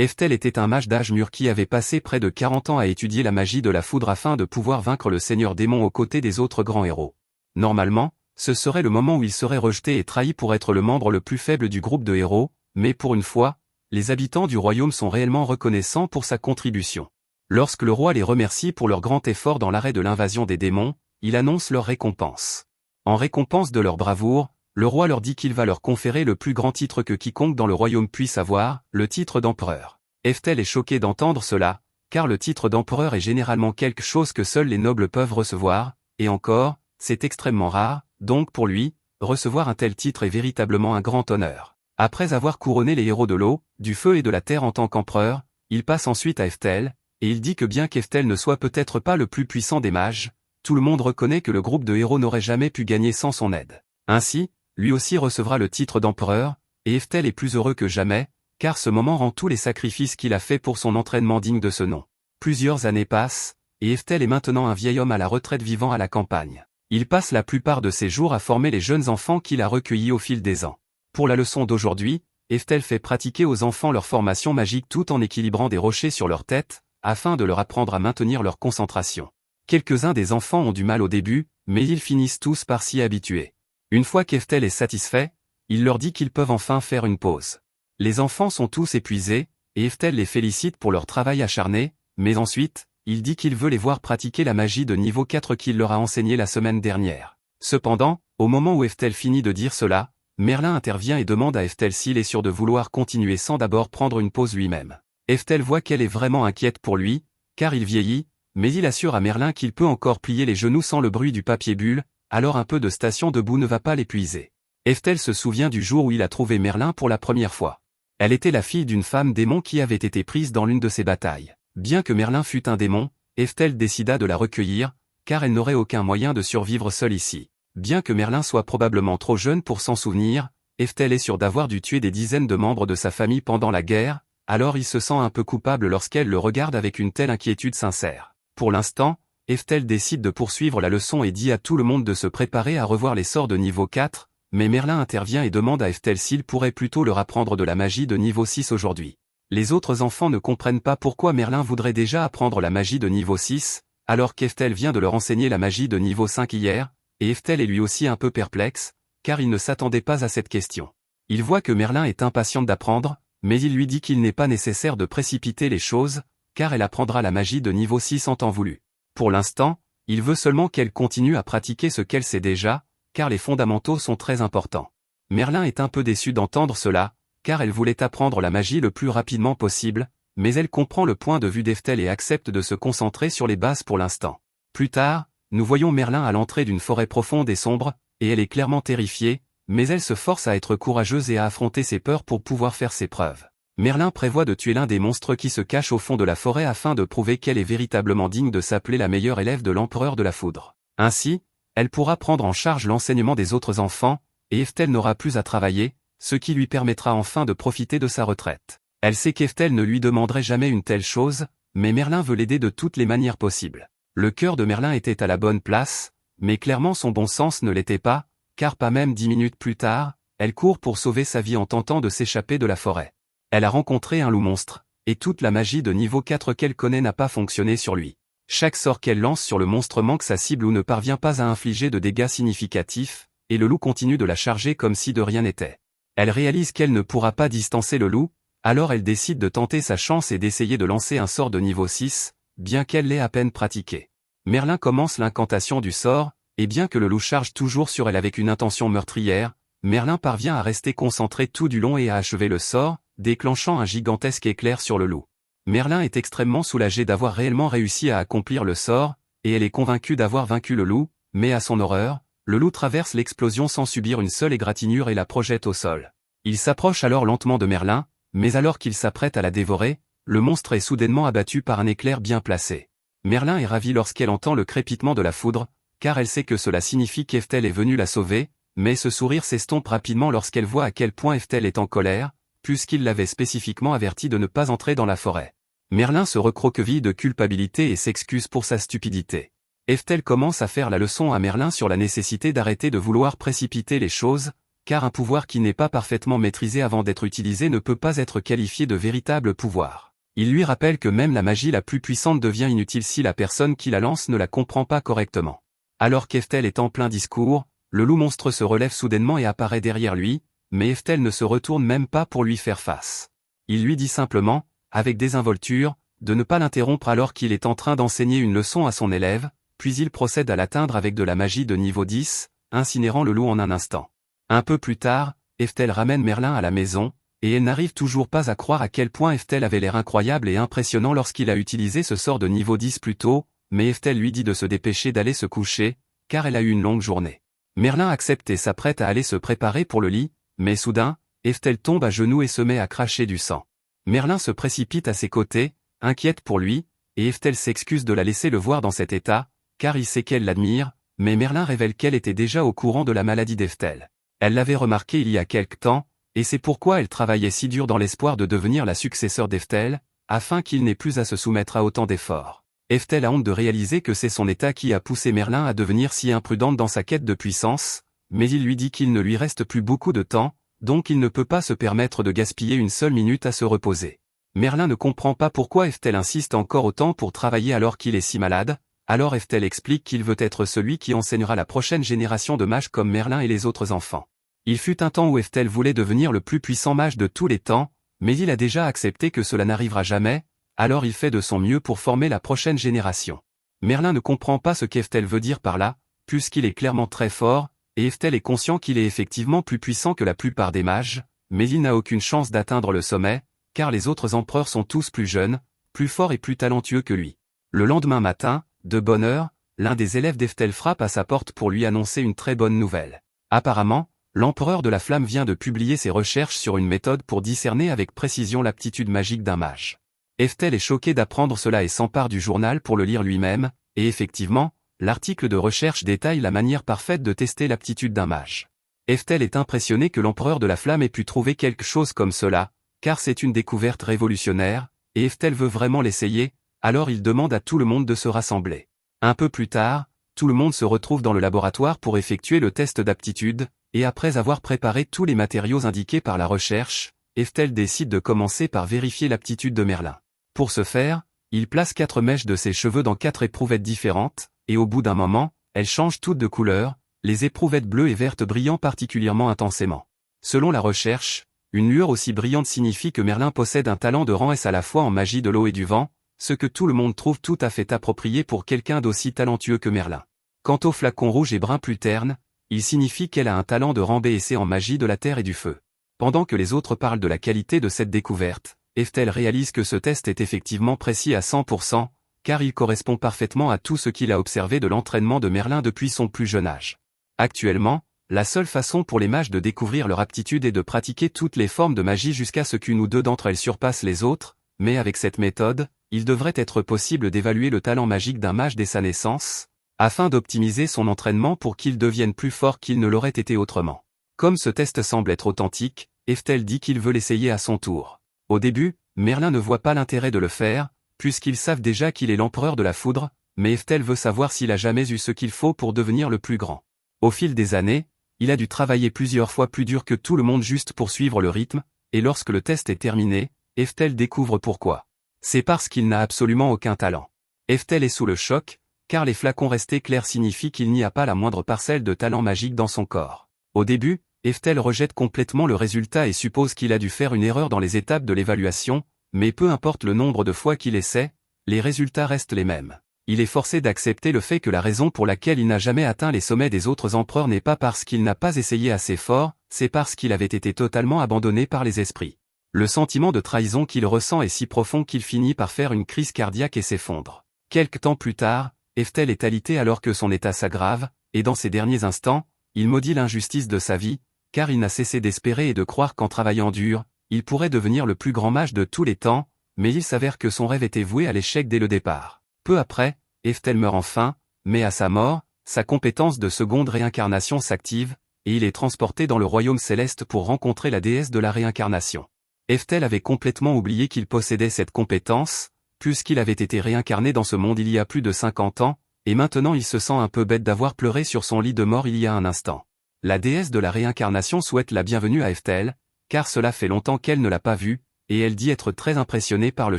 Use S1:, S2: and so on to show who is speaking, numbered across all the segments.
S1: Eftel était un mage d'âge mûr qui avait passé près de 40 ans à étudier la magie de la foudre afin de pouvoir vaincre le seigneur démon aux côtés des autres grands héros. Normalement, ce serait le moment où il serait rejeté et trahi pour être le membre le plus faible du groupe de héros, mais pour une fois, les habitants du royaume sont réellement reconnaissants pour sa contribution. Lorsque le roi les remercie pour leur grand effort dans l'arrêt de l'invasion des démons, il annonce leur récompense. En récompense de leur bravoure, le roi leur dit qu'il va leur conférer le plus grand titre que quiconque dans le royaume puisse avoir, le titre d'empereur. Eftel est choqué d'entendre cela, car le titre d'empereur est généralement quelque chose que seuls les nobles peuvent recevoir, et encore, c'est extrêmement rare, donc pour lui, recevoir un tel titre est véritablement un grand honneur. Après avoir couronné les héros de l'eau, du feu et de la terre en tant qu'empereur, il passe ensuite à Eftel, et il dit que bien qu'Eftel ne soit peut-être pas le plus puissant des mages, tout le monde reconnaît que le groupe de héros n'aurait jamais pu gagner sans son aide. Ainsi, lui aussi recevra le titre d'empereur, et Eftel est plus heureux que jamais, car ce moment rend tous les sacrifices qu'il a faits pour son entraînement digne de ce nom. Plusieurs années passent, et Eftel est maintenant un vieil homme à la retraite vivant à la campagne. Il passe la plupart de ses jours à former les jeunes enfants qu'il a recueillis au fil des ans. Pour la leçon d'aujourd'hui, Eftel fait pratiquer aux enfants leur formation magique tout en équilibrant des rochers sur leur tête, afin de leur apprendre à maintenir leur concentration. Quelques-uns des enfants ont du mal au début, mais ils finissent tous par s'y habituer. Une fois qu'Eftel est satisfait, il leur dit qu'ils peuvent enfin faire une pause. Les enfants sont tous épuisés, et Eftel les félicite pour leur travail acharné, mais ensuite, il dit qu'il veut les voir pratiquer la magie de niveau 4 qu'il leur a enseignée la semaine dernière. Cependant, au moment où Eftel finit de dire cela, Merlin intervient et demande à Eftel s'il est sûr de vouloir continuer sans d'abord prendre une pause lui-même. Eftel voit qu'elle est vraiment inquiète pour lui, car il vieillit, mais il assure à Merlin qu'il peut encore plier les genoux sans le bruit du papier bulle, alors un peu de station debout ne va pas l'épuiser. Eftel se souvient du jour où il a trouvé Merlin pour la première fois. Elle était la fille d'une femme démon qui avait été prise dans l'une de ses batailles. Bien que Merlin fût un démon, Eftel décida de la recueillir, car elle n'aurait aucun moyen de survivre seule ici. Bien que Merlin soit probablement trop jeune pour s'en souvenir, Eftel est sûr d'avoir dû tuer des dizaines de membres de sa famille pendant la guerre, alors il se sent un peu coupable lorsqu'elle le regarde avec une telle inquiétude sincère. Pour l'instant, Eftel décide de poursuivre la leçon et dit à tout le monde de se préparer à revoir les sorts de niveau 4, mais Merlin intervient et demande à Eftel s'il pourrait plutôt leur apprendre de la magie de niveau 6 aujourd'hui. Les autres enfants ne comprennent pas pourquoi Merlin voudrait déjà apprendre la magie de niveau 6, alors qu'Eftel vient de leur enseigner la magie de niveau 5 hier, et Eftel est lui aussi un peu perplexe, car il ne s'attendait pas à cette question. Il voit que Merlin est impatient d'apprendre, mais il lui dit qu'il n'est pas nécessaire de précipiter les choses, car elle apprendra la magie de niveau 6 en temps voulu. Pour l'instant, il veut seulement qu'elle continue à pratiquer ce qu'elle sait déjà, car les fondamentaux sont très importants. Merlin est un peu déçu d'entendre cela, car elle voulait apprendre la magie le plus rapidement possible, mais elle comprend le point de vue d'Eftel et accepte de se concentrer sur les bases pour l'instant. Plus tard, nous voyons Merlin à l'entrée d'une forêt profonde et sombre, et elle est clairement terrifiée, mais elle se force à être courageuse et à affronter ses peurs pour pouvoir faire ses preuves. Merlin prévoit de tuer l'un des monstres qui se cache au fond de la forêt afin de prouver qu'elle est véritablement digne de s'appeler la meilleure élève de l'empereur de la foudre. Ainsi, elle pourra prendre en charge l'enseignement des autres enfants, et Eftel n'aura plus à travailler, ce qui lui permettra enfin de profiter de sa retraite. Elle sait qu'Eftel ne lui demanderait jamais une telle chose, mais Merlin veut l'aider de toutes les manières possibles. Le cœur de Merlin était à la bonne place, mais clairement son bon sens ne l'était pas, car pas même 10 minutes plus tard, elle court pour sauver sa vie en tentant de s'échapper de la forêt. Elle a rencontré un loup monstre, et toute la magie de niveau 4 qu'elle connaît n'a pas fonctionné sur lui. Chaque sort qu'elle lance sur le monstre manque sa cible ou ne parvient pas à infliger de dégâts significatifs, et le loup continue de la charger comme si de rien n'était. Elle réalise qu'elle ne pourra pas distancer le loup, alors elle décide de tenter sa chance et d'essayer de lancer un sort de niveau 6, bien qu'elle l'ait à peine pratiqué. Merlin commence l'incantation du sort, et bien que le loup charge toujours sur elle avec une intention meurtrière, Merlin parvient à rester concentré tout du long et à achever le sort, déclenchant un gigantesque éclair sur le loup. Merlin est extrêmement soulagé d'avoir réellement réussi à accomplir le sort, et elle est convaincue d'avoir vaincu le loup, mais à son horreur, le loup traverse l'explosion sans subir une seule égratignure et la projette au sol. Il s'approche alors lentement de Merlin, mais alors qu'il s'apprête à la dévorer, le monstre est soudainement abattu par un éclair bien placé. Merlin est ravie lorsqu'elle entend le crépitement de la foudre, car elle sait que cela signifie qu'Eftel est venu la sauver, mais ce sourire s'estompe rapidement lorsqu'elle voit à quel point Eftel est en colère, puisqu'il l'avait spécifiquement averti de ne pas entrer dans la forêt. Merlin se recroqueville de culpabilité et s'excuse pour sa stupidité. Eftel commence à faire la leçon à Merlin sur la nécessité d'arrêter de vouloir précipiter les choses, car un pouvoir qui n'est pas parfaitement maîtrisé avant d'être utilisé ne peut pas être qualifié de véritable pouvoir. Il lui rappelle que même la magie la plus puissante devient inutile si la personne qui la lance ne la comprend pas correctement. Alors qu'Eftel est en plein discours, le loup monstre se relève soudainement et apparaît derrière lui, mais Eftel ne se retourne même pas pour lui faire face. Il lui dit simplement, avec désinvolture, de ne pas l'interrompre alors qu'il est en train d'enseigner une leçon à son élève, puis il procède à l'atteindre avec de la magie de niveau 10, incinérant le loup en un instant. Un peu plus tard, Eftel ramène Merlin à la maison, et elle n'arrive toujours pas à croire à quel point Eftel avait l'air incroyable et impressionnant lorsqu'il a utilisé ce sort de niveau 10 plus tôt, mais Eftel lui dit de se dépêcher d'aller se coucher, car elle a eu une longue journée. Merlin accepte et s'apprête à aller se préparer pour le lit, mais soudain, Eftel tombe à genoux et se met à cracher du sang. Merlin se précipite à ses côtés, inquiète pour lui, et Eftel s'excuse de la laisser le voir dans cet état, car il sait qu'elle l'admire, mais Merlin révèle qu'elle était déjà au courant de la maladie d'Eftel. Elle l'avait remarqué il y a quelque temps, et c'est pourquoi elle travaillait si dur dans l'espoir de devenir la successeur d'Eftel, afin qu'il n'ait plus à se soumettre à autant d'efforts. Eftel a honte de réaliser que c'est son état qui a poussé Merlin à devenir si imprudente dans sa quête de puissance, mais il lui dit qu'il ne lui reste plus beaucoup de temps, donc il ne peut pas se permettre de gaspiller une seule minute à se reposer. Merlin ne comprend pas pourquoi Eftel insiste encore autant pour travailler alors qu'il est si malade, alors Eftel explique qu'il veut être celui qui enseignera la prochaine génération de mages comme Merlin et les autres enfants. Il fut un temps où Eftel voulait devenir le plus puissant mage de tous les temps, mais il a déjà accepté que cela n'arrivera jamais, alors il fait de son mieux pour former la prochaine génération. Merlin ne comprend pas ce qu'Eftel veut dire par là, puisqu'il est clairement très fort, et Eftel est conscient qu'il est effectivement plus puissant que la plupart des mages, mais il n'a aucune chance d'atteindre le sommet, car les autres empereurs sont tous plus jeunes, plus forts et plus talentueux que lui. Le lendemain matin, de bonne heure, l'un des élèves d'Eftel frappe à sa porte pour lui annoncer une très bonne nouvelle. Apparemment, l'empereur de la flamme vient de publier ses recherches sur une méthode pour discerner avec précision l'aptitude magique d'un mage. Eftel est choqué d'apprendre cela et s'empare du journal pour le lire lui-même, et effectivement, l'article de recherche détaille la manière parfaite de tester l'aptitude d'un mage. Eftel est impressionné que l'empereur de la flamme ait pu trouver quelque chose comme cela, car c'est une découverte révolutionnaire, et Eftel veut vraiment l'essayer, alors il demande à tout le monde de se rassembler. Un peu plus tard, tout le monde se retrouve dans le laboratoire pour effectuer le test d'aptitude, et après avoir préparé tous les matériaux indiqués par la recherche, Eftel décide de commencer par vérifier l'aptitude de Merlin. Pour ce faire, il place 4 mèches de ses cheveux dans 4 éprouvettes différentes, et au bout d'un moment, elles changent toutes de couleur, les éprouvettes bleues et vertes brillant particulièrement intensément. Selon la recherche, une lueur aussi brillante signifie que Merlin possède un talent de rang S à la fois en magie de l'eau et du vent, ce que tout le monde trouve tout à fait approprié pour quelqu'un d'aussi talentueux que Merlin. Quant au flacon rouge et brun plus terne, il signifie qu'elle a un talent de rang B et C en magie de la terre et du feu. Pendant que les autres parlent de la qualité de cette découverte, Eftel réalise que ce test est effectivement précis à 100%, car il correspond parfaitement à tout ce qu'il a observé de l'entraînement de Merlin depuis son plus jeune âge. Actuellement, la seule façon pour les mages de découvrir leur aptitude est de pratiquer toutes les formes de magie jusqu'à ce qu'une ou deux d'entre elles surpassent les autres, mais avec cette méthode, il devrait être possible d'évaluer le talent magique d'un mage dès sa naissance, afin d'optimiser son entraînement pour qu'il devienne plus fort qu'il ne l'aurait été autrement. Comme ce test semble être authentique, Eftel dit qu'il veut l'essayer à son tour. Au début, Merlin ne voit pas l'intérêt de le faire, puisqu'ils savent déjà qu'il est l'empereur de la foudre, mais Eftel veut savoir s'il a jamais eu ce qu'il faut pour devenir le plus grand. Au fil des années, il a dû travailler plusieurs fois plus dur que tout le monde juste pour suivre le rythme, et lorsque le test est terminé, Eftel découvre pourquoi. C'est parce qu'il n'a absolument aucun talent. Eftel est sous le choc, car les flacons restés clairs signifient qu'il n'y a pas la moindre parcelle de talent magique dans son corps. Au début, Eftel rejette complètement le résultat et suppose qu'il a dû faire une erreur dans les étapes de l'évaluation, mais peu importe le nombre de fois qu'il essaie, les résultats restent les mêmes. Il est forcé d'accepter le fait que la raison pour laquelle il n'a jamais atteint les sommets des autres empereurs n'est pas parce qu'il n'a pas essayé assez fort, c'est parce qu'il avait été totalement abandonné par les esprits. Le sentiment de trahison qu'il ressent est si profond qu'il finit par faire une crise cardiaque et s'effondre. Quelque temps plus tard, Eftel est alité alors que son état s'aggrave, et dans ces derniers instants, il maudit l'injustice de sa vie, car il n'a cessé d'espérer et de croire qu'en travaillant dur, il pourrait devenir le plus grand mage de tous les temps, mais il s'avère que son rêve était voué à l'échec dès le départ. Peu après, Eftel meurt enfin, mais à sa mort, sa compétence de seconde réincarnation s'active, et il est transporté dans le royaume céleste pour rencontrer la déesse de la réincarnation. Eftel avait complètement oublié qu'il possédait cette compétence, puisqu'il avait été réincarné dans ce monde il y a plus de 50 ans, et maintenant il se sent un peu bête d'avoir pleuré sur son lit de mort il y a un instant. La déesse de la réincarnation souhaite la bienvenue à Eftel, car cela fait longtemps qu'elle ne l'a pas vu, et elle dit être très impressionnée par le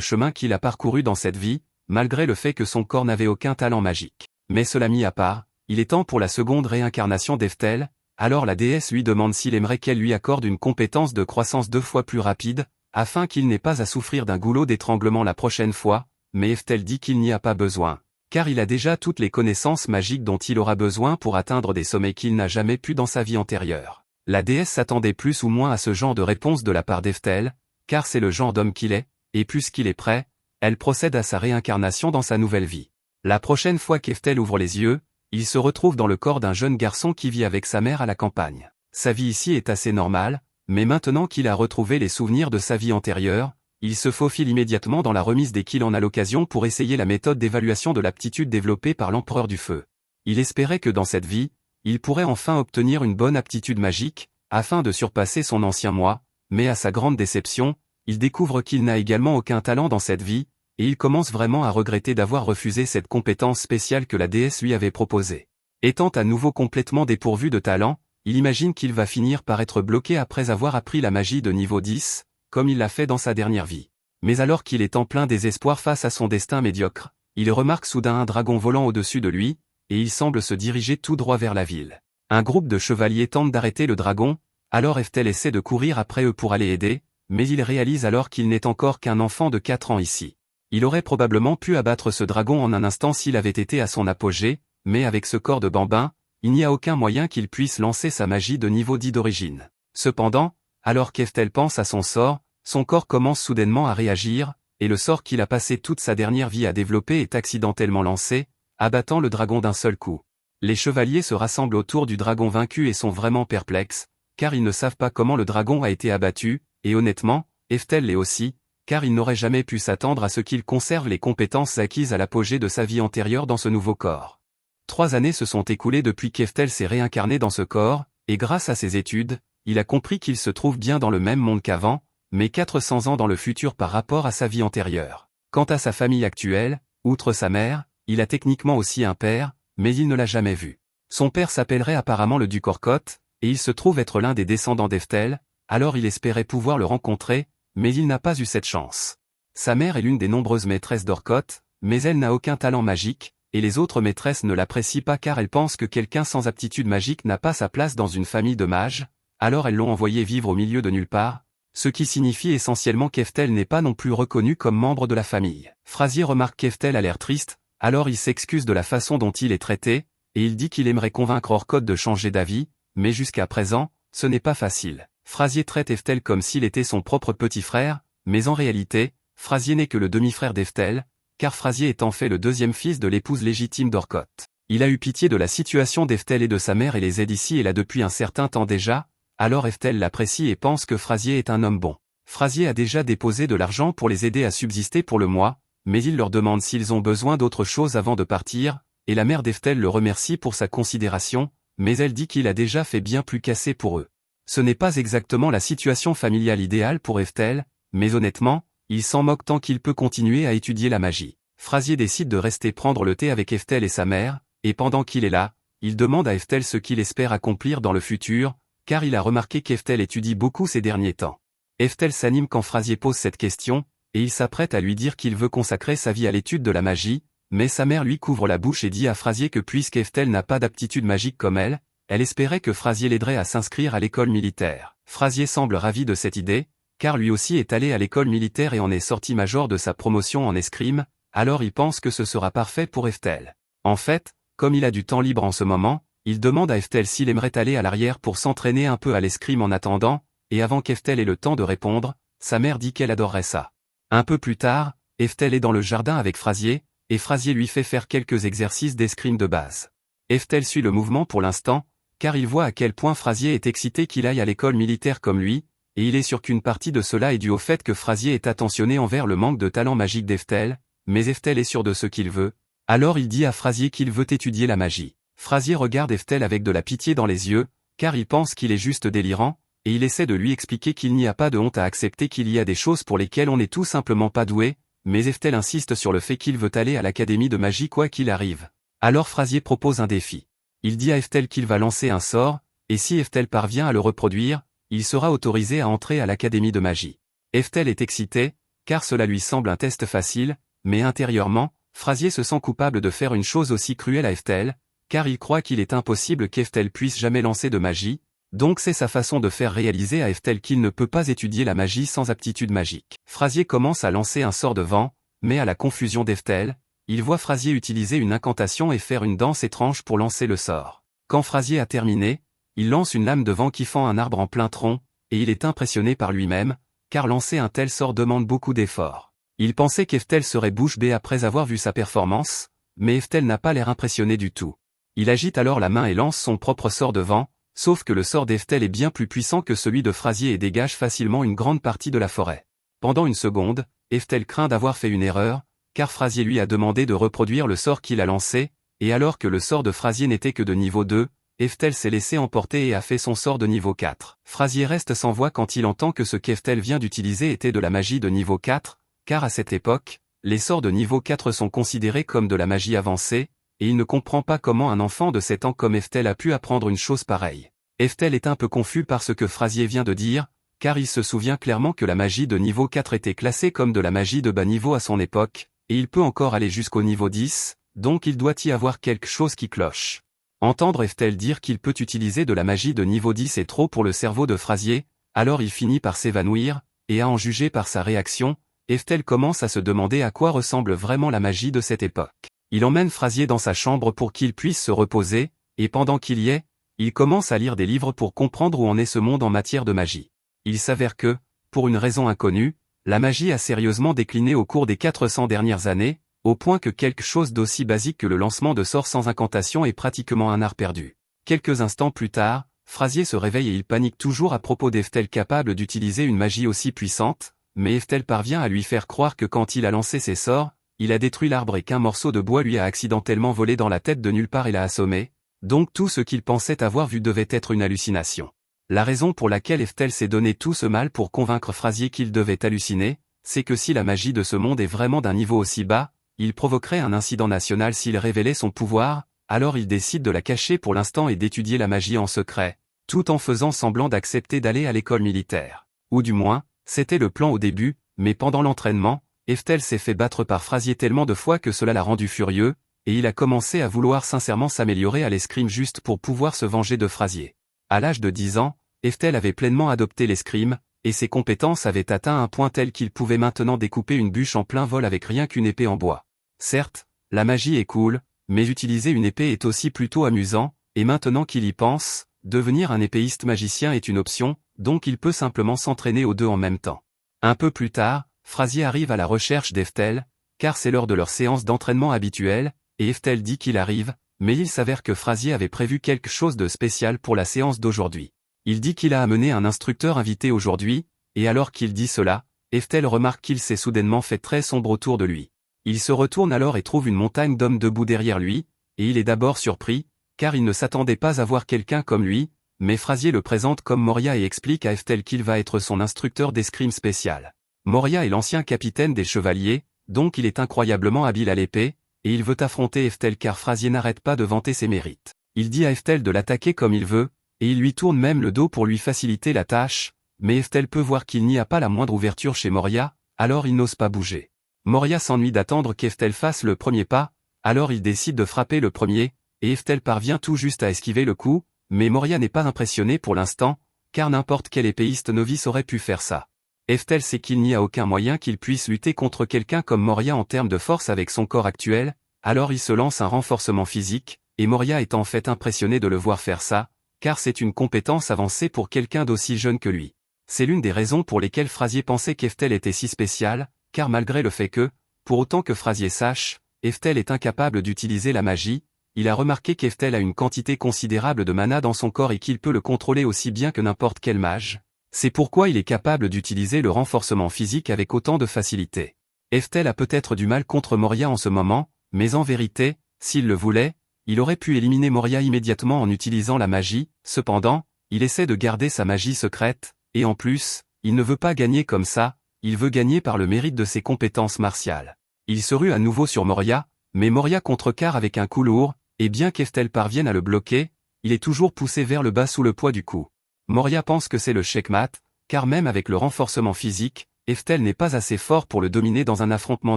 S1: chemin qu'il a parcouru dans cette vie, malgré le fait que son corps n'avait aucun talent magique. Mais cela mis à part, il est temps pour la seconde réincarnation d'Eftel, alors la déesse lui demande s'il aimerait qu'elle lui accorde une compétence de croissance 2 fois plus rapide, afin qu'il n'ait pas à souffrir d'un goulot d'étranglement la prochaine fois, mais Eftel dit qu'il n'y a pas besoin, car il a déjà toutes les connaissances magiques dont il aura besoin pour atteindre des sommets qu'il n'a jamais pu dans sa vie antérieure. La déesse s'attendait plus ou moins à ce genre de réponse de la part d'Eftel, car c'est le genre d'homme qu'il est, et puisqu'il est prêt, elle procède à sa réincarnation dans sa nouvelle vie. La prochaine fois qu'Eftel ouvre les yeux, il se retrouve dans le corps d'un jeune garçon qui vit avec sa mère à la campagne. Sa vie ici est assez normale, mais maintenant qu'il a retrouvé les souvenirs de sa vie antérieure, il se faufile immédiatement dans la remise dès qu'il en a l'occasion pour essayer la méthode d'évaluation de l'aptitude développée par l'empereur du feu. Il espérait que dans cette vie, il pourrait enfin obtenir une bonne aptitude magique, afin de surpasser son ancien moi, mais à sa grande déception, il découvre qu'il n'a également aucun talent dans cette vie, et il commence vraiment à regretter d'avoir refusé cette compétence spéciale que la déesse lui avait proposée. Étant à nouveau complètement dépourvu de talent, il imagine qu'il va finir par être bloqué après avoir appris la magie de niveau 10, comme il l'a fait dans sa dernière vie. Mais alors qu'il est en plein désespoir face à son destin médiocre, il remarque soudain un dragon volant au-dessus de lui, et il semble se diriger tout droit vers la ville. Un groupe de chevaliers tente d'arrêter le dragon, alors Eftel essaie de courir après eux pour aller aider, mais il réalise alors qu'il n'est encore qu'un enfant de 4 ans ici. Il aurait probablement pu abattre ce dragon en un instant s'il avait été à son apogée, mais avec ce corps de bambin, il n'y a aucun moyen qu'il puisse lancer sa magie de niveau 10 d'origine. Cependant, alors qu'Eftel pense à son sort, son corps commence soudainement à réagir, et le sort qu'il a passé toute sa dernière vie à développer est accidentellement lancé, abattant le dragon d'un seul coup. Les chevaliers se rassemblent autour du dragon vaincu et sont vraiment perplexes, car ils ne savent pas comment le dragon a été abattu, et honnêtement, Eftel l'est aussi, car il n'aurait jamais pu s'attendre à ce qu'il conserve les compétences acquises à l'apogée de sa vie antérieure dans ce nouveau corps. 3 années se sont écoulées depuis qu'Eftel s'est réincarné dans ce corps, et grâce à ses études, il a compris qu'il se trouve bien dans le même monde qu'avant, mais 400 ans dans le futur par rapport à sa vie antérieure. Quant à sa famille actuelle, outre sa mère, il a techniquement aussi un père, mais il ne l'a jamais vu. Son père s'appellerait apparemment le duc Orkoth, et il se trouve être l'un des descendants d'Eftel, alors il espérait pouvoir le rencontrer, mais il n'a pas eu cette chance. Sa mère est l'une des nombreuses maîtresses d'Orkoth, mais elle n'a aucun talent magique, et les autres maîtresses ne l'apprécient pas car elles pensent que quelqu'un sans aptitude magique n'a pas sa place dans une famille de mages, alors elles l'ont envoyé vivre au milieu de nulle part, ce qui signifie essentiellement qu'Eftel n'est pas non plus reconnu comme membre de la famille. Frazier remarque qu'Eftel a l'air triste, alors il s'excuse de la façon dont il est traité, et il dit qu'il aimerait convaincre Orkoth de changer d'avis, mais jusqu'à présent, ce n'est pas facile. Frazier traite Eftel comme s'il était son propre petit frère, mais en réalité, Frazier n'est que le demi-frère d'Eftel, car Frazier est en fait le deuxième fils de l'épouse légitime d'Orkoth. Il a eu pitié de la situation d'Eftel et de sa mère et les aide ici et là depuis un certain temps déjà, alors Eftel l'apprécie et pense que Frazier est un homme bon. Frazier a déjà déposé de l'argent pour les aider à subsister pour le mois, mais il leur demande s'ils ont besoin d'autre chose avant de partir, et la mère d'Eftel le remercie pour sa considération, mais elle dit qu'il a déjà fait bien plus qu'assez pour eux. Ce n'est pas exactement la situation familiale idéale pour Eftel, mais honnêtement, il s'en moque tant qu'il peut continuer à étudier la magie. Frazier décide de rester prendre le thé avec Eftel et sa mère, et pendant qu'il est là, il demande à Eftel ce qu'il espère accomplir dans le futur, car il a remarqué qu'Eftel étudie beaucoup ces derniers temps. Eftel s'anime quand Frazier pose cette question, et il s'apprête à lui dire qu'il veut consacrer sa vie à l'étude de la magie, mais sa mère lui couvre la bouche et dit à Frazier que puisqu'Eftel n'a pas d'aptitude magique comme elle espérait que Frazier l'aiderait à s'inscrire à l'école militaire. Frazier semble ravi de cette idée, car lui aussi est allé à l'école militaire et en est sorti major de sa promotion en escrime, alors il pense que ce sera parfait pour Eftel. En fait, comme il a du temps libre en ce moment, il demande à Eftel s'il aimerait aller à l'arrière pour s'entraîner un peu à l'escrime en attendant, et avant qu'Eftel ait le temps de répondre, sa mère dit qu'elle adorerait ça. Un peu plus tard, Eftel est dans le jardin avec Frazier, et Frazier lui fait faire quelques exercices d'escrime de base. Eftel suit le mouvement pour l'instant, car il voit à quel point Frazier est excité qu'il aille à l'école militaire comme lui, et il est sûr qu'une partie de cela est due au fait que Frazier est attentionné envers le manque de talent magique d'Eftel, mais Eftel est sûr de ce qu'il veut, alors il dit à Frazier qu'il veut étudier la magie. Frazier regarde Eftel avec de la pitié dans les yeux, car il pense qu'il est juste délirant, et il essaie de lui expliquer qu'il n'y a pas de honte à accepter qu'il y a des choses pour lesquelles on n'est tout simplement pas doué, mais Eftel insiste sur le fait qu'il veut aller à l'académie de magie quoi qu'il arrive. Alors Frazier propose un défi. Il dit à Eftel qu'il va lancer un sort, et si Eftel parvient à le reproduire, il sera autorisé à entrer à l'académie de magie. Eftel est excité, car cela lui semble un test facile, mais intérieurement, Frazier se sent coupable de faire une chose aussi cruelle à Eftel, car il croit qu'il est impossible qu'Eftel puisse jamais lancer de magie, donc c'est sa façon de faire réaliser à Eftel qu'il ne peut pas étudier la magie sans aptitude magique. Frazier commence à lancer un sort de vent, mais à la confusion d'Eftel, il voit Frazier utiliser une incantation et faire une danse étrange pour lancer le sort. Quand Frazier a terminé, il lance une lame de vent qui fend un arbre en plein tronc, et il est impressionné par lui-même, car lancer un tel sort demande beaucoup d'efforts. Il pensait qu'Eftel serait bouche bée après avoir vu sa performance, mais Eftel n'a pas l'air impressionné du tout. Il agite alors la main et lance son propre sort de vent, sauf que le sort d'Eftel est bien plus puissant que celui de Frazier et dégage facilement une grande partie de la forêt. Pendant une seconde, Eftel craint d'avoir fait une erreur, car Frazier lui a demandé de reproduire le sort qu'il a lancé, et alors que le sort de Frazier n'était que de niveau 2, Eftel s'est laissé emporter et a fait son sort de niveau 4. Frazier reste sans voix quand il entend que ce qu'Eftel vient d'utiliser était de la magie de niveau 4, car à cette époque, les sorts de niveau 4 sont considérés comme de la magie avancée, et il ne comprend pas comment un enfant de 7 ans comme Eftel a pu apprendre une chose pareille. Eftel est un peu confus par ce que Frazier vient de dire, car il se souvient clairement que la magie de niveau 4 était classée comme de la magie de bas niveau à son époque, et il peut encore aller jusqu'au niveau 10, donc il doit y avoir quelque chose qui cloche. Entendre Eftel dire qu'il peut utiliser de la magie de niveau 10 est trop pour le cerveau de Frazier, alors il finit par s'évanouir, et à en juger par sa réaction, Eftel commence à se demander à quoi ressemble vraiment la magie de cette époque. Il emmène Frazier dans sa chambre pour qu'il puisse se reposer, et pendant qu'il y est, il commence à lire des livres pour comprendre où en est ce monde en matière de magie. Il s'avère que, pour une raison inconnue, la magie a sérieusement décliné au cours des 400 dernières années, au point que quelque chose d'aussi basique que le lancement de sorts sans incantation est pratiquement un art perdu. Quelques instants plus tard, Frazier se réveille et il panique toujours à propos d'Eftel capable d'utiliser une magie aussi puissante, mais Eftel parvient à lui faire croire que quand il a lancé ses sorts, il a détruit l'arbre et qu'un morceau de bois lui a accidentellement volé dans la tête de nulle part et l'a assommé, donc tout ce qu'il pensait avoir vu devait être une hallucination. La raison pour laquelle Eftel s'est donné tout ce mal pour convaincre Frazier qu'il devait halluciner, c'est que si la magie de ce monde est vraiment d'un niveau aussi bas, il provoquerait un incident national s'il révélait son pouvoir, alors il décide de la cacher pour l'instant et d'étudier la magie en secret, tout en faisant semblant d'accepter d'aller à l'école militaire. Ou du moins, c'était le plan au début, mais pendant l'entraînement, Eftel s'est fait battre par Frazier tellement de fois que cela l'a rendu furieux, et il a commencé à vouloir sincèrement s'améliorer à l'escrime juste pour pouvoir se venger de Frazier. À l'âge de 10 ans, Eftel avait pleinement adopté l'escrime, et ses compétences avaient atteint un point tel qu'il pouvait maintenant découper une bûche en plein vol avec rien qu'une épée en bois. Certes, la magie est cool, mais utiliser une épée est aussi plutôt amusant, et maintenant qu'il y pense, devenir un épéiste magicien est une option, donc il peut simplement s'entraîner aux deux en même temps. Un peu plus tard, Frazier arrive à la recherche d'Eftel, car c'est l'heure de leur séance d'entraînement habituelle, et Eftel dit qu'il arrive, mais il s'avère que Frazier avait prévu quelque chose de spécial pour la séance d'aujourd'hui. Il dit qu'il a amené un instructeur invité aujourd'hui, et alors qu'il dit cela, Eftel remarque qu'il s'est soudainement fait très sombre autour de lui. Il se retourne alors et trouve une montagne d'hommes debout derrière lui, et il est d'abord surpris, car il ne s'attendait pas à voir quelqu'un comme lui, mais Frazier le présente comme Moria et explique à Eftel qu'il va être son instructeur d'escrime spécial. Moria est l'ancien capitaine des chevaliers, donc il est incroyablement habile à l'épée, et il veut affronter Eftel car Frazier n'arrête pas de vanter ses mérites. Il dit à Eftel de l'attaquer comme il veut, et il lui tourne même le dos pour lui faciliter la tâche, mais Eftel peut voir qu'il n'y a pas la moindre ouverture chez Moria, alors il n'ose pas bouger. Moria s'ennuie d'attendre qu'Eftel fasse le premier pas, alors il décide de frapper le premier, et Eftel parvient tout juste à esquiver le coup, mais Moria n'est pas impressionné pour l'instant, car n'importe quel épéiste novice aurait pu faire ça. Eftel sait qu'il n'y a aucun moyen qu'il puisse lutter contre quelqu'un comme Moria en termes de force avec son corps actuel, alors il se lance un renforcement physique, et Moria est en fait impressionné de le voir faire ça, car c'est une compétence avancée pour quelqu'un d'aussi jeune que lui. C'est l'une des raisons pour lesquelles Frazier pensait qu'Eftel était si spécial, car malgré le fait que, pour autant que Frazier sache, Eftel est incapable d'utiliser la magie, il a remarqué qu'Eftel a une quantité considérable de mana dans son corps et qu'il peut le contrôler aussi bien que n'importe quel mage. C'est pourquoi il est capable d'utiliser le renforcement physique avec autant de facilité. Eftel a peut-être du mal contre Moria en ce moment, mais en vérité, s'il le voulait, il aurait pu éliminer Moria immédiatement en utilisant la magie, cependant, il essaie de garder sa magie secrète, et en plus, il ne veut pas gagner comme ça, il veut gagner par le mérite de ses compétences martiales. Il se rue à nouveau sur Moria, mais Moria contrecarre avec un coup lourd, et bien qu'Eftel parvienne à le bloquer, il est toujours poussé vers le bas sous le poids du coup. Moria pense que c'est le checkmat, car même avec le renforcement physique, Eftel n'est pas assez fort pour le dominer dans un affrontement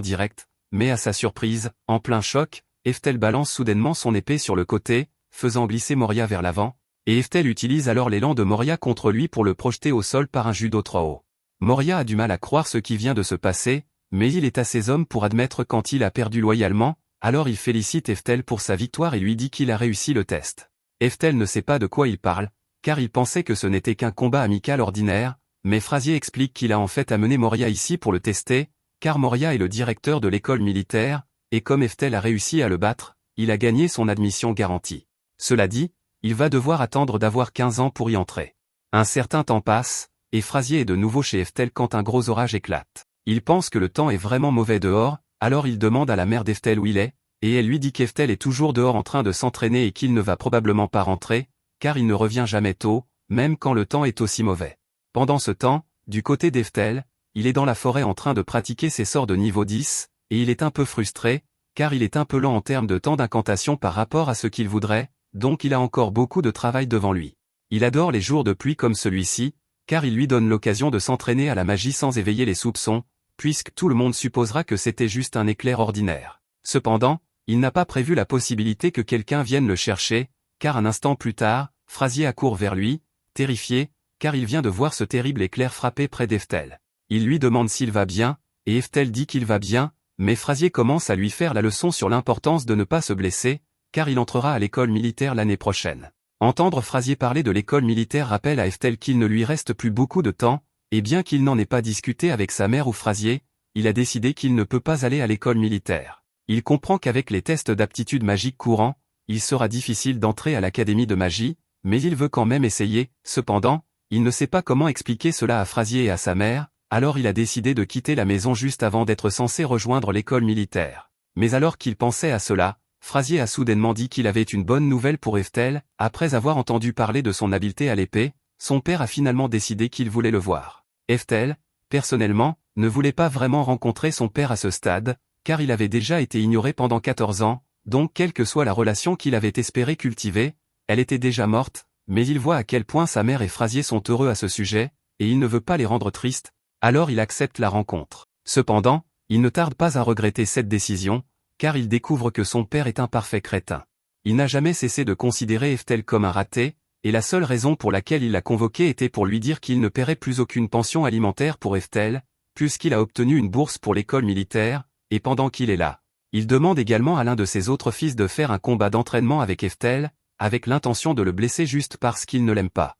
S1: direct, mais à sa surprise, en plein choc, Eftel balance soudainement son épée sur le côté, faisant glisser Moria vers l'avant, et Eftel utilise alors l'élan de Moria contre lui pour le projeter au sol par un judo trop haut. Moria a du mal à croire ce qui vient de se passer, mais il est assez homme pour admettre quand il a perdu loyalement, alors il félicite Eftel pour sa victoire et lui dit qu'il a réussi le test. Eftel ne sait pas de quoi il parle, car il pensait que ce n'était qu'un combat amical ordinaire, mais Frazier explique qu'il a en fait amené Moria ici pour le tester, car Moria est le directeur de l'école militaire, et comme Eftel a réussi à le battre, il a gagné son admission garantie. Cela dit, il va devoir attendre d'avoir 15 ans pour y entrer. Un certain temps passe, et Frazier est de nouveau chez Eftel quand un gros orage éclate. Il pense que le temps est vraiment mauvais dehors, alors il demande à la mère d'Eftel où il est, et elle lui dit qu'Eftel est toujours dehors en train de s'entraîner et qu'il ne va probablement pas rentrer, car il ne revient jamais tôt, même quand le temps est aussi mauvais. Pendant ce temps, du côté d'Eftel, il est dans la forêt en train de pratiquer ses sorts de niveau 10, et il est un peu frustré, car il est un peu lent en termes de temps d'incantation par rapport à ce qu'il voudrait, donc il a encore beaucoup de travail devant lui. Il adore les jours de pluie comme celui-ci, car il lui donne l'occasion de s'entraîner à la magie sans éveiller les soupçons, puisque tout le monde supposera que c'était juste un éclair ordinaire. Cependant, il n'a pas prévu la possibilité que quelqu'un vienne le chercher, car un instant plus tard, Frazier accourt vers lui, terrifié, car il vient de voir ce terrible éclair frapper près d'Eftel. Il lui demande s'il va bien, et Eftel dit qu'il va bien, mais Frazier commence à lui faire la leçon sur l'importance de ne pas se blesser, car il entrera à l'école militaire l'année prochaine. Entendre Frazier parler de l'école militaire rappelle à Eftel qu'il ne lui reste plus beaucoup de temps, et bien qu'il n'en ait pas discuté avec sa mère ou Frazier, il a décidé qu'il ne peut pas aller à l'école militaire. Il comprend qu'avec les tests d'aptitude magique courants, il sera difficile d'entrer à l'académie de magie, mais il veut quand même essayer. Cependant, il ne sait pas comment expliquer cela à Frazier et à sa mère, alors il a décidé de quitter la maison juste avant d'être censé rejoindre l'école militaire. Mais alors qu'il pensait à cela, Frazier a soudainement dit qu'il avait une bonne nouvelle pour Eftel. Après avoir entendu parler de son habileté à l'épée, son père a finalement décidé qu'il voulait le voir. Eftel, personnellement, ne voulait pas vraiment rencontrer son père à ce stade, car il avait déjà été ignoré pendant 14 ans, donc quelle que soit la relation qu'il avait espéré cultiver, elle était déjà morte, mais il voit à quel point sa mère et Frazier sont heureux à ce sujet, et il ne veut pas les rendre tristes, alors il accepte la rencontre. Cependant, il ne tarde pas à regretter cette décision, car il découvre que son père est un parfait crétin. Il n'a jamais cessé de considérer Eftel comme un raté, et la seule raison pour laquelle il l'a convoqué était pour lui dire qu'il ne paierait plus aucune pension alimentaire pour Eftel, puisqu'il a obtenu une bourse pour l'école militaire, et pendant qu'il est là, il demande également à l'un de ses autres fils de faire un combat d'entraînement avec Eftel, avec l'intention de le blesser juste parce qu'il ne l'aime pas.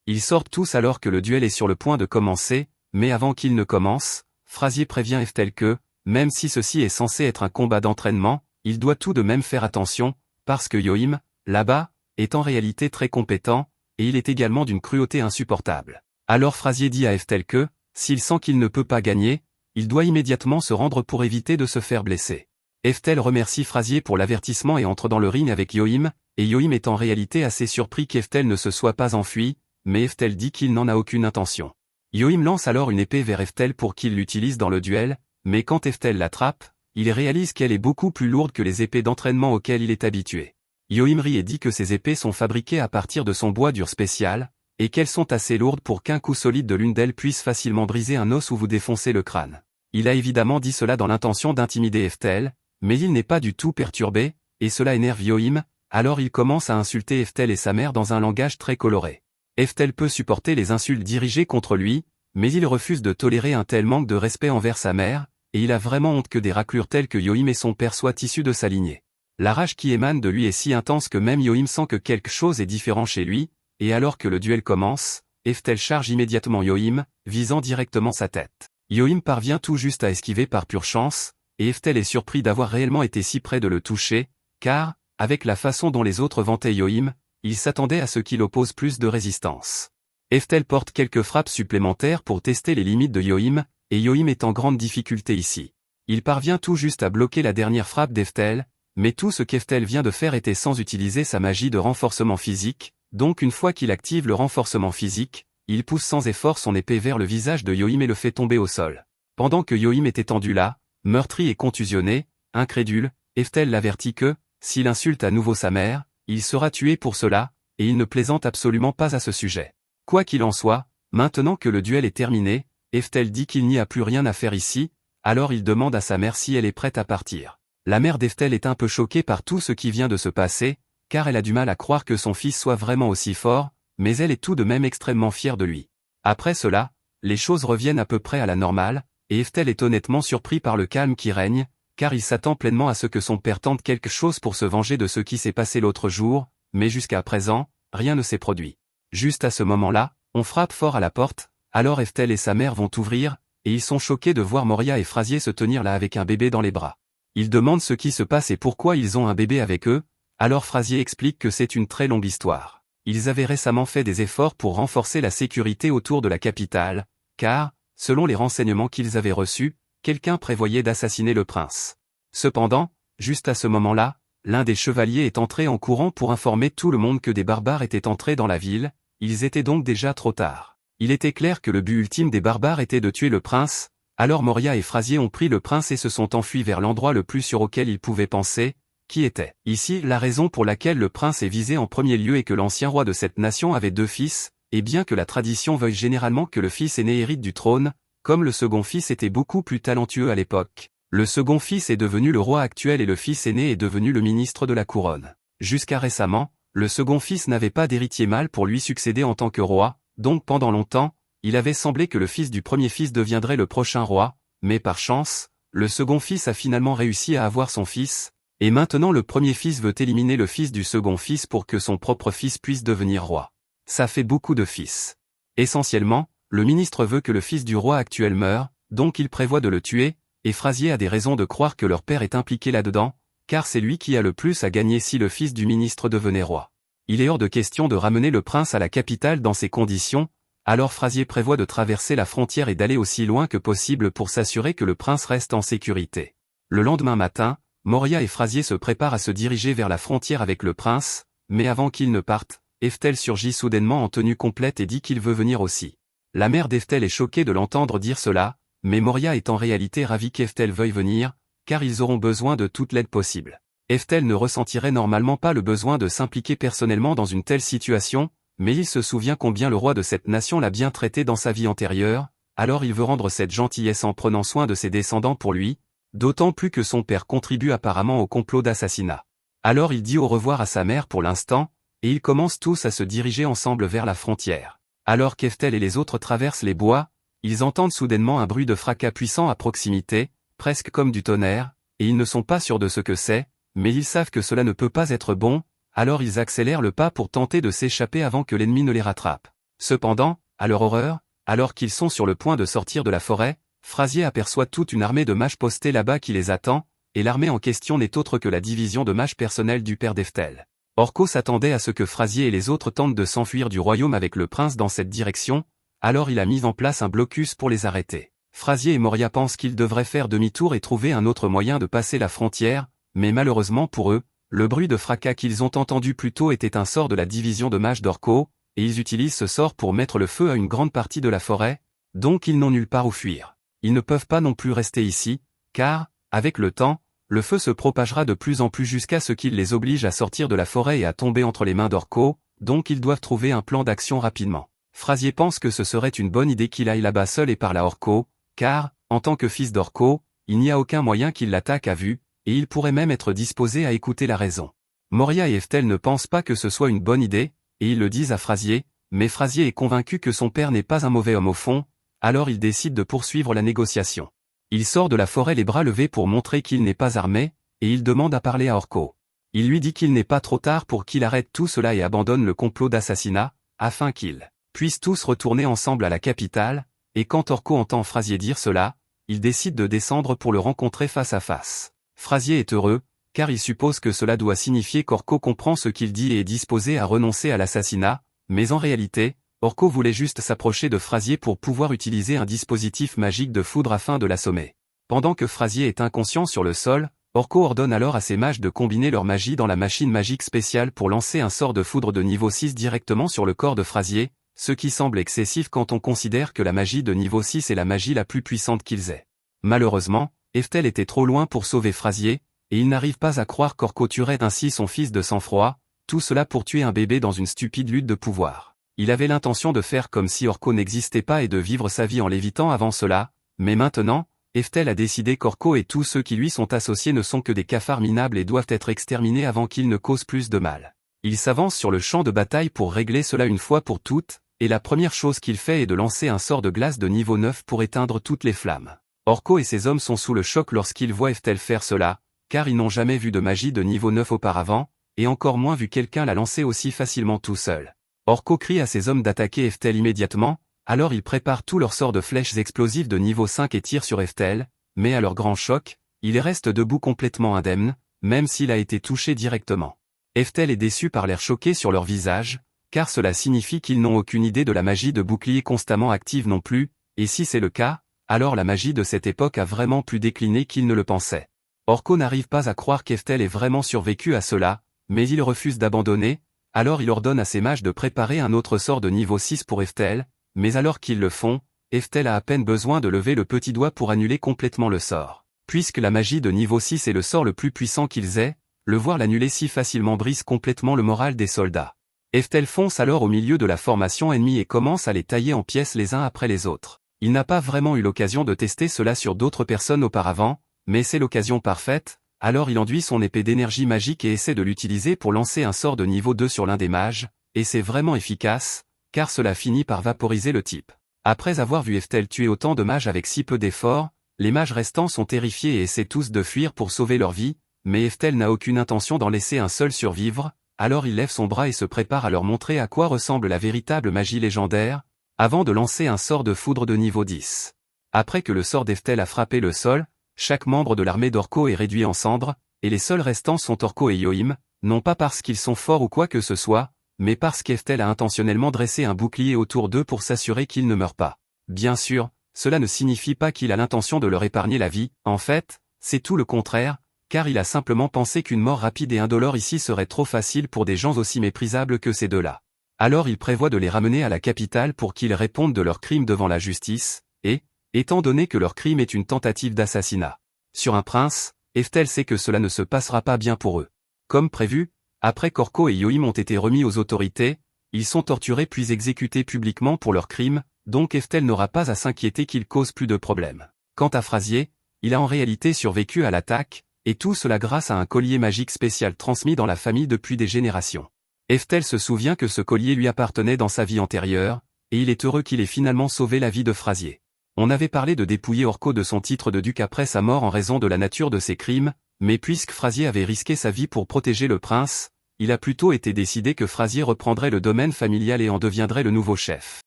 S1: Ils sortent tous alors que le duel est sur le point de commencer, mais avant qu'il ne commence, Frazier prévient Eftel que, même si ceci est censé être un combat d'entraînement, il doit tout de même faire attention, parce que Yohim, là-bas, est en réalité très compétent, et il est également d'une cruauté insupportable. Alors Frazier dit à Eftel que, s'il sent qu'il ne peut pas gagner, il doit immédiatement se rendre pour éviter de se faire blesser. Eftel remercie Frazier pour l'avertissement et entre dans le ring avec Yohim, et Yohim est en réalité assez surpris qu'Eftel ne se soit pas enfui, mais Eftel dit qu'il n'en a aucune intention. Yohim lance alors une épée vers Eftel pour qu'il l'utilise dans le duel, mais quand Eftel l'attrape, il réalise qu'elle est beaucoup plus lourde que les épées d'entraînement auxquelles il est habitué. Yohim rit et dit que ces épées sont fabriquées à partir de son bois dur spécial, et qu'elles sont assez lourdes pour qu'un coup solide de l'une d'elles puisse facilement briser un os ou vous défoncer le crâne. Il a évidemment dit cela dans l'intention d'intimider Eftel, mais il n'est pas du tout perturbé, et cela énerve Yohim, alors il commence à insulter Eftel et sa mère dans un langage très coloré. Eftel peut supporter les insultes dirigées contre lui, mais il refuse de tolérer un tel manque de respect envers sa mère, et il a vraiment honte que des raclures telles que Yohim et son père soient issus de sa lignée. La rage qui émane de lui est si intense que même Yohim sent que quelque chose est différent chez lui, et alors que le duel commence, Eftel charge immédiatement Yohim, visant directement sa tête. Yohim parvient tout juste à esquiver par pure chance, et Eftel est surpris d'avoir réellement été si près de le toucher, car, avec la façon dont les autres vantaient Yohim, il s'attendait à ce qu'il oppose plus de résistance. Eftel porte quelques frappes supplémentaires pour tester les limites de Yohim, et Yohim est en grande difficulté ici. Il parvient tout juste à bloquer la dernière frappe d'Eftel, mais tout ce qu'Eftel vient de faire était sans utiliser sa magie de renforcement physique, donc une fois qu'il active le renforcement physique, il pousse sans effort son épée vers le visage de Yohim et le fait tomber au sol. Pendant que Yohim est étendu là, meurtri et contusionné, incrédule, Eftel l'avertit que, s'il insulte à nouveau sa mère, il sera tué pour cela, et il ne plaisante absolument pas à ce sujet. Quoi qu'il en soit, maintenant que le duel est terminé, Eftel dit qu'il n'y a plus rien à faire ici, alors il demande à sa mère si elle est prête à partir. La mère d'Eftel est un peu choquée par tout ce qui vient de se passer, car elle a du mal à croire que son fils soit vraiment aussi fort, mais elle est tout de même extrêmement fière de lui. Après cela, les choses reviennent à peu près à la normale, et Eftel est honnêtement surpris par le calme qui règne, car il s'attend pleinement à ce que son père tente quelque chose pour se venger de ce qui s'est passé l'autre jour, mais jusqu'à présent, rien ne s'est produit. Juste à ce moment-là, on frappe fort à la porte, alors Eftel et sa mère vont ouvrir, et ils sont choqués de voir Moria et Frasier se tenir là avec un bébé dans les bras. Ils demandent ce qui se passe et pourquoi ils ont un bébé avec eux, alors Frasier explique que c'est une très longue histoire. Ils avaient récemment fait des efforts pour renforcer la sécurité autour de la capitale, car, selon les renseignements qu'ils avaient reçus, quelqu'un prévoyait d'assassiner le prince. Cependant, juste à ce moment-là, l'un des chevaliers est entré en courant pour informer tout le monde que des barbares étaient entrés dans la ville, ils étaient donc déjà trop tard. Il était clair que le but ultime des barbares était de tuer le prince, alors Moria et Frasier ont pris le prince et se sont enfuis vers l'endroit le plus sûr auquel ils pouvaient penser, qui était. Ici, la raison pour laquelle le prince est visé en premier lieu est que l'ancien roi de cette nation avait 2 fils, et bien que la tradition veuille généralement que le fils aîné hérite du trône, comme le second fils était beaucoup plus talentueux à l'époque, le second fils est devenu le roi actuel et le fils aîné est devenu le ministre de la couronne. Jusqu'à récemment, le second fils n'avait pas d'héritier mâle pour lui succéder en tant que roi, donc pendant longtemps, il avait semblé que le fils du premier fils deviendrait le prochain roi, mais par chance, le second fils a finalement réussi à avoir son fils, et maintenant le premier fils veut éliminer le fils du second fils pour que son propre fils puisse devenir roi. Ça fait beaucoup de fils. Essentiellement, le ministre veut que le fils du roi actuel meure, donc il prévoit de le tuer, et Frasier a des raisons de croire que leur père est impliqué là-dedans, car c'est lui qui a le plus à gagner si le fils du ministre devenait roi. Il est hors de question de ramener le prince à la capitale dans ces conditions, alors Frasier prévoit de traverser la frontière et d'aller aussi loin que possible pour s'assurer que le prince reste en sécurité. Le lendemain matin, Moria et Frasier se préparent à se diriger vers la frontière avec le prince, mais avant qu'ils ne partent, Eftel surgit soudainement en tenue complète et dit qu'il veut venir aussi. La mère d'Eftel est choquée de l'entendre dire cela, mais Moria est en réalité ravie qu'Eftel veuille venir, car ils auront besoin de toute l'aide possible. Eftel ne ressentirait normalement pas le besoin de s'impliquer personnellement dans une telle situation, mais il se souvient combien le roi de cette nation l'a bien traité dans sa vie antérieure, alors il veut rendre cette gentillesse en prenant soin de ses descendants pour lui, d'autant plus que son père contribue apparemment au complot d'assassinat. Alors il dit au revoir à sa mère pour l'instant, et ils commencent tous à se diriger ensemble vers la frontière. Alors qu'Eftel et les autres traversent les bois, ils entendent soudainement un bruit de fracas puissant à proximité, presque comme du tonnerre, et ils ne sont pas sûrs de ce que c'est, mais ils savent que cela ne peut pas être bon, alors ils accélèrent le pas pour tenter de s'échapper avant que l'ennemi ne les rattrape. Cependant, à leur horreur, alors qu'ils sont sur le point de sortir de la forêt, Frasier aperçoit toute une armée de mages postés là-bas qui les attend, et l'armée en question n'est autre que la division de mages personnels du père d'Eftel. Orko s'attendait à ce que Frasier et les autres tentent de s'enfuir du royaume avec le prince dans cette direction, alors il a mis en place un blocus pour les arrêter. Frasier et Moria pensent qu'ils devraient faire demi-tour et trouver un autre moyen de passer la frontière, mais malheureusement pour eux, le bruit de fracas qu'ils ont entendu plus tôt était un sort de la division de mages d'Orko, et ils utilisent ce sort pour mettre le feu à une grande partie de la forêt, donc ils n'ont nulle part où fuir. Ils ne peuvent pas non plus rester ici, car, avec le temps, le feu se propagera de plus en plus jusqu'à ce qu'il les oblige à sortir de la forêt et à tomber entre les mains d'Orko, donc ils doivent trouver un plan d'action rapidement. Frasier pense que ce serait une bonne idée qu'il aille là-bas seul et parle à Orko, car, en tant que fils d'Orko, il n'y a aucun moyen qu'il l'attaque à vue, et il pourrait même être disposé à écouter la raison. Moria et Eftel ne pensent pas que ce soit une bonne idée, et ils le disent à Frasier, mais Frasier est convaincu que son père n'est pas un mauvais homme au fond, alors il décide de poursuivre la négociation. Il sort de la forêt les bras levés pour montrer qu'il n'est pas armé, et il demande à parler à Orko. Il lui dit qu'il n'est pas trop tard pour qu'il arrête tout cela et abandonne le complot d'assassinat, afin qu'ils puissent tous retourner ensemble à la capitale, et quand Orko entend Frasier dire cela, il décide de descendre pour le rencontrer face à face. Frasier est heureux, car il suppose que cela doit signifier qu'Orko comprend ce qu'il dit et est disposé à renoncer à l'assassinat, mais en réalité, Orko voulait juste s'approcher de Frasier pour pouvoir utiliser un dispositif magique de foudre afin de l'assommer. Pendant que Frasier est inconscient sur le sol, Orko ordonne alors à ses mages de combiner leur magie dans la machine magique spéciale pour lancer un sort de foudre de niveau 6 directement sur le corps de Frasier, ce qui semble excessif quand on considère que la magie de niveau 6 est la magie la plus puissante qu'ils aient. Malheureusement, Eftel était trop loin pour sauver Frasier, et il n'arrive pas à croire qu'Orko tuerait ainsi son fils de sang-froid, tout cela pour tuer un bébé dans une stupide lutte de pouvoir. Il avait l'intention de faire comme si Orko n'existait pas et de vivre sa vie en l'évitant avant cela, mais maintenant, Eftel a décidé qu'Orko et tous ceux qui lui sont associés ne sont que des cafards minables et doivent être exterminés avant qu'ils ne causent plus de mal. Il s'avance sur le champ de bataille pour régler cela une fois pour toutes, et la première chose qu'il fait est de lancer un sort de glace de niveau 9 pour éteindre toutes les flammes. Orko et ses hommes sont sous le choc lorsqu'ils voient Eftel faire cela, car ils n'ont jamais vu de magie de niveau 9 auparavant, et encore moins vu quelqu'un la lancer aussi facilement tout seul. Orko crie à ses hommes d'attaquer Eftel immédiatement, alors ils préparent tous leurs sorts de flèches explosives de niveau 5 et tirent sur Eftel, mais à leur grand choc, il reste debout complètement indemne, même s'il a été touché directement. Eftel est déçu par l'air choqué sur leur visage, car cela signifie qu'ils n'ont aucune idée de la magie de bouclier constamment active non plus, et si c'est le cas, alors la magie de cette époque a vraiment plus décliné qu'ils ne le pensaient. Orko n'arrive pas à croire qu'Eftel ait vraiment survécu à cela, mais il refuse d'abandonner, alors il ordonne à ses mages de préparer un autre sort de niveau 6 pour Eftel, mais alors qu'ils le font, Eftel a à peine besoin de lever le petit doigt pour annuler complètement le sort. Puisque la magie de niveau 6 est le sort le plus puissant qu'ils aient, le voir l'annuler si facilement brise complètement le moral des soldats. Eftel fonce alors au milieu de la formation ennemie et commence à les tailler en pièces les uns après les autres. Il n'a pas vraiment eu l'occasion de tester cela sur d'autres personnes auparavant, mais c'est l'occasion parfaite, alors il enduit son épée d'énergie magique et essaie de l'utiliser pour lancer un sort de niveau 2 sur l'un des mages, et c'est vraiment efficace, car cela finit par vaporiser le type. Après avoir vu Eftel tuer autant de mages avec si peu d'efforts, les mages restants sont terrifiés et essaient tous de fuir pour sauver leur vie, mais Eftel n'a aucune intention d'en laisser un seul survivre, alors il lève son bras et se prépare à leur montrer à quoi ressemble la véritable magie légendaire, avant de lancer un sort de foudre de niveau 10. Après que le sort d'Eftel a frappé le sol, chaque membre de l'armée d'Orko est réduit en cendres, et les seuls restants sont Orko et Yoim, non pas parce qu'ils sont forts ou quoi que ce soit, mais parce qu'Eftel a intentionnellement dressé un bouclier autour d'eux pour s'assurer qu'ils ne meurent pas. Bien sûr, cela ne signifie pas qu'il a l'intention de leur épargner la vie, en fait, c'est tout le contraire, car il a simplement pensé qu'une mort rapide et indolore ici serait trop facile pour des gens aussi méprisables que ces deux-là. Alors il prévoit de les ramener à la capitale pour qu'ils répondent de leurs crimes devant la justice, et, étant donné que leur crime est une tentative d'assassinat sur un prince, Eftel sait que cela ne se passera pas bien pour eux. Comme prévu, après qu'Orko et Yoim ont été remis aux autorités, ils sont torturés puis exécutés publiquement pour leurs crimes, donc Eftel n'aura pas à s'inquiéter qu'ils causent plus de problèmes. Quant à Frazier, il a en réalité survécu à l'attaque, et tout cela grâce à un collier magique spécial transmis dans la famille depuis des générations. Eftel se souvient que ce collier lui appartenait dans sa vie antérieure, et il est heureux qu'il ait finalement sauvé la vie de Frazier. On avait parlé de dépouiller Orko de son titre de duc après sa mort en raison de la nature de ses crimes, mais puisque Frazier avait risqué sa vie pour protéger le prince, il a plutôt été décidé que Frazier reprendrait le domaine familial et en deviendrait le nouveau chef.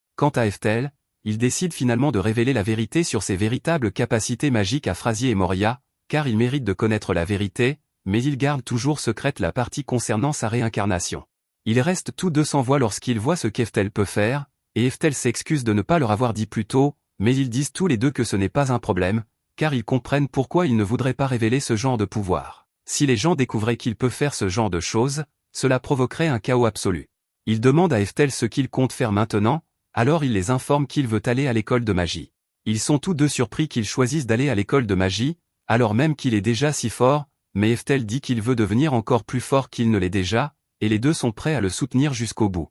S1: Quant à Eftel, il décide finalement de révéler la vérité sur ses véritables capacités magiques à Frazier et Moria, car il mérite de connaître la vérité, mais il garde toujours secrète la partie concernant sa réincarnation. Ils restent tous deux sans voix lorsqu'ils voient ce qu'Eftel peut faire, et Eftel s'excuse de ne pas leur avoir dit plus tôt, mais ils disent tous les deux que ce n'est pas un problème, car ils comprennent pourquoi ils ne voudraient pas révéler ce genre de pouvoir. Si les gens découvraient qu'il peut faire ce genre de choses, cela provoquerait un chaos absolu. Ils demandent à Eftel ce qu'il compte faire maintenant, alors il les informe qu'il veut aller à l'école de magie. Ils sont tous deux surpris qu'ils choisissent d'aller à l'école de magie, alors même qu'il est déjà si fort, mais Eftel dit qu'il veut devenir encore plus fort qu'il ne l'est déjà, et les deux sont prêts à le soutenir jusqu'au bout.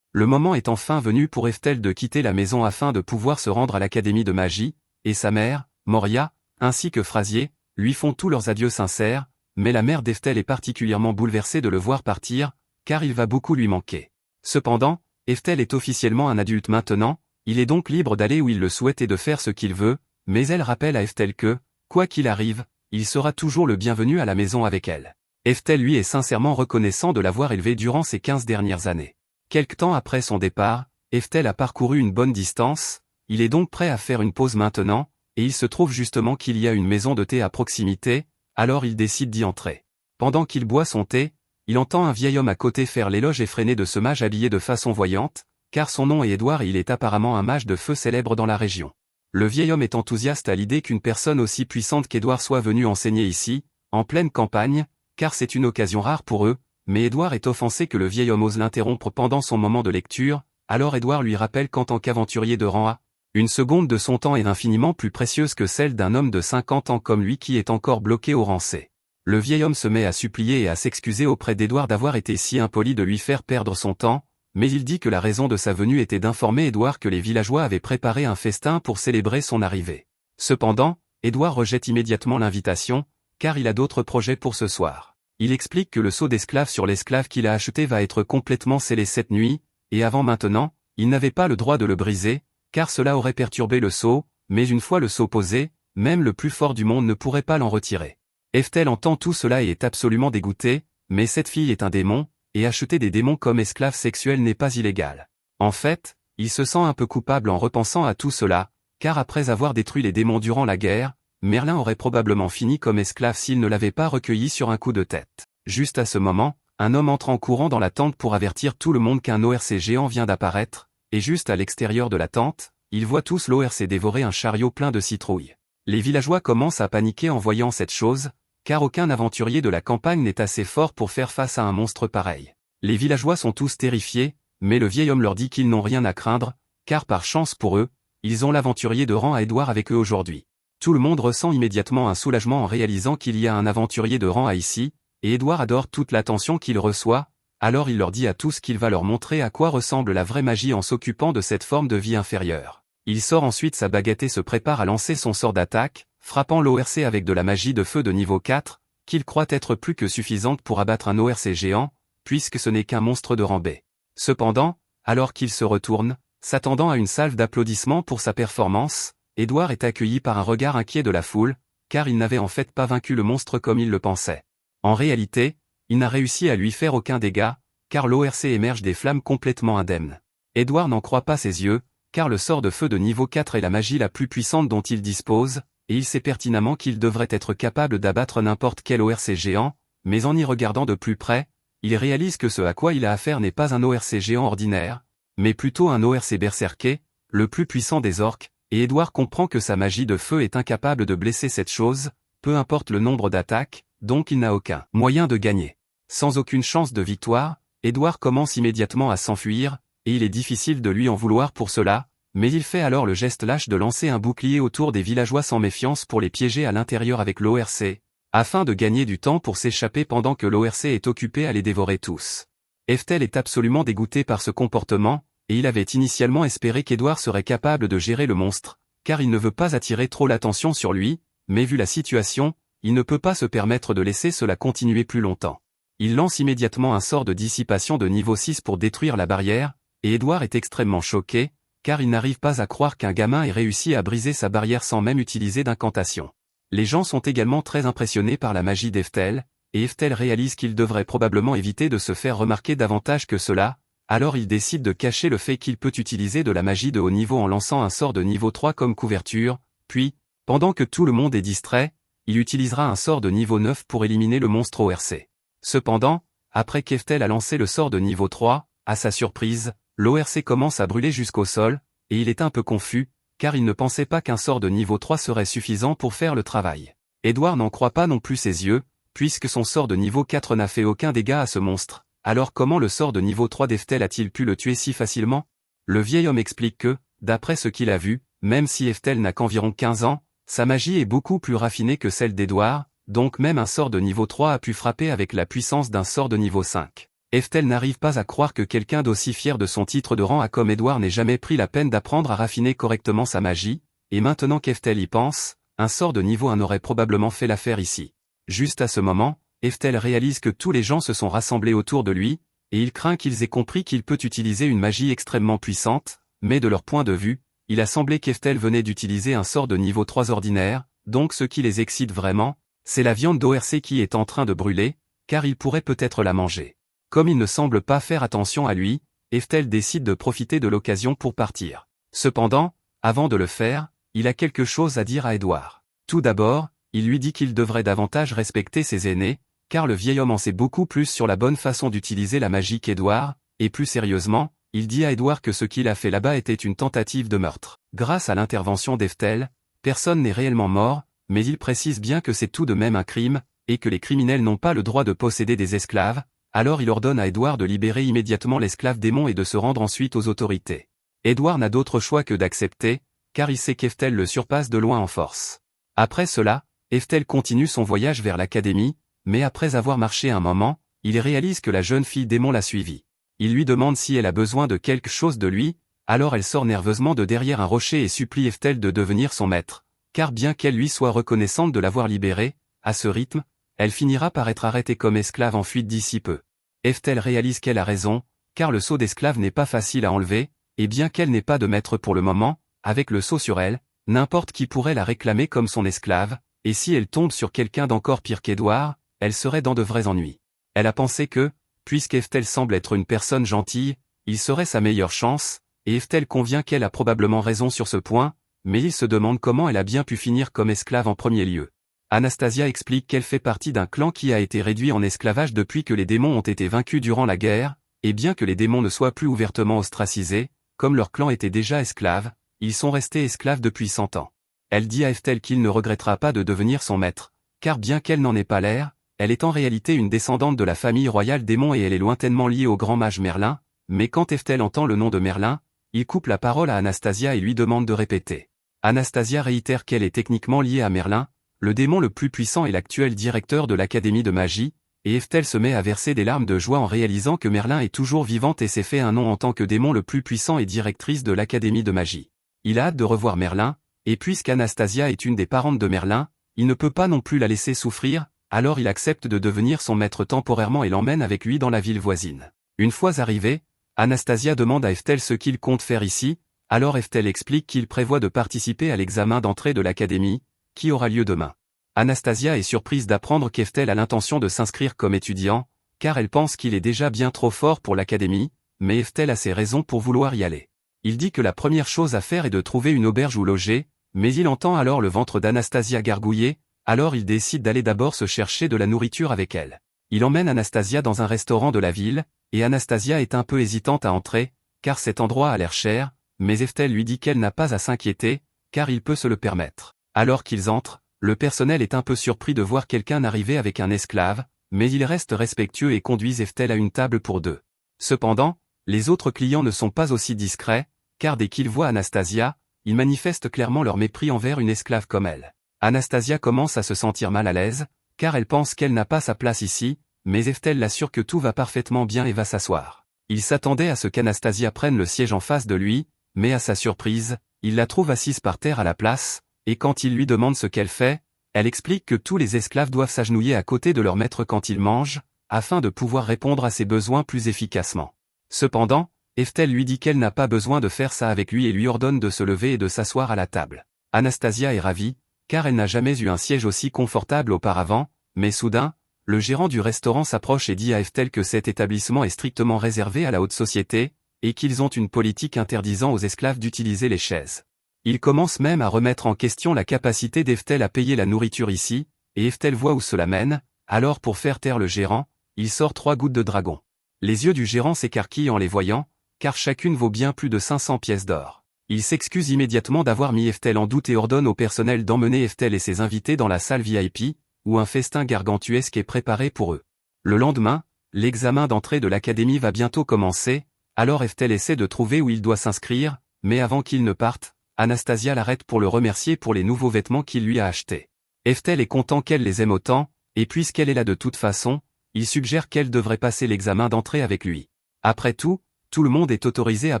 S1: Le moment est enfin venu pour Eftel de quitter la maison afin de pouvoir se rendre à l'académie de magie, et sa mère, Moria, ainsi que Frazier, lui font tous leurs adieux sincères, mais la mère d'Eftel est particulièrement bouleversée de le voir partir, car il va beaucoup lui manquer. Cependant, Eftel est officiellement un adulte maintenant, il est donc libre d'aller où il le souhaite et de faire ce qu'il veut, mais elle rappelle à Eftel que, quoi qu'il arrive, il sera toujours le bienvenu à la maison avec elle. Eftel lui est sincèrement reconnaissant de l'avoir élevé durant ces 15 dernières années. Quelque temps après son départ, Eftel a parcouru une bonne distance, il est donc prêt à faire une pause maintenant, et il se trouve justement qu'il y a une maison de thé à proximité, alors il décide d'y entrer. Pendant qu'il boit son thé, il entend un vieil homme à côté faire l'éloge effréné de ce mage habillé de façon voyante, car son nom est Édouard et il est apparemment un mage de feu célèbre dans la région. Le vieil homme est enthousiaste à l'idée qu'une personne aussi puissante qu'Édouard soit venue enseigner ici, en pleine campagne, car c'est une occasion rare pour eux, mais Édouard est offensé que le vieil homme ose l'interrompre pendant son moment de lecture, alors Édouard lui rappelle qu'en tant qu'aventurier de rang A, une seconde de son temps est infiniment plus précieuse que celle d'un homme de 50 ans comme lui qui est encore bloqué au rang C. Le vieil homme se met à supplier et à s'excuser auprès d'Édouard d'avoir été si impoli de lui faire perdre son temps, mais il dit que la raison de sa venue était d'informer Édouard que les villageois avaient préparé un festin pour célébrer son arrivée. Cependant, Édouard rejette immédiatement l'invitation, car il a d'autres projets pour ce soir. Il explique que le sceau d'esclave sur l'esclave qu'il a acheté va être complètement scellé cette nuit, et avant maintenant, il n'avait pas le droit de le briser, car cela aurait perturbé le sceau, mais une fois le sceau posé, même le plus fort du monde ne pourrait pas l'en retirer. Heftel entend tout cela et est absolument dégoûté, mais cette fille est un démon, et acheter des démons comme esclaves sexuels n'est pas illégal. En fait, il se sent un peu coupable en repensant à tout cela, car après avoir détruit les démons durant la guerre, Merlin aurait probablement fini comme esclave s'il ne l'avait pas recueilli sur un coup de tête. Juste à ce moment, un homme entre en courant dans la tente pour avertir tout le monde qu'un ORC géant vient d'apparaître, et juste à l'extérieur de la tente, ils voient tous l'ORC dévorer un chariot plein de citrouilles. Les villageois commencent à paniquer en voyant cette chose, car aucun aventurier de la campagne n'est assez fort pour faire face à un monstre pareil. Les villageois sont tous terrifiés, mais le vieil homme leur dit qu'ils n'ont rien à craindre, car par chance pour eux, ils ont l'aventurier de rang à Édouard avec eux aujourd'hui. Tout le monde ressent immédiatement un soulagement en réalisant qu'il y a un aventurier de rang à ici, et Édouard adore toute l'attention qu'il reçoit, alors il leur dit à tous qu'il va leur montrer à quoi ressemble la vraie magie en s'occupant de cette forme de vie inférieure. Il sort ensuite sa baguette et se prépare à lancer son sort d'attaque, frappant l'ORC avec de la magie de feu de niveau 4, qu'il croit être plus que suffisante pour abattre un ORC géant, puisque ce n'est qu'un monstre de rang B. Cependant, alors qu'il se retourne, s'attendant à une salve d'applaudissements pour sa performance, Édouard est accueilli par un regard inquiet de la foule, car il n'avait en fait pas vaincu le monstre comme il le pensait. En réalité, il n'a réussi à lui faire aucun dégât, car l'ORC émerge des flammes complètement indemne. Édouard n'en croit pas ses yeux, car le sort de feu de niveau 4 est la magie la plus puissante dont il dispose, et il sait pertinemment qu'il devrait être capable d'abattre n'importe quel ORC géant, mais en y regardant de plus près, il réalise que ce à quoi il a affaire n'est pas un ORC géant ordinaire, mais plutôt un ORC berserké, le plus puissant des orques, et Édouard comprend que sa magie de feu est incapable de blesser cette chose, peu importe le nombre d'attaques, donc il n'a aucun moyen de gagner. Sans aucune chance de victoire, Édouard commence immédiatement à s'enfuir, et il est difficile de lui en vouloir pour cela, mais il fait alors le geste lâche de lancer un bouclier autour des villageois sans méfiance pour les piéger à l'intérieur avec l'ORC, afin de gagner du temps pour s'échapper pendant que l'ORC est occupé à les dévorer tous. Heftel est absolument dégoûté par ce comportement, et il avait initialement espéré qu'Édouard serait capable de gérer le monstre, car il ne veut pas attirer trop l'attention sur lui, mais vu la situation, il ne peut pas se permettre de laisser cela continuer plus longtemps. Il lance immédiatement un sort de dissipation de niveau 6 pour détruire la barrière, et Édouard est extrêmement choqué, car il n'arrive pas à croire qu'un gamin ait réussi à briser sa barrière sans même utiliser d'incantation. Les gens sont également très impressionnés par la magie d'Heftel, et Heftel réalise qu'il devrait probablement éviter de se faire remarquer davantage que cela, alors il décide de cacher le fait qu'il peut utiliser de la magie de haut niveau en lançant un sort de niveau 3 comme couverture, puis, pendant que tout le monde est distrait, il utilisera un sort de niveau 9 pour éliminer le monstre ORC. Cependant, après qu'Heftel a lancé le sort de niveau 3, à sa surprise, l'ORC commence à brûler jusqu'au sol, et il est un peu confus, car il ne pensait pas qu'un sort de niveau 3 serait suffisant pour faire le travail. Édouard n'en croit pas non plus ses yeux, puisque son sort de niveau 4 n'a fait aucun dégât à ce monstre. Alors comment le sort de niveau 3 d'Heftel a-t-il pu le tuer si facilement? Le vieil homme explique que, d'après ce qu'il a vu, même si Heftel n'a qu'environ 15 ans, sa magie est beaucoup plus raffinée que celle d'Édouard, donc même un sort de niveau 3 a pu frapper avec la puissance d'un sort de niveau 5. Heftel n'arrive pas à croire que quelqu'un d'aussi fier de son titre de rang A comme Édouard n'ait jamais pris la peine d'apprendre à raffiner correctement sa magie, et maintenant qu'Heftel y pense, un sort de niveau 1 aurait probablement fait l'affaire ici. Juste à ce moment, Heftel réalise que tous les gens se sont rassemblés autour de lui, et il craint qu'ils aient compris qu'il peut utiliser une magie extrêmement puissante, mais de leur point de vue, il a semblé qu'Heftel venait d'utiliser un sort de niveau 3 ordinaire, donc ce qui les excite vraiment, c'est la viande d'ORC qui est en train de brûler, car il pourrait peut-être la manger. Comme il ne semble pas faire attention à lui, Heftel décide de profiter de l'occasion pour partir. Cependant, avant de le faire, il a quelque chose à dire à Édouard. Tout d'abord, il lui dit qu'il devrait davantage respecter ses aînés, car le vieil homme en sait beaucoup plus sur la bonne façon d'utiliser la magie qu'Édouard, et plus sérieusement, il dit à Édouard que ce qu'il a fait là-bas était une tentative de meurtre. Grâce à l'intervention d'Heftel, personne n'est réellement mort, mais il précise bien que c'est tout de même un crime, et que les criminels n'ont pas le droit de posséder des esclaves, alors il ordonne à Édouard de libérer immédiatement l'esclave démon et de se rendre ensuite aux autorités. Édouard n'a d'autre choix que d'accepter, car il sait qu'Heftel le surpasse de loin en force. Après cela, Heftel continue son voyage vers l'académie, mais après avoir marché un moment, il réalise que la jeune fille démon l'a suivi. Il lui demande si elle a besoin de quelque chose de lui, alors elle sort nerveusement de derrière un rocher et supplie Eftel de devenir son maître, car bien qu'elle lui soit reconnaissante de l'avoir libérée, à ce rythme, elle finira par être arrêtée comme esclave en fuite d'ici peu. Eftel réalise qu'elle a raison, car le sceau d'esclave n'est pas facile à enlever, et bien qu'elle n'ait pas de maître pour le moment, avec le sceau sur elle, n'importe qui pourrait la réclamer comme son esclave, et si elle tombe sur quelqu'un d'encore pire qu'Édouard, elle serait dans de vrais ennuis. Elle a pensé que, puisqu'Eftel semble être une personne gentille, il serait sa meilleure chance, et Eftel convient qu'elle a probablement raison sur ce point, mais il se demande comment elle a bien pu finir comme esclave en premier lieu. Anastasia explique qu'elle fait partie d'un clan qui a été réduit en esclavage depuis que les démons ont été vaincus durant la guerre, et bien que les démons ne soient plus ouvertement ostracisés, comme leur clan était déjà esclave, ils sont restés esclaves depuis 100 ans. Elle dit à Eftel qu'il ne regrettera pas de devenir son maître, car bien qu'elle n'en ait pas l'air, elle est en réalité une descendante de la famille royale démon et elle est lointainement liée au grand mage Merlin, mais quand Eftel entend le nom de Merlin, il coupe la parole à Anastasia et lui demande de répéter. Anastasia réitère qu'elle est techniquement liée à Merlin, le démon le plus puissant et l'actuel directeur de l'Académie de magie, et Eftel se met à verser des larmes de joie en réalisant que Merlin est toujours vivante et s'est fait un nom en tant que démon le plus puissant et directrice de l'Académie de magie. Il a hâte de revoir Merlin, et puisqu'Anastasia est une des parentes de Merlin, il ne peut pas non plus la laisser souffrir, alors il accepte de devenir son maître temporairement et l'emmène avec lui dans la ville voisine. Une fois arrivé, Anastasia demande à Eftel ce qu'il compte faire ici, alors Eftel explique qu'il prévoit de participer à l'examen d'entrée de l'Académie, qui aura lieu demain. Anastasia est surprise d'apprendre qu'Eftel a l'intention de s'inscrire comme étudiant, car elle pense qu'il est déjà bien trop fort pour l'Académie, mais Eftel a ses raisons pour vouloir y aller. Il dit que la première chose à faire est de trouver une auberge où loger, mais il entend alors le ventre d'Anastasia gargouiller, alors il décide d'aller d'abord se chercher de la nourriture avec elle. Il emmène Anastasia dans un restaurant de la ville, et Anastasia est un peu hésitante à entrer, car cet endroit a l'air cher, mais Eftel lui dit qu'elle n'a pas à s'inquiéter, car il peut se le permettre. Alors qu'ils entrent, le personnel est un peu surpris de voir quelqu'un arriver avec un esclave, mais il reste respectueux et conduit Eftel à une table pour deux. Cependant, les autres clients ne sont pas aussi discrets, car dès qu'ils voient Anastasia, ils manifestent clairement leur mépris envers une esclave comme elle. Anastasia commence à se sentir mal à l'aise, car elle pense qu'elle n'a pas sa place ici, mais Eftel l'assure que tout va parfaitement bien et va s'asseoir. Il s'attendait à ce qu'Anastasia prenne le siège en face de lui, mais à sa surprise, il la trouve assise par terre à la place, et quand il lui demande ce qu'elle fait, elle explique que tous les esclaves doivent s'agenouiller à côté de leur maître quand ils mangent, afin de pouvoir répondre à ses besoins plus efficacement. Cependant, Eftel lui dit qu'elle n'a pas besoin de faire ça avec lui et lui ordonne de se lever et de s'asseoir à la table. Anastasia est ravie, car elle n'a jamais eu un siège aussi confortable auparavant, mais soudain, le gérant du restaurant s'approche et dit à Eftel que cet établissement est strictement réservé à la haute société, et qu'ils ont une politique interdisant aux esclaves d'utiliser les chaises. Il commence même à remettre en question la capacité d'Eftel à payer la nourriture ici, et Eftel voit où cela mène, alors pour faire taire le gérant, il sort 3 gouttes de dragon. Les yeux du gérant s'écarquillent en les voyant, car chacune vaut bien plus de 500 pièces d'or. Il s'excuse immédiatement d'avoir mis Eftel en doute et ordonne au personnel d'emmener Eftel et ses invités dans la salle VIP, où un festin gargantuesque est préparé pour eux. Le lendemain, l'examen d'entrée de l'académie va bientôt commencer, alors Eftel essaie de trouver où il doit s'inscrire, mais avant qu'il ne parte, Anastasia l'arrête pour le remercier pour les nouveaux vêtements qu'il lui a achetés. Eftel est content qu'elle les aime autant, et puisqu'elle est là de toute façon, il suggère qu'elle devrait passer l'examen d'entrée avec lui. Après tout le monde est autorisé à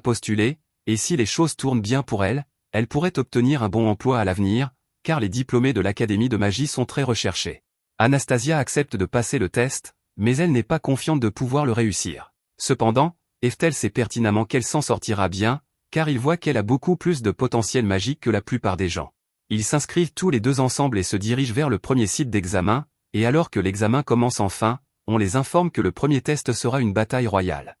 S1: postuler, et si les choses tournent bien pour elle, elle pourrait obtenir un bon emploi à l'avenir, car les diplômés de l'Académie de magie sont très recherchés. Anastasia accepte de passer le test, mais elle n'est pas confiante de pouvoir le réussir. Cependant, Eftel sait pertinemment qu'elle s'en sortira bien, car il voit qu'elle a beaucoup plus de potentiel magique que la plupart des gens. Ils s'inscrivent tous les deux ensemble et se dirigent vers le premier site d'examen, et alors que l'examen commence enfin, on les informe que le premier test sera une bataille royale.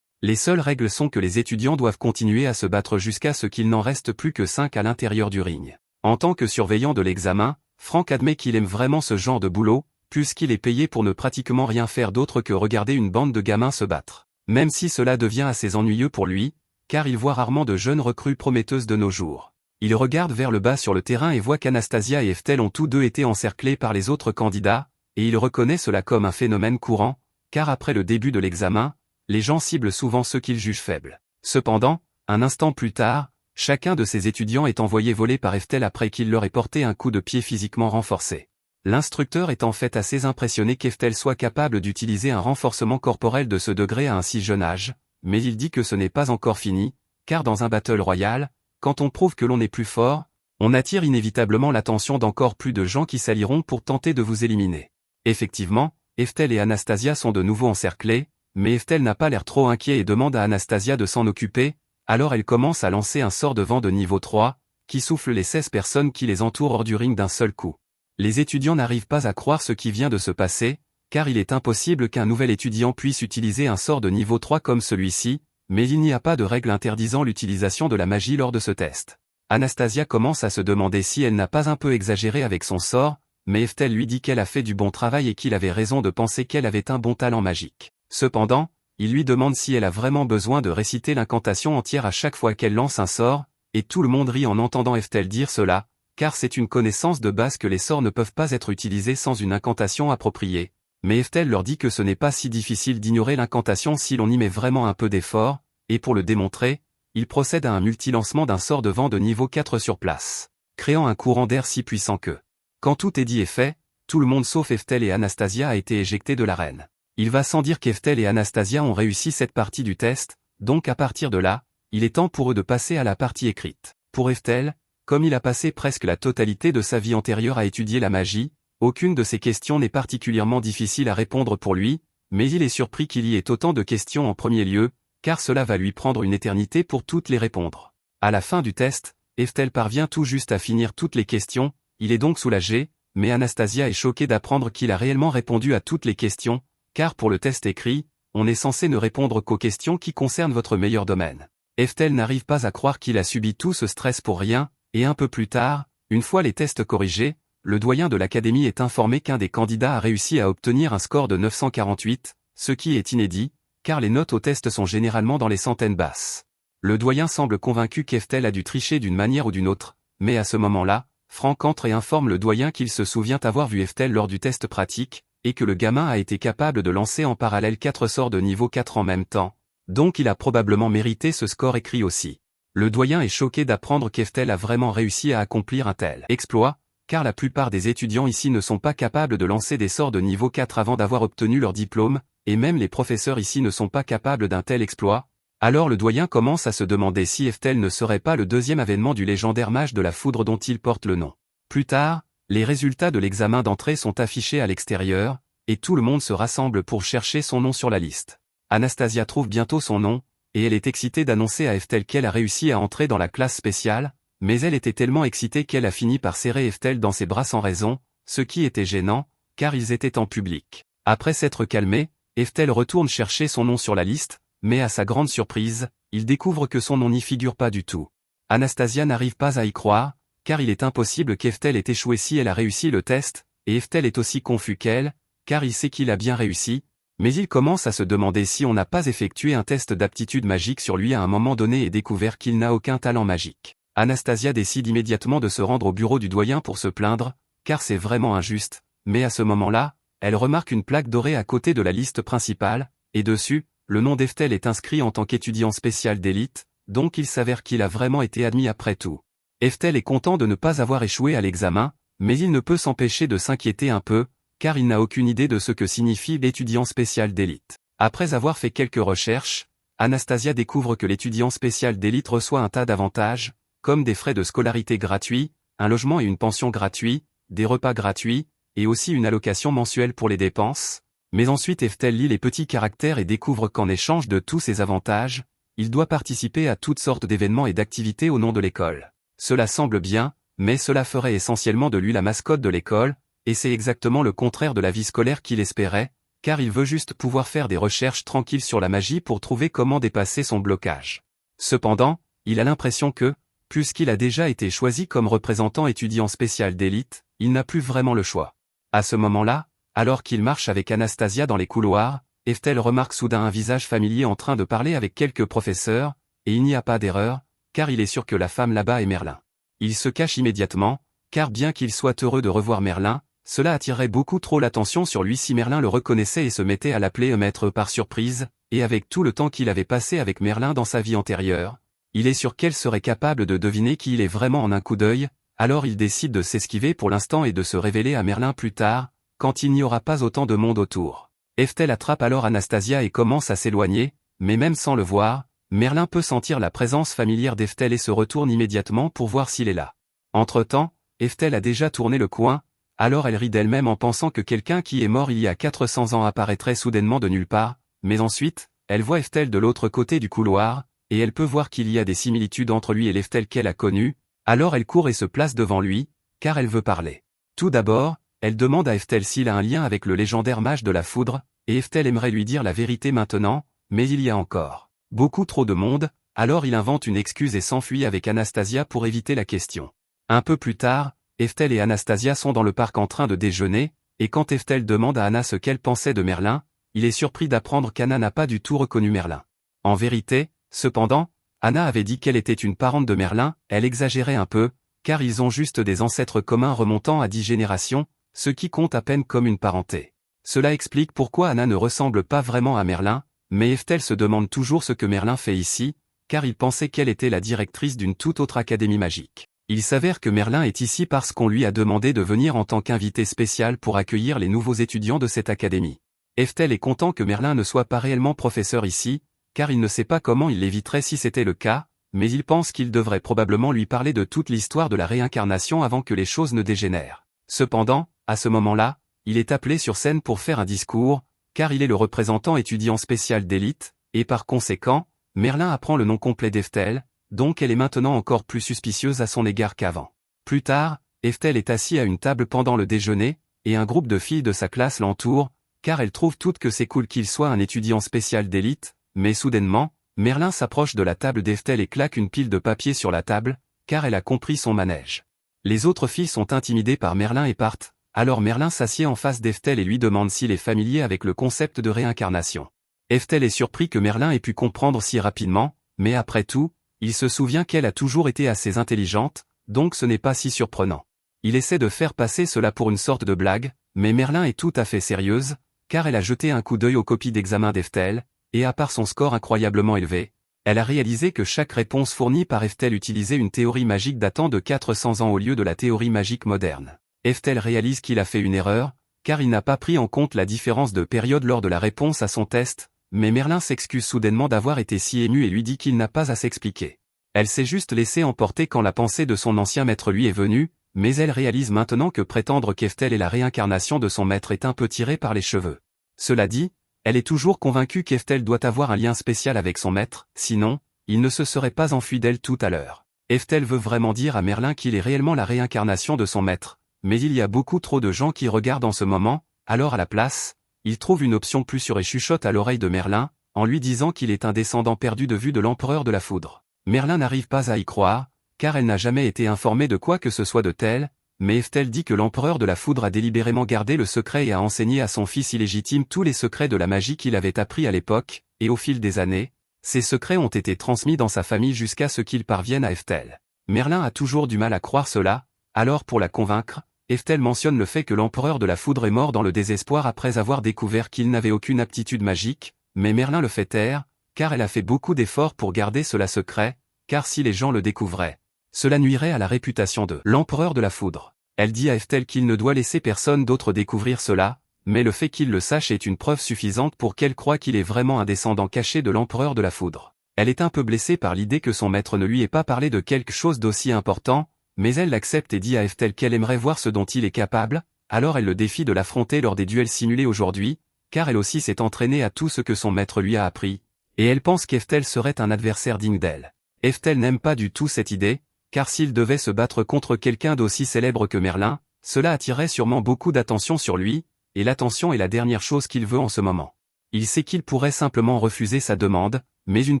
S1: Les seules règles sont que les étudiants doivent continuer à se battre jusqu'à ce qu'il n'en reste plus que 5 à l'intérieur du ring. En tant que surveillant de l'examen, Frank admet qu'il aime vraiment ce genre de boulot, puisqu'il est payé pour ne pratiquement rien faire d'autre que regarder une bande de gamins se battre. Même si cela devient assez ennuyeux pour lui, car il voit rarement de jeunes recrues prometteuses de nos jours. Il regarde vers le bas sur le terrain et voit qu'Anastasia et Eftel ont tous deux été encerclés par les autres candidats, et il reconnaît cela comme un phénomène courant, car après le début de l'examen, les gens ciblent souvent ceux qu'ils jugent faibles. Cependant, un instant plus tard, chacun de ces étudiants est envoyé voler par Eftel après qu'il leur ait porté un coup de pied physiquement renforcé. L'instructeur est en fait assez impressionné qu'Eftel soit capable d'utiliser un renforcement corporel de ce degré à un si jeune âge, mais il dit que ce n'est pas encore fini, car dans un battle royal, quand on prouve que l'on est plus fort, on attire inévitablement l'attention d'encore plus de gens qui s'allieront pour tenter de vous éliminer. Effectivement, Eftel et Anastasia sont de nouveau encerclés, mais Eftel n'a pas l'air trop inquiet et demande à Anastasia de s'en occuper, alors elle commence à lancer un sort de vent de niveau 3, qui souffle les 16 personnes qui les entourent hors du ring d'un seul coup. Les étudiants n'arrivent pas à croire ce qui vient de se passer, car il est impossible qu'un nouvel étudiant puisse utiliser un sort de niveau 3 comme celui-ci, mais il n'y a pas de règle interdisant l'utilisation de la magie lors de ce test. Anastasia commence à se demander si elle n'a pas un peu exagéré avec son sort, mais Eftel lui dit qu'elle a fait du bon travail et qu'il avait raison de penser qu'elle avait un bon talent magique. Cependant, il lui demande si elle a vraiment besoin de réciter l'incantation entière à chaque fois qu'elle lance un sort, et tout le monde rit en entendant Eftel dire cela, car c'est une connaissance de base que les sorts ne peuvent pas être utilisés sans une incantation appropriée. Mais Eftel leur dit que ce n'est pas si difficile d'ignorer l'incantation si l'on y met vraiment un peu d'effort, et pour le démontrer, il procède à un multilancement d'un sort de vent de niveau 4 sur place, créant un courant d'air si puissant que, quand tout est dit et fait, tout le monde sauf Eftel et Anastasia a été éjecté de l'arène. Il va sans dire qu'Eftel et Anastasia ont réussi cette partie du test, donc à partir de là, il est temps pour eux de passer à la partie écrite. Pour Eftel, comme il a passé presque la totalité de sa vie antérieure à étudier la magie, aucune de ces questions n'est particulièrement difficile à répondre pour lui, mais il est surpris qu'il y ait autant de questions en premier lieu, car cela va lui prendre une éternité pour toutes les répondre. À la fin du test, Eftel parvient tout juste à finir toutes les questions, il est donc soulagé, mais Anastasia est choquée d'apprendre qu'il a réellement répondu à toutes les questions, car pour le test écrit, on est censé ne répondre qu'aux questions qui concernent votre meilleur domaine. Eftel n'arrive pas à croire qu'il a subi tout ce stress pour rien, et un peu plus tard, une fois les tests corrigés, le doyen de l'académie est informé qu'un des candidats a réussi à obtenir un score de 948, ce qui est inédit, car les notes au test sont généralement dans les centaines basses. Le doyen semble convaincu qu'Eftel a dû tricher d'une manière ou d'une autre, mais à ce moment-là, Franck entre et informe le doyen qu'il se souvient avoir vu Eftel lors du test pratique, et que le gamin a été capable de lancer en parallèle 4 sorts de niveau 4 en même temps, donc il a probablement mérité ce score écrit aussi. Le doyen est choqué d'apprendre qu'Eftel a vraiment réussi à accomplir un tel exploit, car la plupart des étudiants ici ne sont pas capables de lancer des sorts de niveau 4 avant d'avoir obtenu leur diplôme, et même les professeurs ici ne sont pas capables d'un tel exploit. Alors le doyen commence à se demander si Eftel ne serait pas le deuxième avènement du légendaire mage de la foudre dont il porte le nom. Plus tard, les résultats de l'examen d'entrée sont affichés à l'extérieur, et tout le monde se rassemble pour chercher son nom sur la liste. Anastasia trouve bientôt son nom, et elle est excitée d'annoncer à Eftel qu'elle a réussi à entrer dans la classe spéciale, mais elle était tellement excitée qu'elle a fini par serrer Eftel dans ses bras sans raison, ce qui était gênant, car ils étaient en public. Après s'être calmée, Eftel retourne chercher son nom sur la liste, mais à sa grande surprise, il découvre que son nom n'y figure pas du tout. Anastasia n'arrive pas à y croire, car il est impossible qu'Eftel ait échoué si elle a réussi le test, et Eftel est aussi confus qu'elle, car il sait qu'il a bien réussi, mais il commence à se demander si on n'a pas effectué un test d'aptitude magique sur lui à un moment donné et découvert qu'il n'a aucun talent magique. Anastasia décide immédiatement de se rendre au bureau du doyen pour se plaindre, car c'est vraiment injuste, mais à ce moment-là, elle remarque une plaque dorée à côté de la liste principale, et dessus, le nom d'Eftel est inscrit en tant qu'étudiant spécial d'élite, donc il s'avère qu'il a vraiment été admis après tout. Eftel est content de ne pas avoir échoué à l'examen, mais il ne peut s'empêcher de s'inquiéter un peu, car il n'a aucune idée de ce que signifie l'étudiant spécial d'élite. Après avoir fait quelques recherches, Anastasia découvre que l'étudiant spécial d'élite reçoit un tas d'avantages, comme des frais de scolarité gratuits, un logement et une pension gratuits, des repas gratuits, et aussi une allocation mensuelle pour les dépenses. Mais ensuite Eftel lit les petits caractères et découvre qu'en échange de tous ces avantages, il doit participer à toutes sortes d'événements et d'activités au nom de l'école. Cela semble bien, mais cela ferait essentiellement de lui la mascotte de l'école, et c'est exactement le contraire de la vie scolaire qu'il espérait, car il veut juste pouvoir faire des recherches tranquilles sur la magie pour trouver comment dépasser son blocage. Cependant, il a l'impression que, puisqu'il a déjà été choisi comme représentant étudiant spécial d'élite, il n'a plus vraiment le choix. À ce moment-là, alors qu'il marche avec Anastasia dans les couloirs, Eftel remarque soudain un visage familier en train de parler avec quelques professeurs, et il n'y a pas d'erreur, car il est sûr que la femme là-bas est Merlin. Il se cache immédiatement, car bien qu'il soit heureux de revoir Merlin, cela attirerait beaucoup trop l'attention sur lui si Merlin le reconnaissait et se mettait à l'appeler maître par surprise, et avec tout le temps qu'il avait passé avec Merlin dans sa vie antérieure, il est sûr qu'elle serait capable de deviner qui il est vraiment en un coup d'œil, alors il décide de s'esquiver pour l'instant et de se révéler à Merlin plus tard, quand il n'y aura pas autant de monde autour. Eftel attrape alors Anastasia et commence à s'éloigner, mais même sans le voir, Merlin peut sentir la présence familière d'Eftel et se retourne immédiatement pour voir s'il est là. Entre-temps, Eftel a déjà tourné le coin, alors elle rit d'elle-même en pensant que quelqu'un qui est mort il y a 400 ans apparaîtrait soudainement de nulle part, mais ensuite, elle voit Eftel de l'autre côté du couloir, et elle peut voir qu'il y a des similitudes entre lui et l'Eftel qu'elle a connu, alors elle court et se place devant lui, car elle veut parler. Tout d'abord, elle demande à Eftel s'il a un lien avec le légendaire mage de la foudre, et Eftel aimerait lui dire la vérité maintenant, mais il y a encore beaucoup trop de monde, alors il invente une excuse et s'enfuit avec Anastasia pour éviter la question. Un peu plus tard, Eftel et Anastasia sont dans le parc en train de déjeuner, et quand Eftel demande à Anna ce qu'elle pensait de Merlin, il est surpris d'apprendre qu'Anna n'a pas du tout reconnu Merlin. En vérité, cependant, Anna avait dit qu'elle était une parente de Merlin, elle exagérait un peu, car ils ont juste des ancêtres communs remontant à 10 générations, ce qui compte à peine comme une parenté. Cela explique pourquoi Anna ne ressemble pas vraiment à Merlin, mais Eftel se demande toujours ce que Merlin fait ici, car il pensait qu'elle était la directrice d'une toute autre académie magique. Il s'avère que Merlin est ici parce qu'on lui a demandé de venir en tant qu'invité spécial pour accueillir les nouveaux étudiants de cette académie. Eftel est content que Merlin ne soit pas réellement professeur ici, car il ne sait pas comment il l'éviterait si c'était le cas, mais il pense qu'il devrait probablement lui parler de toute l'histoire de la réincarnation avant que les choses ne dégénèrent. Cependant, à ce moment-là, il est appelé sur scène pour faire un discours, car il est le représentant étudiant spécial d'élite, et par conséquent, Merlin apprend le nom complet d'Eftel, donc elle est maintenant encore plus suspicieuse à son égard qu'avant. Plus tard, Eftel est assis à une table pendant le déjeuner, et un groupe de filles de sa classe l'entoure, car elles trouvent toutes que c'est cool qu'il soit un étudiant spécial d'élite, mais soudainement, Merlin s'approche de la table d'Eftel et claque une pile de papier sur la table, car elle a compris son manège. Les autres filles sont intimidées par Merlin et partent, alors Merlin s'assied en face d'Eftel et lui demande s'il est familier avec le concept de réincarnation. Eftel est surpris que Merlin ait pu comprendre si rapidement, mais après tout, il se souvient qu'elle a toujours été assez intelligente, donc ce n'est pas si surprenant. Il essaie de faire passer cela pour une sorte de blague, mais Merlin est tout à fait sérieuse, car elle a jeté un coup d'œil aux copies d'examen d'Eftel, et à part son score incroyablement élevé, elle a réalisé que chaque réponse fournie par Eftel utilisait une théorie magique datant de 400 ans au lieu de la théorie magique moderne. Eftel réalise qu'il a fait une erreur, car il n'a pas pris en compte la différence de période lors de la réponse à son test, mais Merlin s'excuse soudainement d'avoir été si ému et lui dit qu'il n'a pas à s'expliquer. Elle s'est juste laissée emporter quand la pensée de son ancien maître lui est venue, mais elle réalise maintenant que prétendre qu'Eftel est la réincarnation de son maître est un peu tiré par les cheveux. Cela dit, elle est toujours convaincue qu'Eftel doit avoir un lien spécial avec son maître, sinon, il ne se serait pas enfui d'elle tout à l'heure. Eftel veut vraiment dire à Merlin qu'il est réellement la réincarnation de son maître, mais il y a beaucoup trop de gens qui regardent en ce moment, alors à la place, il trouve une option plus sûre et chuchote à l'oreille de Merlin, en lui disant qu'il est un descendant perdu de vue de l'empereur de la foudre. Merlin n'arrive pas à y croire, car elle n'a jamais été informée de quoi que ce soit de tel, mais Eftel dit que l'empereur de la foudre a délibérément gardé le secret et a enseigné à son fils illégitime tous les secrets de la magie qu'il avait appris à l'époque, et au fil des années, ces secrets ont été transmis dans sa famille jusqu'à ce qu'ils parviennent à Eftel. Merlin a toujours du mal à croire cela, alors pour la convaincre, Eftel mentionne le fait que l'empereur de la foudre est mort dans le désespoir après avoir découvert qu'il n'avait aucune aptitude magique, mais Merlin le fait taire, car elle a fait beaucoup d'efforts pour garder cela secret, car si les gens le découvraient, cela nuirait à la réputation de l'empereur de la foudre. Elle dit à Eftel qu'il ne doit laisser personne d'autre découvrir cela, mais le fait qu'il le sache est une preuve suffisante pour qu'elle croie qu'il est vraiment un descendant caché de l'empereur de la foudre. Elle est un peu blessée par l'idée que son maître ne lui ait pas parlé de quelque chose d'aussi important, mais elle l'accepte et dit à Eftel qu'elle aimerait voir ce dont il est capable, alors elle le défie de l'affronter lors des duels simulés aujourd'hui, car elle aussi s'est entraînée à tout ce que son maître lui a appris, et elle pense qu'Eftel serait un adversaire digne d'elle. Eftel n'aime pas du tout cette idée, car s'il devait se battre contre quelqu'un d'aussi célèbre que Merlin, cela attirerait sûrement beaucoup d'attention sur lui, et l'attention est la dernière chose qu'il veut en ce moment. Il sait qu'il pourrait simplement refuser sa demande, mais une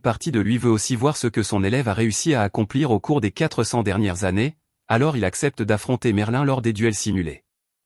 S1: partie de lui veut aussi voir ce que son élève a réussi à accomplir au cours des 400 dernières années, alors il accepte d'affronter Merlin lors des duels simulés.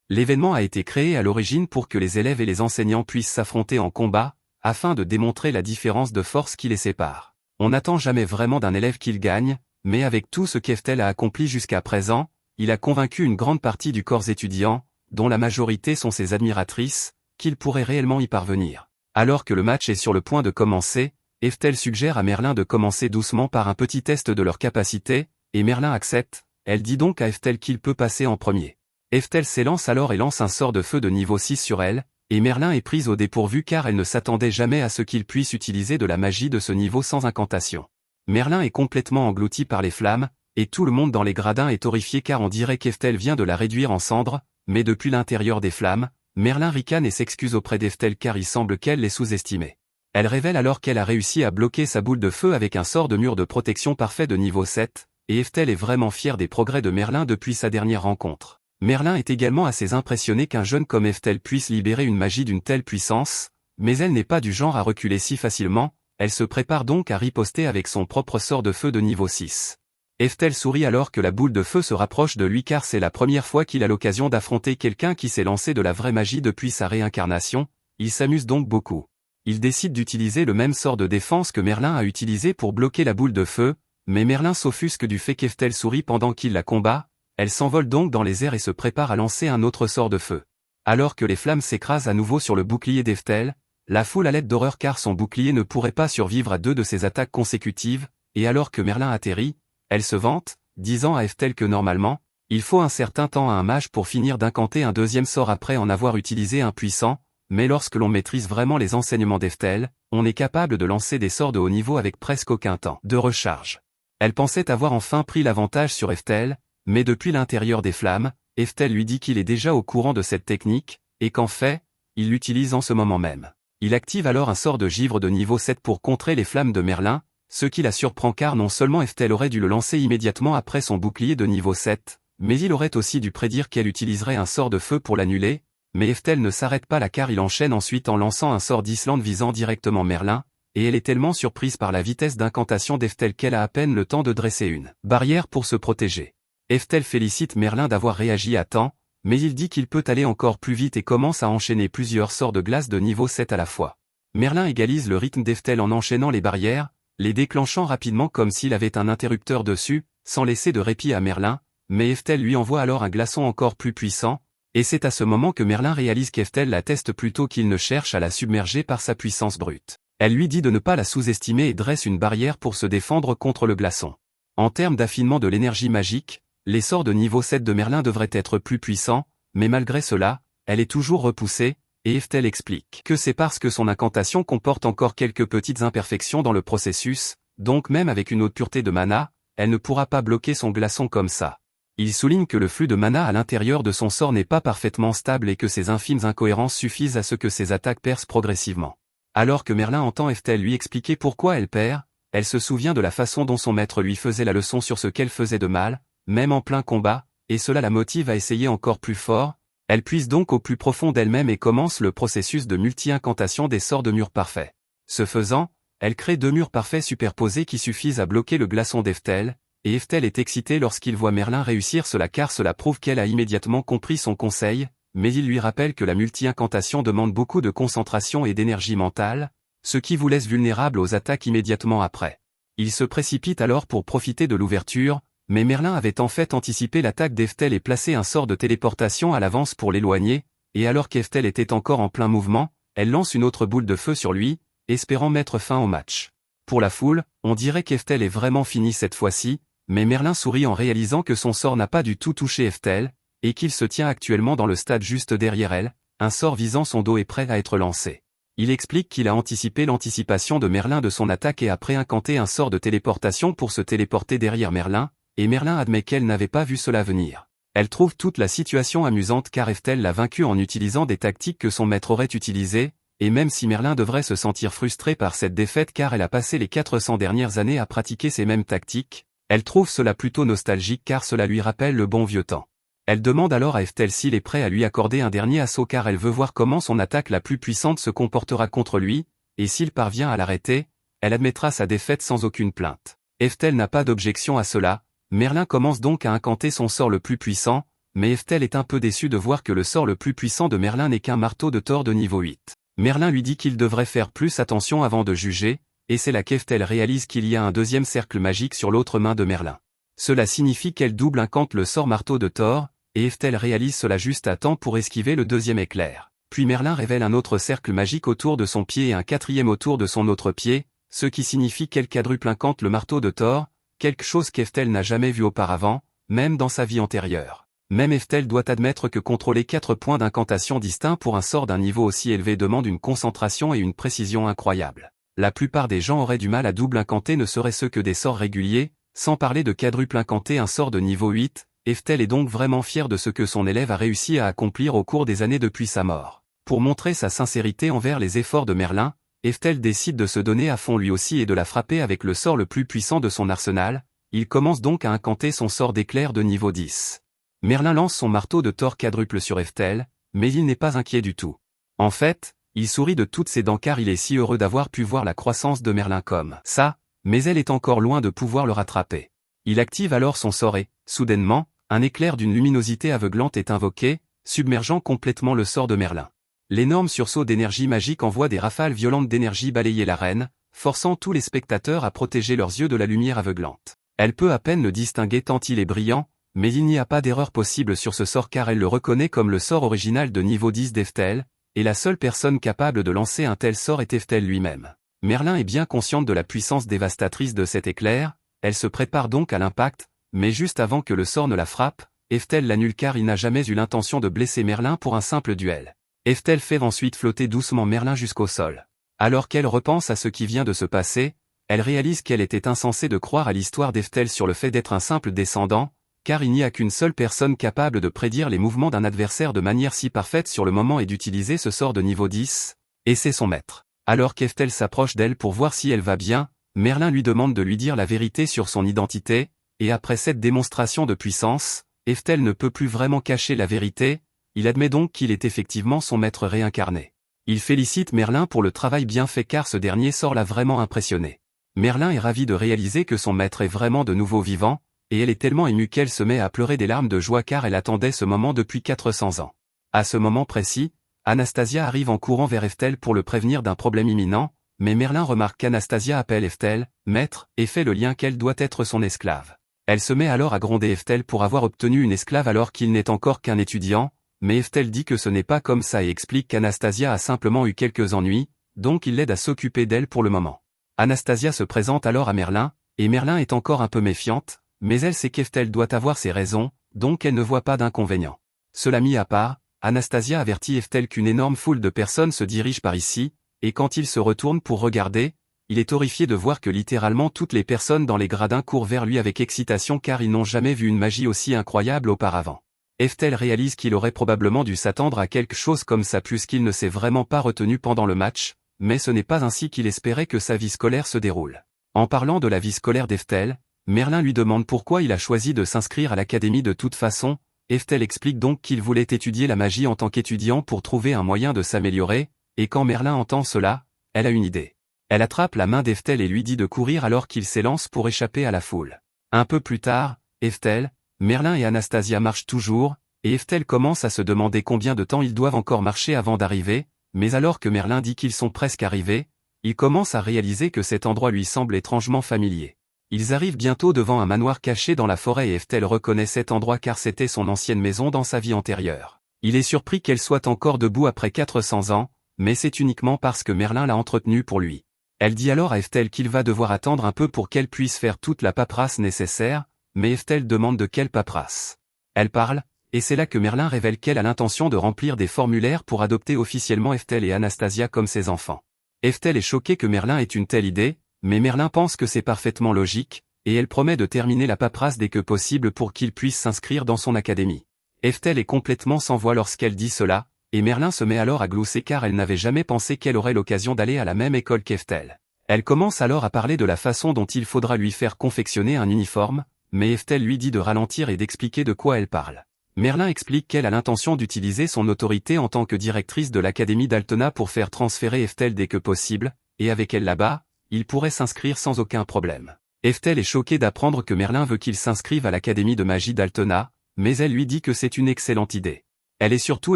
S1: L'événement a été créé à l'origine pour que les élèves et les enseignants puissent s'affronter en combat, afin de démontrer la différence de force qui les sépare. On n'attend jamais vraiment d'un élève qu'il gagne, mais avec tout ce qu'Eftel a accompli jusqu'à présent, il a convaincu une grande partie du corps étudiant, dont la majorité sont ses admiratrices, qu'il pourrait réellement y parvenir. Alors que le match est sur le point de commencer, Eftel suggère à Merlin de commencer doucement par un petit test de leur capacité, et Merlin accepte. Elle dit donc à Eftel qu'il peut passer en premier. Eftel s'élance alors et lance un sort de feu de niveau 6 sur elle, et Merlin est prise au dépourvu car elle ne s'attendait jamais à ce qu'il puisse utiliser de la magie de ce niveau sans incantation. Merlin est complètement englouti par les flammes, et tout le monde dans les gradins est horrifié car on dirait qu'Eftel vient de la réduire en cendres, mais depuis l'intérieur des flammes, Merlin ricane et s'excuse auprès d'Eftel car il semble qu'elle l'ait sous-estimée. Elle révèle alors qu'elle a réussi à bloquer sa boule de feu avec un sort de mur de protection parfait de niveau 7, et Eftel est vraiment fière des progrès de Merlin depuis sa dernière rencontre. Merlin est également assez impressionné qu'un jeune comme Eftel puisse libérer une magie d'une telle puissance, mais elle n'est pas du genre à reculer si facilement, elle se prépare donc à riposter avec son propre sort de feu de niveau 6. Eftel sourit alors que la boule de feu se rapproche de lui car c'est la première fois qu'il a l'occasion d'affronter quelqu'un qui s'est lancé de la vraie magie depuis sa réincarnation, il s'amuse donc beaucoup. Il décide d'utiliser le même sort de défense que Merlin a utilisé pour bloquer la boule de feu, mais Merlin s'offusque du fait qu'Eftel sourit pendant qu'il la combat, elle s'envole donc dans les airs et se prépare à lancer un autre sort de feu. Alors que les flammes s'écrasent à nouveau sur le bouclier d'Eftel, la foule a l'aide d'horreur car son bouclier ne pourrait pas survivre à 2 de ses attaques consécutives, et alors que Merlin atterrit, elle se vante, disant à Eftel que normalement, il faut un certain temps à un mage pour finir d'incanter un deuxième sort après en avoir utilisé un puissant, mais lorsque l'on maîtrise vraiment les enseignements d'Eftel, on est capable de lancer des sorts de haut niveau avec presque aucun temps de recharge. Elle pensait avoir enfin pris l'avantage sur Eftel, mais depuis l'intérieur des flammes, Eftel lui dit qu'il est déjà au courant de cette technique, et qu'en fait, il l'utilise en ce moment même. Il active alors un sort de givre de niveau 7 pour contrer les flammes de Merlin, ce qui la surprend car non seulement Eftel aurait dû le lancer immédiatement après son bouclier de niveau 7, mais il aurait aussi dû prédire qu'elle utiliserait un sort de feu pour l'annuler, mais Eftel ne s'arrête pas là car il enchaîne ensuite en lançant un sort d'Islande visant directement Merlin, et elle est tellement surprise par la vitesse d'incantation d'Eftel qu'elle a à peine le temps de dresser une barrière pour se protéger. Eftel félicite Merlin d'avoir réagi à temps, mais il dit qu'il peut aller encore plus vite et commence à enchaîner plusieurs sorts de glace de niveau 7 à la fois. Merlin égalise le rythme d'Eftel en enchaînant les barrières, les déclenchant rapidement comme s'il avait un interrupteur dessus, sans laisser de répit à Merlin, mais Eftel lui envoie alors un glaçon encore plus puissant, et c'est à ce moment que Merlin réalise qu'Eftel la teste plutôt qu'il ne cherche à la submerger par sa puissance brute. Elle lui dit de ne pas la sous-estimer et dresse une barrière pour se défendre contre le glaçon. En termes d'affinement de l'énergie magique, les sorts de niveau 7 de Merlin devraient être plus puissants, mais malgré cela, elle est toujours repoussée, et Eftel explique que c'est parce que son incantation comporte encore quelques petites imperfections dans le processus, donc même avec une haute pureté de mana, elle ne pourra pas bloquer son glaçon comme ça. Il souligne que le flux de mana à l'intérieur de son sort n'est pas parfaitement stable et que ces infimes incohérences suffisent à ce que ses attaques percent progressivement. Alors que Merlin entend Eftel lui expliquer pourquoi elle perd, elle se souvient de la façon dont son maître lui faisait la leçon sur ce qu'elle faisait de mal, même en plein combat, et cela la motive à essayer encore plus fort. Elle puise donc au plus profond d'elle-même et commence le processus de multi-incantation des sorts de murs parfaits. Ce faisant, elle crée 2 murs parfaits superposés qui suffisent à bloquer le glaçon d'Eftel, et Eftel est excitée lorsqu'il voit Merlin réussir cela car cela prouve qu'elle a immédiatement compris son conseil, mais il lui rappelle que la multi-incantation demande beaucoup de concentration et d'énergie mentale, ce qui vous laisse vulnérable aux attaques immédiatement après. Il se précipite alors pour profiter de l'ouverture, mais Merlin avait en fait anticipé l'attaque d'Eftel et placé un sort de téléportation à l'avance pour l'éloigner, et alors qu'Eftel était encore en plein mouvement, elle lance une autre boule de feu sur lui, espérant mettre fin au match. Pour la foule, on dirait qu'Eftel est vraiment fini cette fois-ci, mais Merlin sourit en réalisant que son sort n'a pas du tout touché Eftel, et qu'il se tient actuellement dans le stade juste derrière elle, un sort visant son dos est prêt à être lancé. Il explique qu'il a anticipé l'anticipation de Merlin de son attaque et a pré-incanté un sort de téléportation pour se téléporter derrière Merlin, et Merlin admet qu'elle n'avait pas vu cela venir. Elle trouve toute la situation amusante car Eftel l'a vaincue en utilisant des tactiques que son maître aurait utilisées, et même si Merlin devrait se sentir frustré par cette défaite car elle a passé les 400 dernières années à pratiquer ces mêmes tactiques, elle trouve cela plutôt nostalgique car cela lui rappelle le bon vieux temps. Elle demande alors à Eftel s'il est prêt à lui accorder un dernier assaut car elle veut voir comment son attaque la plus puissante se comportera contre lui, et s'il parvient à l'arrêter, elle admettra sa défaite sans aucune plainte. Eftel n'a pas d'objection à cela. Merlin commence donc à incanter son sort le plus puissant, mais Eftel est un peu déçu de voir que le sort le plus puissant de Merlin n'est qu'un marteau de Thor de niveau 8. Merlin lui dit qu'il devrait faire plus attention avant de juger, et c'est là qu'Eftel réalise qu'il y a un deuxième cercle magique sur l'autre main de Merlin. Cela signifie qu'elle double incante le sort marteau de Thor, et Eftel réalise cela juste à temps pour esquiver le deuxième éclair. Puis Merlin révèle un autre cercle magique autour de son pied et un quatrième autour de son autre pied, ce qui signifie qu'elle quadruple incante le marteau de Thor, quelque chose qu'Eftel n'a jamais vu auparavant, même dans sa vie antérieure. Même Eftel doit admettre que contrôler 4 points d'incantation distincts pour un sort d'un niveau aussi élevé demande une concentration et une précision incroyables. La plupart des gens auraient du mal à double incanter ne serait-ce que des sorts réguliers, sans parler de quadruple incanter un sort de niveau 8, Eftel est donc vraiment fier de ce que son élève a réussi à accomplir au cours des années depuis sa mort. Pour montrer sa sincérité envers les efforts de Merlin, Eftel décide de se donner à fond lui aussi et de la frapper avec le sort le plus puissant de son arsenal, il commence donc à incanter son sort d'éclair de niveau 10. Merlin lance son marteau de Thor quadruple sur Eftel, mais il n'est pas inquiet du tout. En fait, il sourit de toutes ses dents car il est si heureux d'avoir pu voir la croissance de Merlin comme ça, mais elle est encore loin de pouvoir le rattraper. Il active alors son sort et, soudainement, un éclair d'une luminosité aveuglante est invoqué, submergeant complètement le sort de Merlin. L'énorme sursaut d'énergie magique envoie des rafales violentes d'énergie balayer l'arène, forçant tous les spectateurs à protéger leurs yeux de la lumière aveuglante. Elle peut à peine le distinguer tant il est brillant, mais il n'y a pas d'erreur possible sur ce sort car elle le reconnaît comme le sort original de niveau 10 d'Eftel, et la seule personne capable de lancer un tel sort est Eftel lui-même. Merlin est bien consciente de la puissance dévastatrice de cet éclair, elle se prépare donc à l'impact, mais juste avant que le sort ne la frappe, Eftel l'annule car il n'a jamais eu l'intention de blesser Merlin pour un simple duel. Eftel fait ensuite flotter doucement Merlin jusqu'au sol. Alors qu'elle repense à ce qui vient de se passer, elle réalise qu'elle était insensée de croire à l'histoire d'Eftel sur le fait d'être un simple descendant, car il n'y a qu'une seule personne capable de prédire les mouvements d'un adversaire de manière si parfaite sur le moment et d'utiliser ce sort de niveau 10, et c'est son maître. Alors qu'Eftel s'approche d'elle pour voir si elle va bien, Merlin lui demande de lui dire la vérité sur son identité, et après cette démonstration de puissance, Eftel ne peut plus vraiment cacher la vérité, il admet donc qu'il est effectivement son maître réincarné. Il félicite Merlin pour le travail bien fait car ce dernier sort l'a vraiment impressionné. Merlin est ravi de réaliser que son maître est vraiment de nouveau vivant, et elle est tellement émue qu'elle se met à pleurer des larmes de joie car elle attendait ce moment depuis 400 ans. À ce moment précis, Anastasia arrive en courant vers Eftel pour le prévenir d'un problème imminent, mais Merlin remarque qu'Anastasia appelle Eftel « maître » et fait le lien qu'elle doit être son esclave. Elle se met alors à gronder Eftel pour avoir obtenu une esclave alors qu'il n'est encore qu'un étudiant, mais Eftel dit que ce n'est pas comme ça et explique qu'Anastasia a simplement eu quelques ennuis, donc il l'aide à s'occuper d'elle pour le moment. Anastasia se présente alors à Merlin, et Merlin est encore un peu méfiante, mais elle sait qu'Eftel doit avoir ses raisons, donc elle ne voit pas d'inconvénient. Cela mis à part, Anastasia avertit Eftel qu'une énorme foule de personnes se dirige par ici, et quand il se retourne pour regarder, il est horrifié de voir que littéralement toutes les personnes dans les gradins courent vers lui avec excitation car ils n'ont jamais vu une magie aussi incroyable auparavant. Eftel réalise qu'il aurait probablement dû s'attendre à quelque chose comme ça puisqu'il ne s'est vraiment pas retenu pendant le match, mais ce n'est pas ainsi qu'il espérait que sa vie scolaire se déroule. En parlant de la vie scolaire d'Eftel, Merlin lui demande pourquoi il a choisi de s'inscrire à l'académie de toute façon, Eftel explique donc qu'il voulait étudier la magie en tant qu'étudiant pour trouver un moyen de s'améliorer, et quand Merlin entend cela, elle a une idée. Elle attrape la main d'Eftel et lui dit de courir alors qu'il s'élance pour échapper à la foule. Un peu plus tard, Eftel, Merlin et Anastasia marchent toujours, et Eftel commence à se demander combien de temps ils doivent encore marcher avant d'arriver, mais alors que Merlin dit qu'ils sont presque arrivés, il commence à réaliser que cet endroit lui semble étrangement familier. Ils arrivent bientôt devant un manoir caché dans la forêt et Eftel reconnaît cet endroit car c'était son ancienne maison dans sa vie antérieure. Il est surpris qu'elle soit encore debout après 400 ans, mais c'est uniquement parce que Merlin l'a entretenue pour lui. Elle dit alors à Eftel qu'il va devoir attendre un peu pour qu'elle puisse faire toute la paperasse nécessaire, mais Eftel demande de quelle paperasse. Elle parle, et c'est là que Merlin révèle qu'elle a l'intention de remplir des formulaires pour adopter officiellement Eftel et Anastasia comme ses enfants. Eftel est choquée que Merlin ait une telle idée, mais Merlin pense que c'est parfaitement logique, et elle promet de terminer la paperasse dès que possible pour qu'il puisse s'inscrire dans son académie. Eftel est complètement sans voix lorsqu'elle dit cela, et Merlin se met alors à glousser car elle n'avait jamais pensé qu'elle aurait l'occasion d'aller à la même école qu'Eftel. Elle commence alors à parler de la façon dont il faudra lui faire confectionner un uniforme, mais Eftel lui dit de ralentir et d'expliquer de quoi elle parle. Merlin explique qu'elle a l'intention d'utiliser son autorité en tant que directrice de l'Académie d'Altona pour faire transférer Eftel dès que possible, et avec elle là-bas, il pourrait s'inscrire sans aucun problème. Eftel est choquée d'apprendre que Merlin veut qu'il s'inscrive à l'Académie de magie d'Altona, mais elle lui dit que c'est une excellente idée. Elle est surtout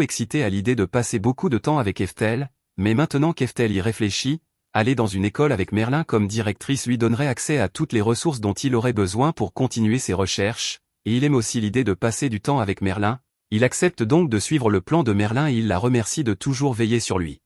S1: excitée à l'idée de passer beaucoup de temps avec Eftel, mais maintenant qu'Eftel y réfléchit, aller dans une école avec Merlin comme directrice lui donnerait accès à toutes les ressources dont il aurait besoin pour continuer ses recherches, et il aime aussi l'idée de passer du temps avec Merlin, il accepte donc de suivre le plan de Merlin et il la remercie de toujours veiller sur lui.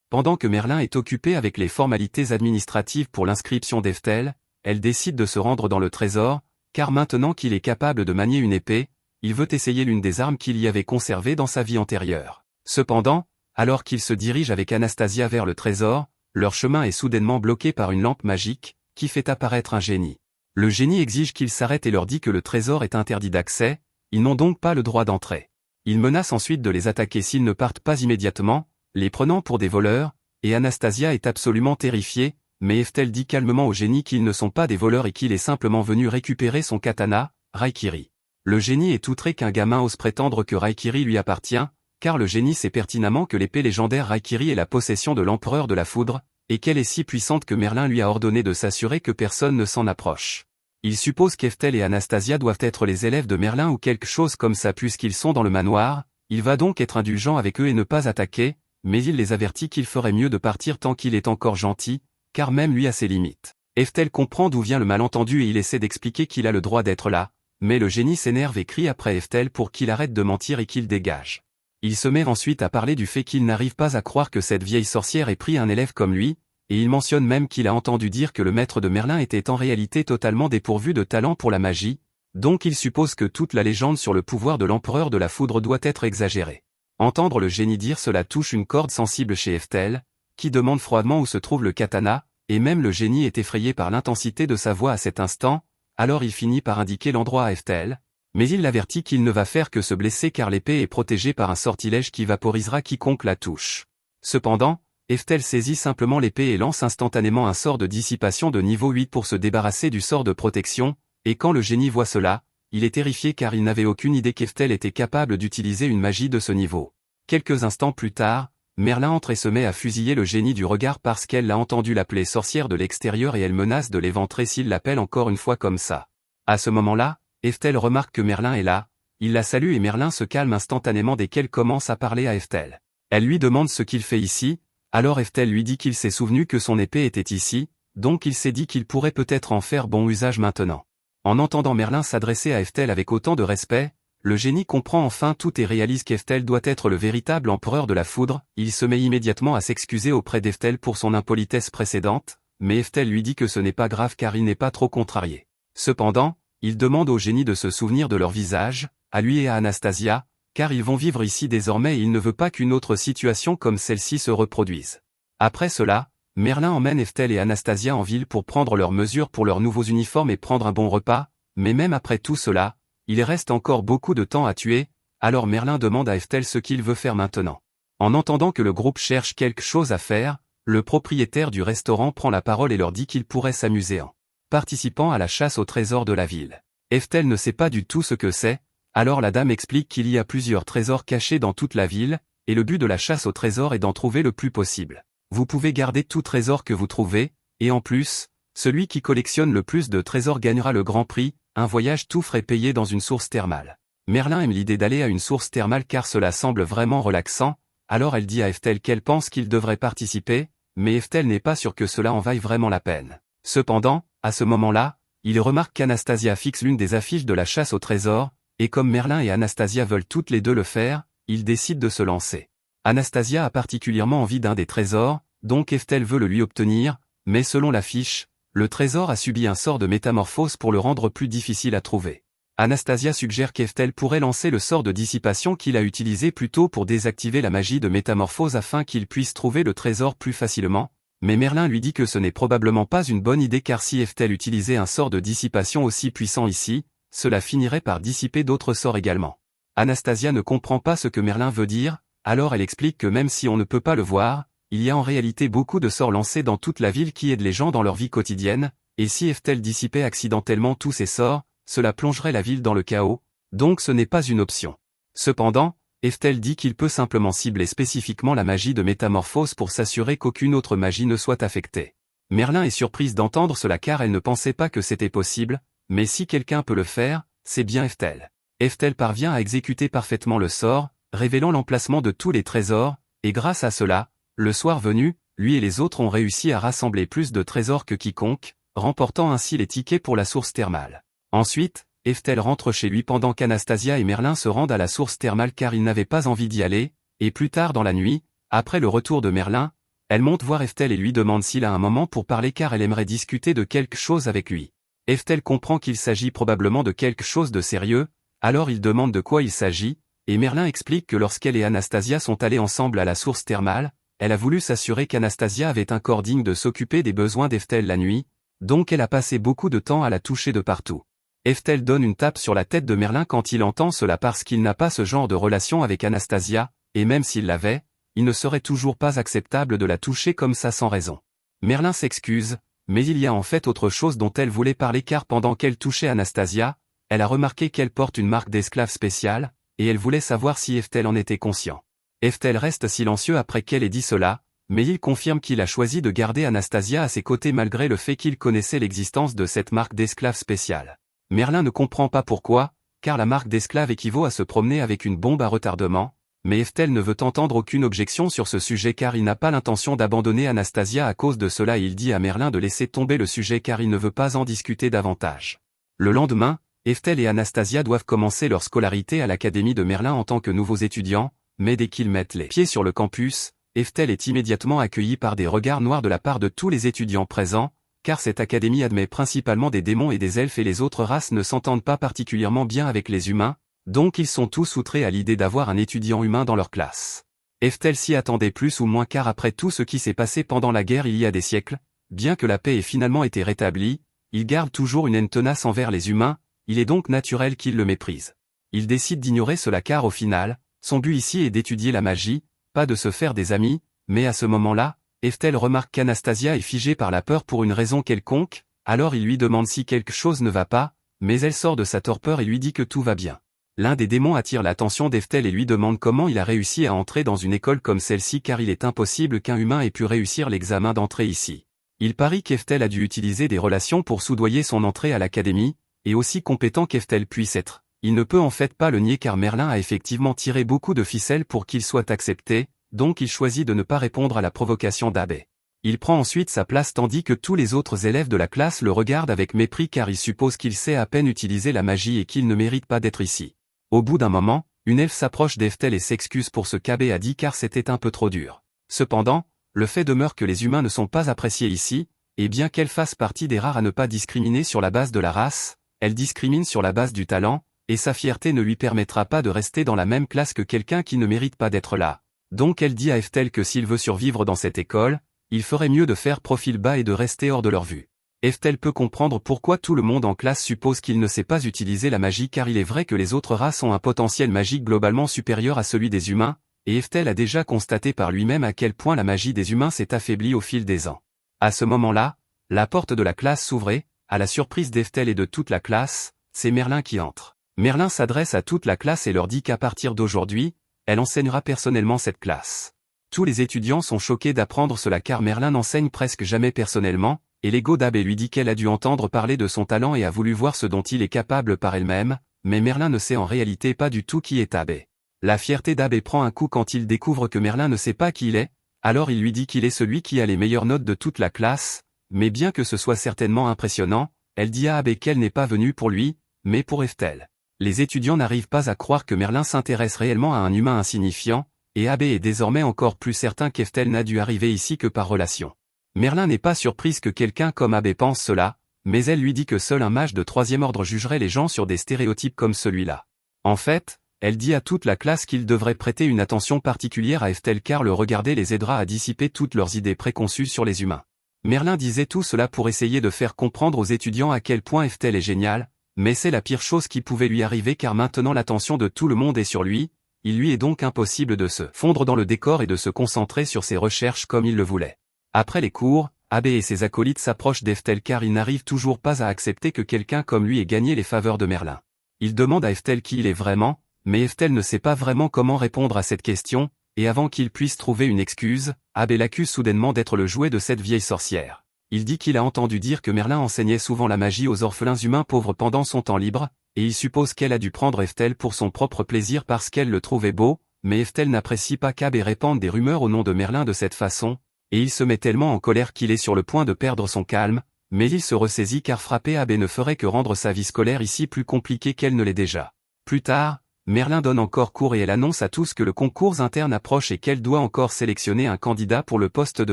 S1: Pendant que Merlin est occupé avec les formalités administratives pour l'inscription d'Eftel, elle décide de se rendre dans le trésor, car maintenant qu'il est capable de manier une épée, il veut essayer l'une des armes qu'il y avait conservées dans sa vie antérieure. Cependant, alors qu'il se dirige avec Anastasia vers le trésor, leur chemin est soudainement bloqué par une lampe magique, qui fait apparaître un génie. Le génie exige qu'ils s'arrêtent et leur dit que le trésor est interdit d'accès, ils n'ont donc pas le droit d'entrer. Il menace ensuite de les attaquer s'ils ne partent pas immédiatement, les prenant pour des voleurs, et Anastasia est absolument terrifiée, mais Eftel dit calmement au génie qu'ils ne sont pas des voleurs et qu'il est simplement venu récupérer son katana, Raikiri. Le génie est outré qu'un gamin ose prétendre que Raikiri lui appartient, car le génie sait pertinemment que l'épée légendaire Raikiri est la possession de l'empereur de la foudre, et qu'elle est si puissante que Merlin lui a ordonné de s'assurer que personne ne s'en approche. Il suppose qu'Eftel et Anastasia doivent être les élèves de Merlin ou quelque chose comme ça puisqu'ils sont dans le manoir, il va donc être indulgent avec eux et ne pas attaquer, mais il les avertit qu'il ferait mieux de partir tant qu'il est encore gentil, car même lui a ses limites. Eftel comprend d'où vient le malentendu et il essaie d'expliquer qu'il a le droit d'être là, mais le génie s'énerve et crie après Eftel pour qu'il arrête de mentir et qu'il dégage. Il se met ensuite à parler du fait qu'il n'arrive pas à croire que cette vieille sorcière ait pris un élève comme lui, et il mentionne même qu'il a entendu dire que le maître de Merlin était en réalité totalement dépourvu de talent pour la magie, donc il suppose que toute la légende sur le pouvoir de l'empereur de la foudre doit être exagérée. Entendre le génie dire cela touche une corde sensible chez Eftel, qui demande froidement où se trouve le katana, et même le génie est effrayé par l'intensité de sa voix à cet instant, alors il finit par indiquer l'endroit à Eftel, mais il l'avertit qu'il ne va faire que se blesser car l'épée est protégée par un sortilège qui vaporisera quiconque la touche. Cependant, Eftel saisit simplement l'épée et lance instantanément un sort de dissipation de niveau 8 pour se débarrasser du sort de protection, et quand le génie voit cela, il est terrifié car il n'avait aucune idée qu'Eftel était capable d'utiliser une magie de ce niveau. Quelques instants plus tard, Merlin entre et se met à fusiller le génie du regard parce qu'elle l'a entendu l'appeler sorcière de l'extérieur et elle menace de l'éventrer s'il l'appelle encore une fois comme ça. À ce moment-là, Eftel remarque que Merlin est là, il la salue et Merlin se calme instantanément dès qu'elle commence à parler à Eftel. Elle lui demande ce qu'il fait ici, alors Eftel lui dit qu'il s'est souvenu que son épée était ici, donc il s'est dit qu'il pourrait peut-être en faire bon usage maintenant. En entendant Merlin s'adresser à Eftel avec autant de respect, le génie comprend enfin tout et réalise qu'Eftel doit être le véritable empereur de la foudre, il se met immédiatement à s'excuser auprès d'Eftel pour son impolitesse précédente, mais Eftel lui dit que ce n'est pas grave car il n'est pas trop contrarié. Cependant, il demande au génie de se souvenir de leur visage, à lui et à Anastasia, car ils vont vivre ici désormais et il ne veut pas qu'une autre situation comme celle-ci se reproduise. Après cela, Merlin emmène Eftel et Anastasia en ville pour prendre leurs mesures pour leurs nouveaux uniformes et prendre un bon repas, mais même après tout cela, il reste encore beaucoup de temps à tuer, alors Merlin demande à Eftel ce qu'il veut faire maintenant. En entendant que le groupe cherche quelque chose à faire, le propriétaire du restaurant prend la parole et leur dit qu'il pourrait s'amuser en participant à la chasse au trésor de la ville. Eftel ne sait pas du tout ce que c'est, alors la dame explique qu'il y a plusieurs trésors cachés dans toute la ville, et le but de la chasse au trésor est d'en trouver le plus possible. Vous pouvez garder tout trésor que vous trouvez, et en plus, celui qui collectionne le plus de trésors gagnera le grand prix, un voyage tout frais payé dans une source thermale. Merlin aime l'idée d'aller à une source thermale car cela semble vraiment relaxant, alors elle dit à Eftel qu'elle pense qu'il devrait participer, mais Eftel n'est pas sûr que cela en vaille vraiment la peine. Cependant, à ce moment-là, il remarque qu'Anastasia fixe l'une des affiches de la chasse au trésor, et comme Merlin et Anastasia veulent toutes les deux le faire, ils décident de se lancer. Anastasia a particulièrement envie d'un des trésors, donc Eftel veut le lui obtenir, mais selon l'affiche, le trésor a subi un sort de métamorphose pour le rendre plus difficile à trouver. Anastasia suggère qu'Eftel pourrait lancer le sort de dissipation qu'il a utilisé plus tôt pour désactiver la magie de métamorphose afin qu'il puisse trouver le trésor plus facilement, mais Merlin lui dit que ce n'est probablement pas une bonne idée car si Eftel utilisait un sort de dissipation aussi puissant ici, cela finirait par dissiper d'autres sorts également. Anastasia ne comprend pas ce que Merlin veut dire, alors elle explique que même si on ne peut pas le voir, il y a en réalité beaucoup de sorts lancés dans toute la ville qui aident les gens dans leur vie quotidienne, et si Eftel dissipait accidentellement tous ces sorts, cela plongerait la ville dans le chaos, donc ce n'est pas une option. Cependant, Eftel dit qu'il peut simplement cibler spécifiquement la magie de métamorphose pour s'assurer qu'aucune autre magie ne soit affectée. Merlin est surprise d'entendre cela car elle ne pensait pas que c'était possible, mais si quelqu'un peut le faire, c'est bien Eftel. Eftel parvient à exécuter parfaitement le sort, révélant l'emplacement de tous les trésors, et grâce à cela, le soir venu, lui et les autres ont réussi à rassembler plus de trésors que quiconque, remportant ainsi les tickets pour la source thermale. Ensuite, Eftel rentre chez lui pendant qu'Anastasia et Merlin se rendent à la source thermale car ils n'avaient pas envie d'y aller, et plus tard dans la nuit, après le retour de Merlin, elle monte voir Eftel et lui demande s'il a un moment pour parler car elle aimerait discuter de quelque chose avec lui. Eftel comprend qu'il s'agit probablement de quelque chose de sérieux, alors il demande de quoi il s'agit, et Merlin explique que lorsqu'elle et Anastasia sont allées ensemble à la source thermale, elle a voulu s'assurer qu'Anastasia avait un corps digne de s'occuper des besoins d'Eftel la nuit, donc elle a passé beaucoup de temps à la toucher de partout. Eftel donne une tape sur la tête de Merlin quand il entend cela parce qu'il n'a pas ce genre de relation avec Anastasia, et même s'il l'avait, il ne serait toujours pas acceptable de la toucher comme ça sans raison. Merlin s'excuse, mais il y a en fait autre chose dont elle voulait parler car pendant qu'elle touchait Anastasia, elle a remarqué qu'elle porte une marque d'esclave spéciale, et elle voulait savoir si Eftel en était conscient. Eftel reste silencieux après qu'elle ait dit cela, mais il confirme qu'il a choisi de garder Anastasia à ses côtés malgré le fait qu'il connaissait l'existence de cette marque d'esclave spéciale. Merlin ne comprend pas pourquoi, car la marque d'esclave équivaut à se promener avec une bombe à retardement, mais Eftel ne veut entendre aucune objection sur ce sujet car il n'a pas l'intention d'abandonner Anastasia à cause de cela et il dit à Merlin de laisser tomber le sujet car il ne veut pas en discuter davantage. Le lendemain, Eftel et Anastasia doivent commencer leur scolarité à l'académie de Merlin en tant que nouveaux étudiants, mais dès qu'ils mettent les pieds sur le campus, Eftel est immédiatement accueillie par des regards noirs de la part de tous les étudiants présents, car cette académie admet principalement des démons et des elfes et les autres races ne s'entendent pas particulièrement bien avec les humains, donc ils sont tous outrés à l'idée d'avoir un étudiant humain dans leur classe. Eftel s'y attendait plus ou moins car après tout ce qui s'est passé pendant la guerre il y a des siècles, bien que la paix ait finalement été rétablie, il garde toujours une haine tenace envers les humains, il est donc naturel qu'il le méprise. Il décide d'ignorer cela car au final, son but ici est d'étudier la magie, pas de se faire des amis, mais à ce moment-là, Eftel remarque qu'Anastasia est figée par la peur pour une raison quelconque, alors il lui demande si quelque chose ne va pas, mais elle sort de sa torpeur et lui dit que tout va bien. L'un des démons attire l'attention d'Eftel et lui demande comment il a réussi à entrer dans une école comme celle-ci car il est impossible qu'un humain ait pu réussir l'examen d'entrée ici. Il parie qu'Eftel a dû utiliser des relations pour soudoyer son entrée à l'académie, et aussi compétent qu'Eftel puisse être. Il ne peut en fait pas le nier car Merlin a effectivement tiré beaucoup de ficelles pour qu'il soit accepté, donc il choisit de ne pas répondre à la provocation d'Abbé. Il prend ensuite sa place tandis que tous les autres élèves de la classe le regardent avec mépris car ils supposent qu'il sait à peine utiliser la magie et qu'il ne mérite pas d'être ici. Au bout d'un moment, une elfe s'approche d'Eftel et s'excuse pour ce qu'Abbé a dit car c'était un peu trop dur. Cependant, le fait demeure que les humains ne sont pas appréciés ici, et bien qu'elle fasse partie des rares à ne pas discriminer sur la base de la race, elle discrimine sur la base du talent, et sa fierté ne lui permettra pas de rester dans la même classe que quelqu'un qui ne mérite pas d'être là. Donc elle dit à Eftel que s'il veut survivre dans cette école, il ferait mieux de faire profil bas et de rester hors de leur vue. Eftel peut comprendre pourquoi tout le monde en classe suppose qu'il ne sait pas utiliser la magie car il est vrai que les autres races ont un potentiel magique globalement supérieur à celui des humains, et Eftel a déjà constaté par lui-même à quel point la magie des humains s'est affaiblie au fil des ans. À ce moment-là, la porte de la classe s'ouvrait, à la surprise d'Eftel et de toute la classe, c'est Merlin qui entre. Merlin s'adresse à toute la classe et leur dit qu'à partir d'aujourd'hui, elle enseignera personnellement cette classe. Tous les étudiants sont choqués d'apprendre cela car Merlin n'enseigne presque jamais personnellement, et l'ego d'Abbé lui dit qu'elle a dû entendre parler de son talent et a voulu voir ce dont il est capable par elle-même, mais Merlin ne sait en réalité pas du tout qui est Abbé. La fierté d'Abbé prend un coup quand il découvre que Merlin ne sait pas qui il est, alors il lui dit qu'il est celui qui a les meilleures notes de toute la classe, mais bien que ce soit certainement impressionnant, elle dit à Abbé qu'elle n'est pas venue pour lui, mais pour Eftel. Les étudiants n'arrivent pas à croire que Merlin s'intéresse réellement à un humain insignifiant, et Abbé est désormais encore plus certain qu'Eftel n'a dû arriver ici que par relation. Merlin n'est pas surprise que quelqu'un comme Abbé pense cela, mais elle lui dit que seul un mage de 3e ordre jugerait les gens sur des stéréotypes comme celui-là. En fait, elle dit à toute la classe qu'ils devraient prêter une attention particulière à Eftel car le regarder les aidera à dissiper toutes leurs idées préconçues sur les humains. Merlin disait tout cela pour essayer de faire comprendre aux étudiants à quel point Eftel est génial, mais c'est la pire chose qui pouvait lui arriver car maintenant l'attention de tout le monde est sur lui, il lui est donc impossible de se fondre dans le décor et de se concentrer sur ses recherches comme il le voulait. Après les cours, Abbé et ses acolytes s'approchent d'Eftel car ils n'arrivent toujours pas à accepter que quelqu'un comme lui ait gagné les faveurs de Merlin. Ils demandent à Eftel qui il est vraiment, mais Eftel ne sait pas vraiment comment répondre à cette question, et avant qu'il puisse trouver une excuse, Abbé l'accuse soudainement d'être le jouet de cette vieille sorcière. Il dit qu'il a entendu dire que Merlin enseignait souvent la magie aux orphelins humains pauvres pendant son temps libre, et il suppose qu'elle a dû prendre Eftel pour son propre plaisir parce qu'elle le trouvait beau, mais Eftel n'apprécie pas qu'Abbé répande des rumeurs au nom de Merlin de cette façon, et il se met tellement en colère qu'il est sur le point de perdre son calme, mais il se ressaisit car frapper Abbé ne ferait que rendre sa vie scolaire ici plus compliquée qu'elle ne l'est déjà. Plus tard, Merlin donne encore cours et elle annonce à tous que le concours interne approche et qu'elle doit encore sélectionner un candidat pour le poste de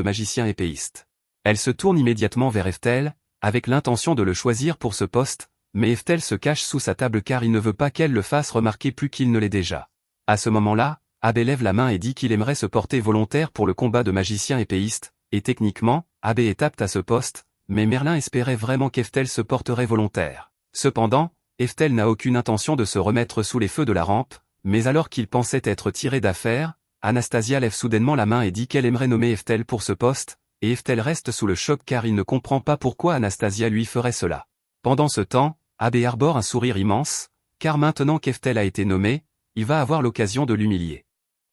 S1: magicien épéiste. Elle se tourne immédiatement vers Eftel, avec l'intention de le choisir pour ce poste, mais Eftel se cache sous sa table car il ne veut pas qu'elle le fasse remarquer plus qu'il ne l'est déjà. À ce moment-là, Abbé lève la main et dit qu'il aimerait se porter volontaire pour le combat de magicien épéiste, et techniquement, Abbé est apte à ce poste, mais Merlin espérait vraiment qu'Eftel se porterait volontaire. Cependant, Eftel n'a aucune intention de se remettre sous les feux de la rampe, mais alors qu'il pensait être tiré d'affaire, Anastasia lève soudainement la main et dit qu'elle aimerait nommer Eftel pour ce poste, et Eftel reste sous le choc car il ne comprend pas pourquoi Anastasia lui ferait cela. Pendant ce temps, Abbé arbore un sourire immense, car maintenant qu'Eftel a été nommé, il va avoir l'occasion de l'humilier.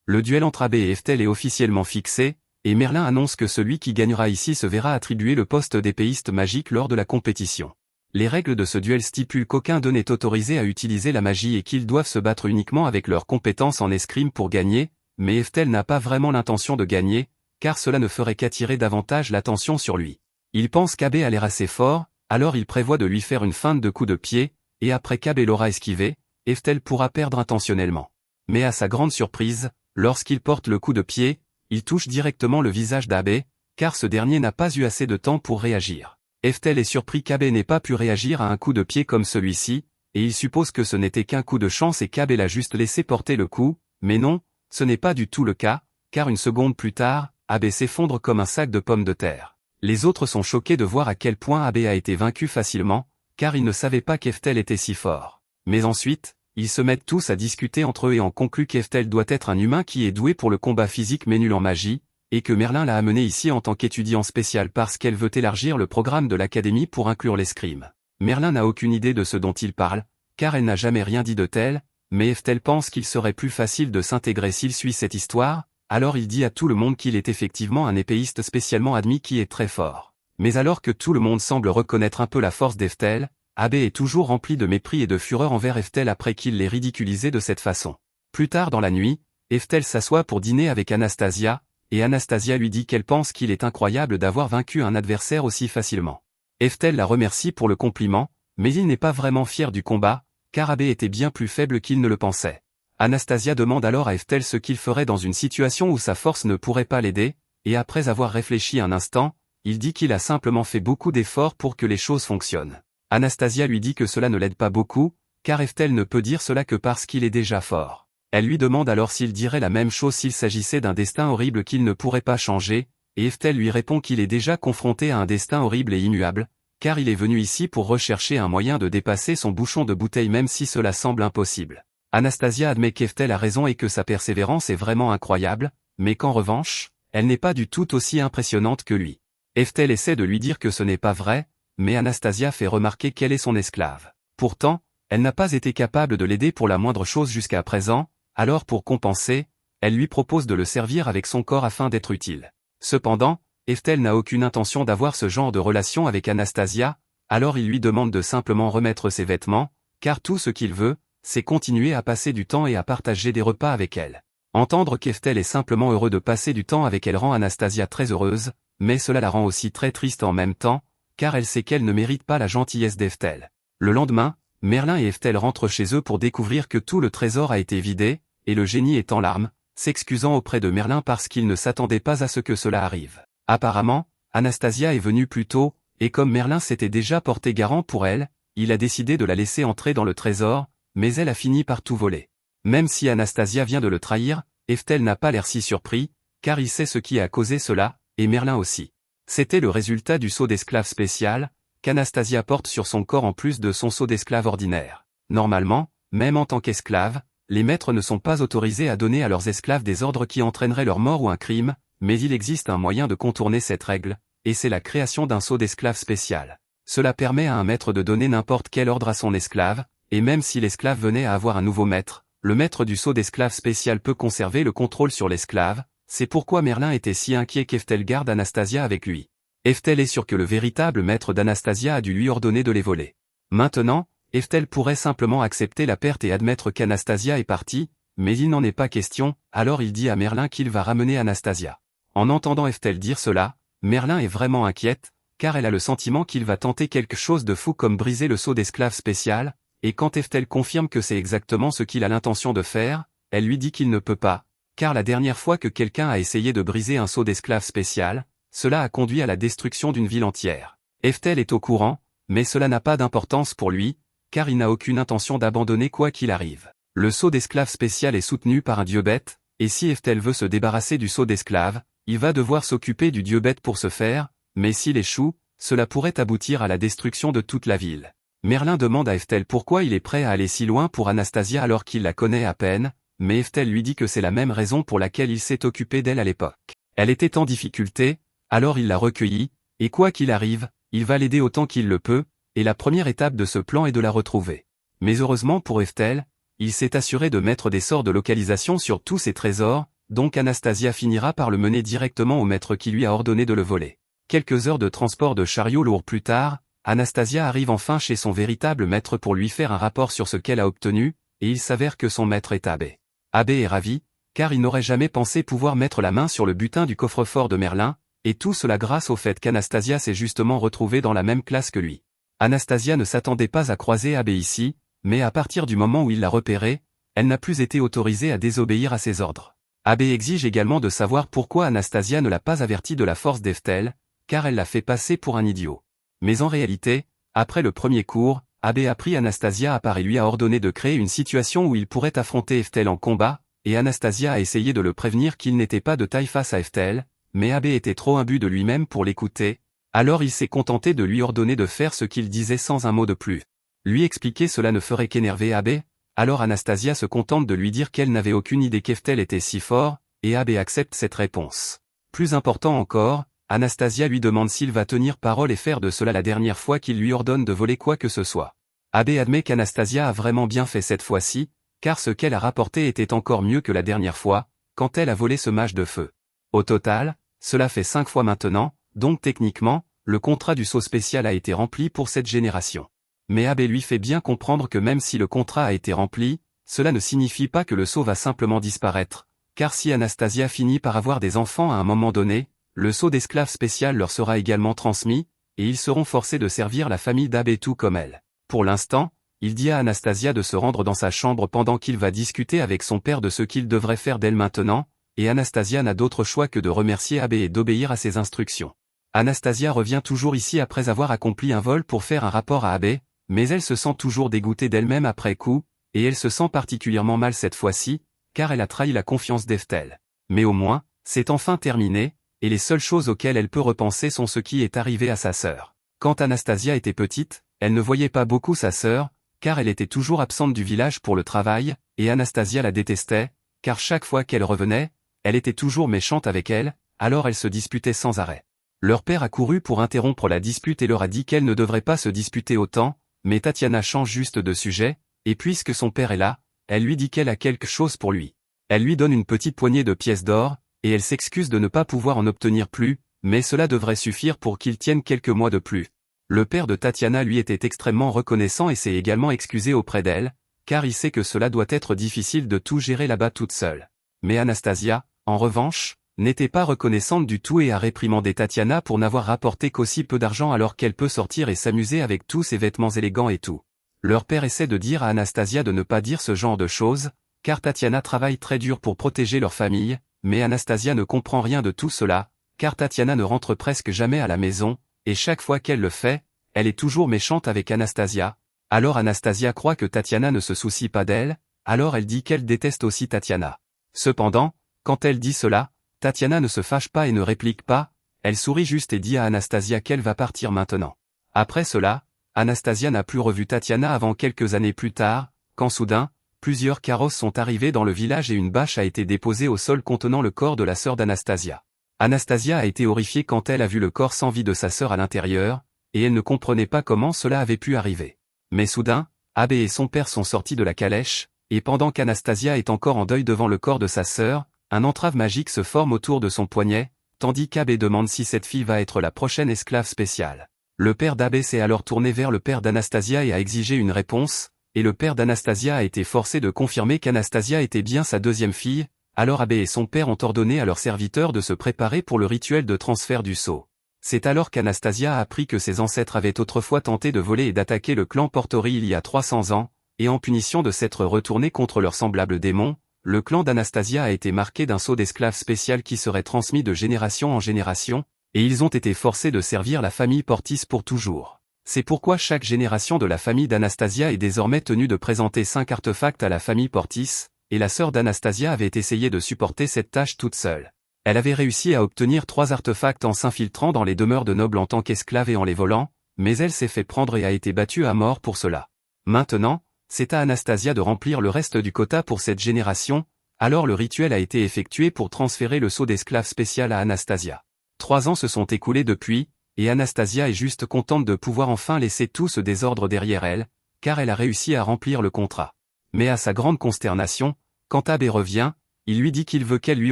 S1: Le duel entre Abbé et Eftel est officiellement fixé, et Merlin annonce que celui qui gagnera ici se verra attribuer le poste d'épéiste magique lors de la compétition. Les règles de ce duel stipulent qu'aucun d'eux n'est autorisé à utiliser la magie et qu'ils doivent se battre uniquement avec leurs compétences en escrime pour gagner, mais Eftel n'a pas vraiment l'intention de gagner, car cela ne ferait qu'attirer davantage l'attention sur lui. Il pense qu'Abbé a l'air assez fort, alors il prévoit de lui faire une feinte de coup de pied, et après qu'Abbé l'aura esquivé, Eftel pourra perdre intentionnellement. Mais à sa grande surprise, lorsqu'il porte le coup de pied, il touche directement le visage d'Abbé, car ce dernier n'a pas eu assez de temps pour réagir. Eftel est surpris qu'Abbé n'ait pas pu réagir à un coup de pied comme celui-ci, et il suppose que ce n'était qu'un coup de chance et qu'Abbé l'a juste laissé porter le coup, mais non, ce n'est pas du tout le cas, car une seconde plus tard, Abbé s'effondre comme un sac de pommes de terre. Les autres sont choqués de voir à quel point Abbé a été vaincu facilement, car ils ne savaient pas qu'Eftel était si fort. Mais ensuite, ils se mettent tous à discuter entre eux et en concluent qu'Eftel doit être un humain qui est doué pour le combat physique mais nul en magie, et que Merlin l'a amené ici en tant qu'étudiant spécial parce qu'elle veut élargir le programme de l'académie pour inclure l'escrime. Merlin n'a aucune idée de ce dont il parle, car elle n'a jamais rien dit de tel, mais Eftel pense qu'il serait plus facile de s'intégrer s'il suit cette histoire, alors il dit à tout le monde qu'il est effectivement un épéiste spécialement admis qui est très fort. Mais alors que tout le monde semble reconnaître un peu la force d'Eftel, Abbé est toujours rempli de mépris et de fureur envers Eftel après qu'il l'ait ridiculisé de cette façon. Plus tard dans la nuit, Eftel s'assoit pour dîner avec Anastasia, et Anastasia lui dit qu'elle pense qu'il est incroyable d'avoir vaincu un adversaire aussi facilement. Eftel la remercie pour le compliment, mais il n'est pas vraiment fier du combat, car Abbé était bien plus faible qu'il ne le pensait. Anastasia demande alors à Eftel ce qu'il ferait dans une situation où sa force ne pourrait pas l'aider, et après avoir réfléchi un instant, il dit qu'il a simplement fait beaucoup d'efforts pour que les choses fonctionnent. Anastasia lui dit que cela ne l'aide pas beaucoup, car Eftel ne peut dire cela que parce qu'il est déjà fort. Elle lui demande alors s'il dirait la même chose s'il s'agissait d'un destin horrible qu'il ne pourrait pas changer, et Eftel lui répond qu'il est déjà confronté à un destin horrible et immuable, car il est venu ici pour rechercher un moyen de dépasser son bouchon de bouteille même si cela semble impossible. Anastasia admet qu'Eftel a raison et que sa persévérance est vraiment incroyable, mais qu'en revanche, elle n'est pas du tout aussi impressionnante que lui. Eftel essaie de lui dire que ce n'est pas vrai, mais Anastasia fait remarquer qu'elle est son esclave. Pourtant, elle n'a pas été capable de l'aider pour la moindre chose jusqu'à présent, alors pour compenser, elle lui propose de le servir avec son corps afin d'être utile. Cependant, Eftel n'a aucune intention d'avoir ce genre de relation avec Anastasia, alors il lui demande de simplement remettre ses vêtements, car tout ce qu'il veut, c'est continuer à passer du temps et à partager des repas avec elle. Entendre qu'Eftel est simplement heureux de passer du temps avec elle rend Anastasia très heureuse, mais cela la rend aussi très triste en même temps, car elle sait qu'elle ne mérite pas la gentillesse d'Eftel. Le lendemain, Merlin et Eftel rentrent chez eux pour découvrir que tout le trésor a été vidé, et le génie est en larmes, s'excusant auprès de Merlin parce qu'il ne s'attendait pas à ce que cela arrive. Apparemment, Anastasia est venue plus tôt, et comme Merlin s'était déjà porté garant pour elle, il a décidé de la laisser entrer dans le trésor, mais elle a fini par tout voler. Même si Anastasia vient de le trahir, Eftel n'a pas l'air si surpris, car il sait ce qui a causé cela, et Merlin aussi. C'était le résultat du sceau d'esclave spécial, qu'Anastasia porte sur son corps en plus de son sceau d'esclave ordinaire. Normalement, même en tant qu'esclave, les maîtres ne sont pas autorisés à donner à leurs esclaves des ordres qui entraîneraient leur mort ou un crime, mais il existe un moyen de contourner cette règle, et c'est la création d'un sceau d'esclave spécial. Cela permet à un maître de donner n'importe quel ordre à son esclave, et même si l'esclave venait à avoir un nouveau maître, le maître du sceau d'esclave spécial peut conserver le contrôle sur l'esclave, c'est pourquoi Merlin était si inquiet qu'Eftel garde Anastasia avec lui. Eftel est sûr que le véritable maître d'Anastasia a dû lui ordonner de les voler. Maintenant, Eftel pourrait simplement accepter la perte et admettre qu'Anastasia est partie, mais il n'en est pas question, alors il dit à Merlin qu'il va ramener Anastasia. En entendant Eftel dire cela, Merlin est vraiment inquiète, car elle a le sentiment qu'il va tenter quelque chose de fou comme briser le sceau d'esclave spécial, et quand Eftel confirme que c'est exactement ce qu'il a l'intention de faire, elle lui dit qu'il ne peut pas, car la dernière fois que quelqu'un a essayé de briser un sceau d'esclave spécial, cela a conduit à la destruction d'une ville entière. Eftel est au courant, mais cela n'a pas d'importance pour lui, car il n'a aucune intention d'abandonner quoi qu'il arrive. Le sceau d'esclave spécial est soutenu par un dieu bête, et si Eftel veut se débarrasser du sceau d'esclave, il va devoir s'occuper du dieu bête pour ce faire, mais s'il échoue, cela pourrait aboutir à la destruction de toute la ville. Merlin demande à Eftel pourquoi il est prêt à aller si loin pour Anastasia alors qu'il la connaît à peine, mais Eftel lui dit que c'est la même raison pour laquelle il s'est occupé d'elle à l'époque. Elle était en difficulté, alors il l'a recueillie, et quoi qu'il arrive, il va l'aider autant qu'il le peut, et la première étape de ce plan est de la retrouver. Mais heureusement pour Eftel, il s'est assuré de mettre des sorts de localisation sur tous ses trésors, donc Anastasia finira par le mener directement au maître qui lui a ordonné de le voler. Quelques heures de transport de chariot lourd plus tard, Anastasia arrive enfin chez son véritable maître pour lui faire un rapport sur ce qu'elle a obtenu, et il s'avère que son maître est Abbé. Abbé est ravi, car il n'aurait jamais pensé pouvoir mettre la main sur le butin du coffre-fort de Merlin, et tout cela grâce au fait qu'Anastasia s'est justement retrouvée dans la même classe que lui. Anastasia ne s'attendait pas à croiser Abbé ici, mais à partir du moment où il l'a repérée, elle n'a plus été autorisée à désobéir à ses ordres. Abbé exige également de savoir pourquoi Anastasia ne l'a pas averti de la force d'Eftel, car elle l'a fait passer pour un idiot. Mais en réalité, après le premier cours, Abbé a pris Anastasia à part et lui a ordonné de créer une situation où il pourrait affronter Eftel en combat, et Anastasia a essayé de le prévenir qu'il n'était pas de taille face à Eftel, mais Abbé était trop imbu de lui-même pour l'écouter, alors il s'est contenté de lui ordonner de faire ce qu'il disait sans un mot de plus. Lui expliquer cela ne ferait qu'énerver Abbé, alors Anastasia se contente de lui dire qu'elle n'avait aucune idée qu'Eftel était si fort, et Abbé accepte cette réponse. Plus important encore, Anastasia lui demande s'il va tenir parole et faire de cela la dernière fois qu'il lui ordonne de voler quoi que ce soit. Abbé admet qu'Anastasia a vraiment bien fait cette fois-ci, car ce qu'elle a rapporté était encore mieux que la dernière fois, quand elle a volé ce mage de feu. Au total, cela fait 5 fois maintenant, donc techniquement, le contrat du sceau spécial a été rempli pour cette génération. Mais Abbé lui fait bien comprendre que même si le contrat a été rempli, cela ne signifie pas que le sceau va simplement disparaître, car si Anastasia finit par avoir des enfants à un moment donné, le sceau d'esclave spécial leur sera également transmis, et ils seront forcés de servir la famille d'Abbé tout comme elle. Pour l'instant, il dit à Anastasia de se rendre dans sa chambre pendant qu'il va discuter avec son père de ce qu'il devrait faire d'elle maintenant, et Anastasia n'a d'autre choix que de remercier Abbé et d'obéir à ses instructions. Anastasia revient toujours ici après avoir accompli un vol pour faire un rapport à Abbé, mais elle se sent toujours dégoûtée d'elle-même après coup, et elle se sent particulièrement mal cette fois-ci, car elle a trahi la confiance d'Eftel. Mais au moins, c'est enfin terminé, et les seules choses auxquelles elle peut repenser sont ce qui est arrivé à sa sœur. Quand Anastasia était petite, elle ne voyait pas beaucoup sa sœur, car elle était toujours absente du village pour le travail, et Anastasia la détestait, car chaque fois qu'elle revenait, elle était toujours méchante avec elle, alors elle se disputait sans arrêt. Leur père a couru pour interrompre la dispute et leur a dit qu'elle ne devrait pas se disputer autant, mais Tatiana change juste de sujet, et puisque son père est là, elle lui dit qu'elle a quelque chose pour lui. Elle lui donne une petite poignée de pièces d'or, et elle s'excuse de ne pas pouvoir en obtenir plus, mais cela devrait suffire pour qu'il tienne quelques mois de plus. Le père de Tatiana lui était extrêmement reconnaissant et s'est également excusé auprès d'elle, car il sait que cela doit être difficile de tout gérer là-bas toute seule. Mais Anastasia, en revanche, n'était pas reconnaissante du tout et a réprimandé Tatiana pour n'avoir rapporté qu'aussi peu d'argent alors qu'elle peut sortir et s'amuser avec tous ses vêtements élégants et tout. Leur père essaie de dire à Anastasia de ne pas dire ce genre de choses, car Tatiana travaille très dur pour protéger leur famille, mais Anastasia ne comprend rien de tout cela, car Tatiana ne rentre presque jamais à la maison, et chaque fois qu'elle le fait, elle est toujours méchante avec Anastasia. Alors Anastasia croit que Tatiana ne se soucie pas d'elle, alors elle dit qu'elle déteste aussi Tatiana. Cependant, quand elle dit cela, Tatiana ne se fâche pas et ne réplique pas, elle sourit juste et dit à Anastasia qu'elle va partir maintenant. Après cela, Anastasia n'a plus revu Tatiana avant quelques années plus tard, quand soudain, plusieurs carrosses sont arrivés dans le village et une bâche a été déposée au sol contenant le corps de la sœur d'Anastasia. Anastasia a été horrifiée quand elle a vu le corps sans vie de sa sœur à l'intérieur, et elle ne comprenait pas comment cela avait pu arriver. Mais soudain, Abbé et son père sont sortis de la calèche, et pendant qu'Anastasia est encore en deuil devant le corps de sa sœur, un entrave magique se forme autour de son poignet, tandis qu'Abbé demande si cette fille va être la prochaine esclave spéciale. Le père d'Abbé s'est alors tourné vers le père d'Anastasia et a exigé une réponse, et le père d'Anastasia a été forcé de confirmer qu'Anastasia était bien sa deuxième fille, alors Abbé et son père ont ordonné à leurs serviteurs de se préparer pour le rituel de transfert du sceau. C'est alors qu'Anastasia a appris que ses ancêtres avaient autrefois tenté de voler et d'attaquer le clan Portori il y a 300 ans, et en punition de s'être retournés contre leurs semblables démons, le clan d'Anastasia a été marqué d'un sceau d'esclave spécial qui serait transmis de génération en génération, Et ils ont été forcés de servir la famille Portis pour toujours. C'est pourquoi chaque génération de la famille d'Anastasia est désormais tenue de présenter 5 artefacts à la famille Portis, et la sœur d'Anastasia avait essayé de supporter cette tâche toute seule. Elle avait réussi à obtenir 3 artefacts en s'infiltrant dans les demeures de nobles en tant qu'esclave et en les volant, mais elle s'est fait prendre et a été battue à mort pour cela. Maintenant, c'est à Anastasia de remplir le reste du quota pour cette génération, alors le rituel a été effectué pour transférer le sceau d'esclave spécial à Anastasia. 3 ans se sont écoulés depuis, et Anastasia est juste contente de pouvoir enfin laisser tout ce désordre derrière elle, car elle a réussi à remplir le contrat. Mais à sa grande consternation, quand Abe revient, il lui dit qu'il veut qu'elle lui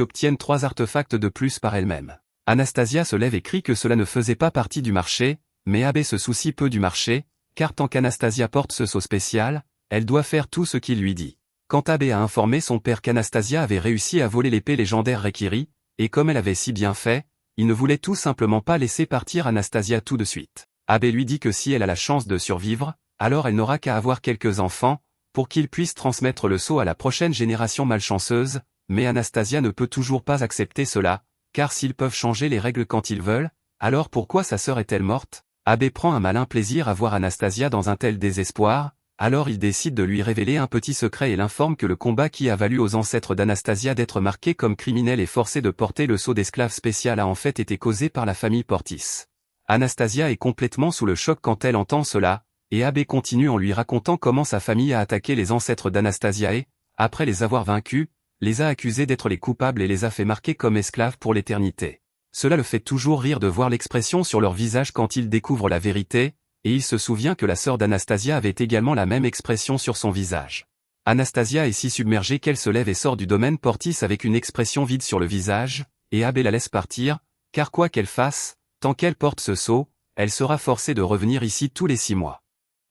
S1: obtienne 3 artefacts de plus par elle-même. Anastasia se lève et crie que cela ne faisait pas partie du marché, mais Abe se soucie peu du marché, car tant qu'Anastasia porte ce sceau spécial, elle doit faire tout ce qu'il lui dit. Quand Abe a informé son père qu'Anastasia avait réussi à voler l'épée légendaire Rekiri, et comme elle avait si bien fait, il ne voulait tout simplement pas laisser partir Anastasia tout de suite. Abe lui dit que si elle a la chance de survivre, alors elle n'aura qu'à avoir quelques enfants, pour qu'ils puissent transmettre le sceau à la prochaine génération malchanceuse, mais Anastasia ne peut toujours pas accepter cela, car s'ils peuvent changer les règles quand ils veulent, alors pourquoi sa sœur est-elle morte? Abe prend un malin plaisir à voir Anastasia dans un tel désespoir, alors il décide de lui révéler un petit secret et l'informe que le combat qui a valu aux ancêtres d'Anastasia d'être marqués comme criminels et forcés de porter le sceau d'esclave spécial a en fait été causé par la famille Portis. Anastasia est complètement sous le choc quand elle entend cela, et Abe continue en lui racontant comment sa famille a attaqué les ancêtres d'Anastasia et, après les avoir vaincus, les a accusés d'être les coupables et les a fait marquer comme esclaves pour l'éternité. Cela le fait toujours rire de voir l'expression sur leur visage quand il découvre la vérité, et il se souvient que la sœur d'Anastasia avait également la même expression sur son visage. Anastasia est si submergée qu'elle se lève et sort du domaine Portis avec une expression vide sur le visage, et Abe la laisse partir, car quoi qu'elle fasse, tant qu'elle porte ce sceau, elle sera forcée de revenir ici tous les 6 mois.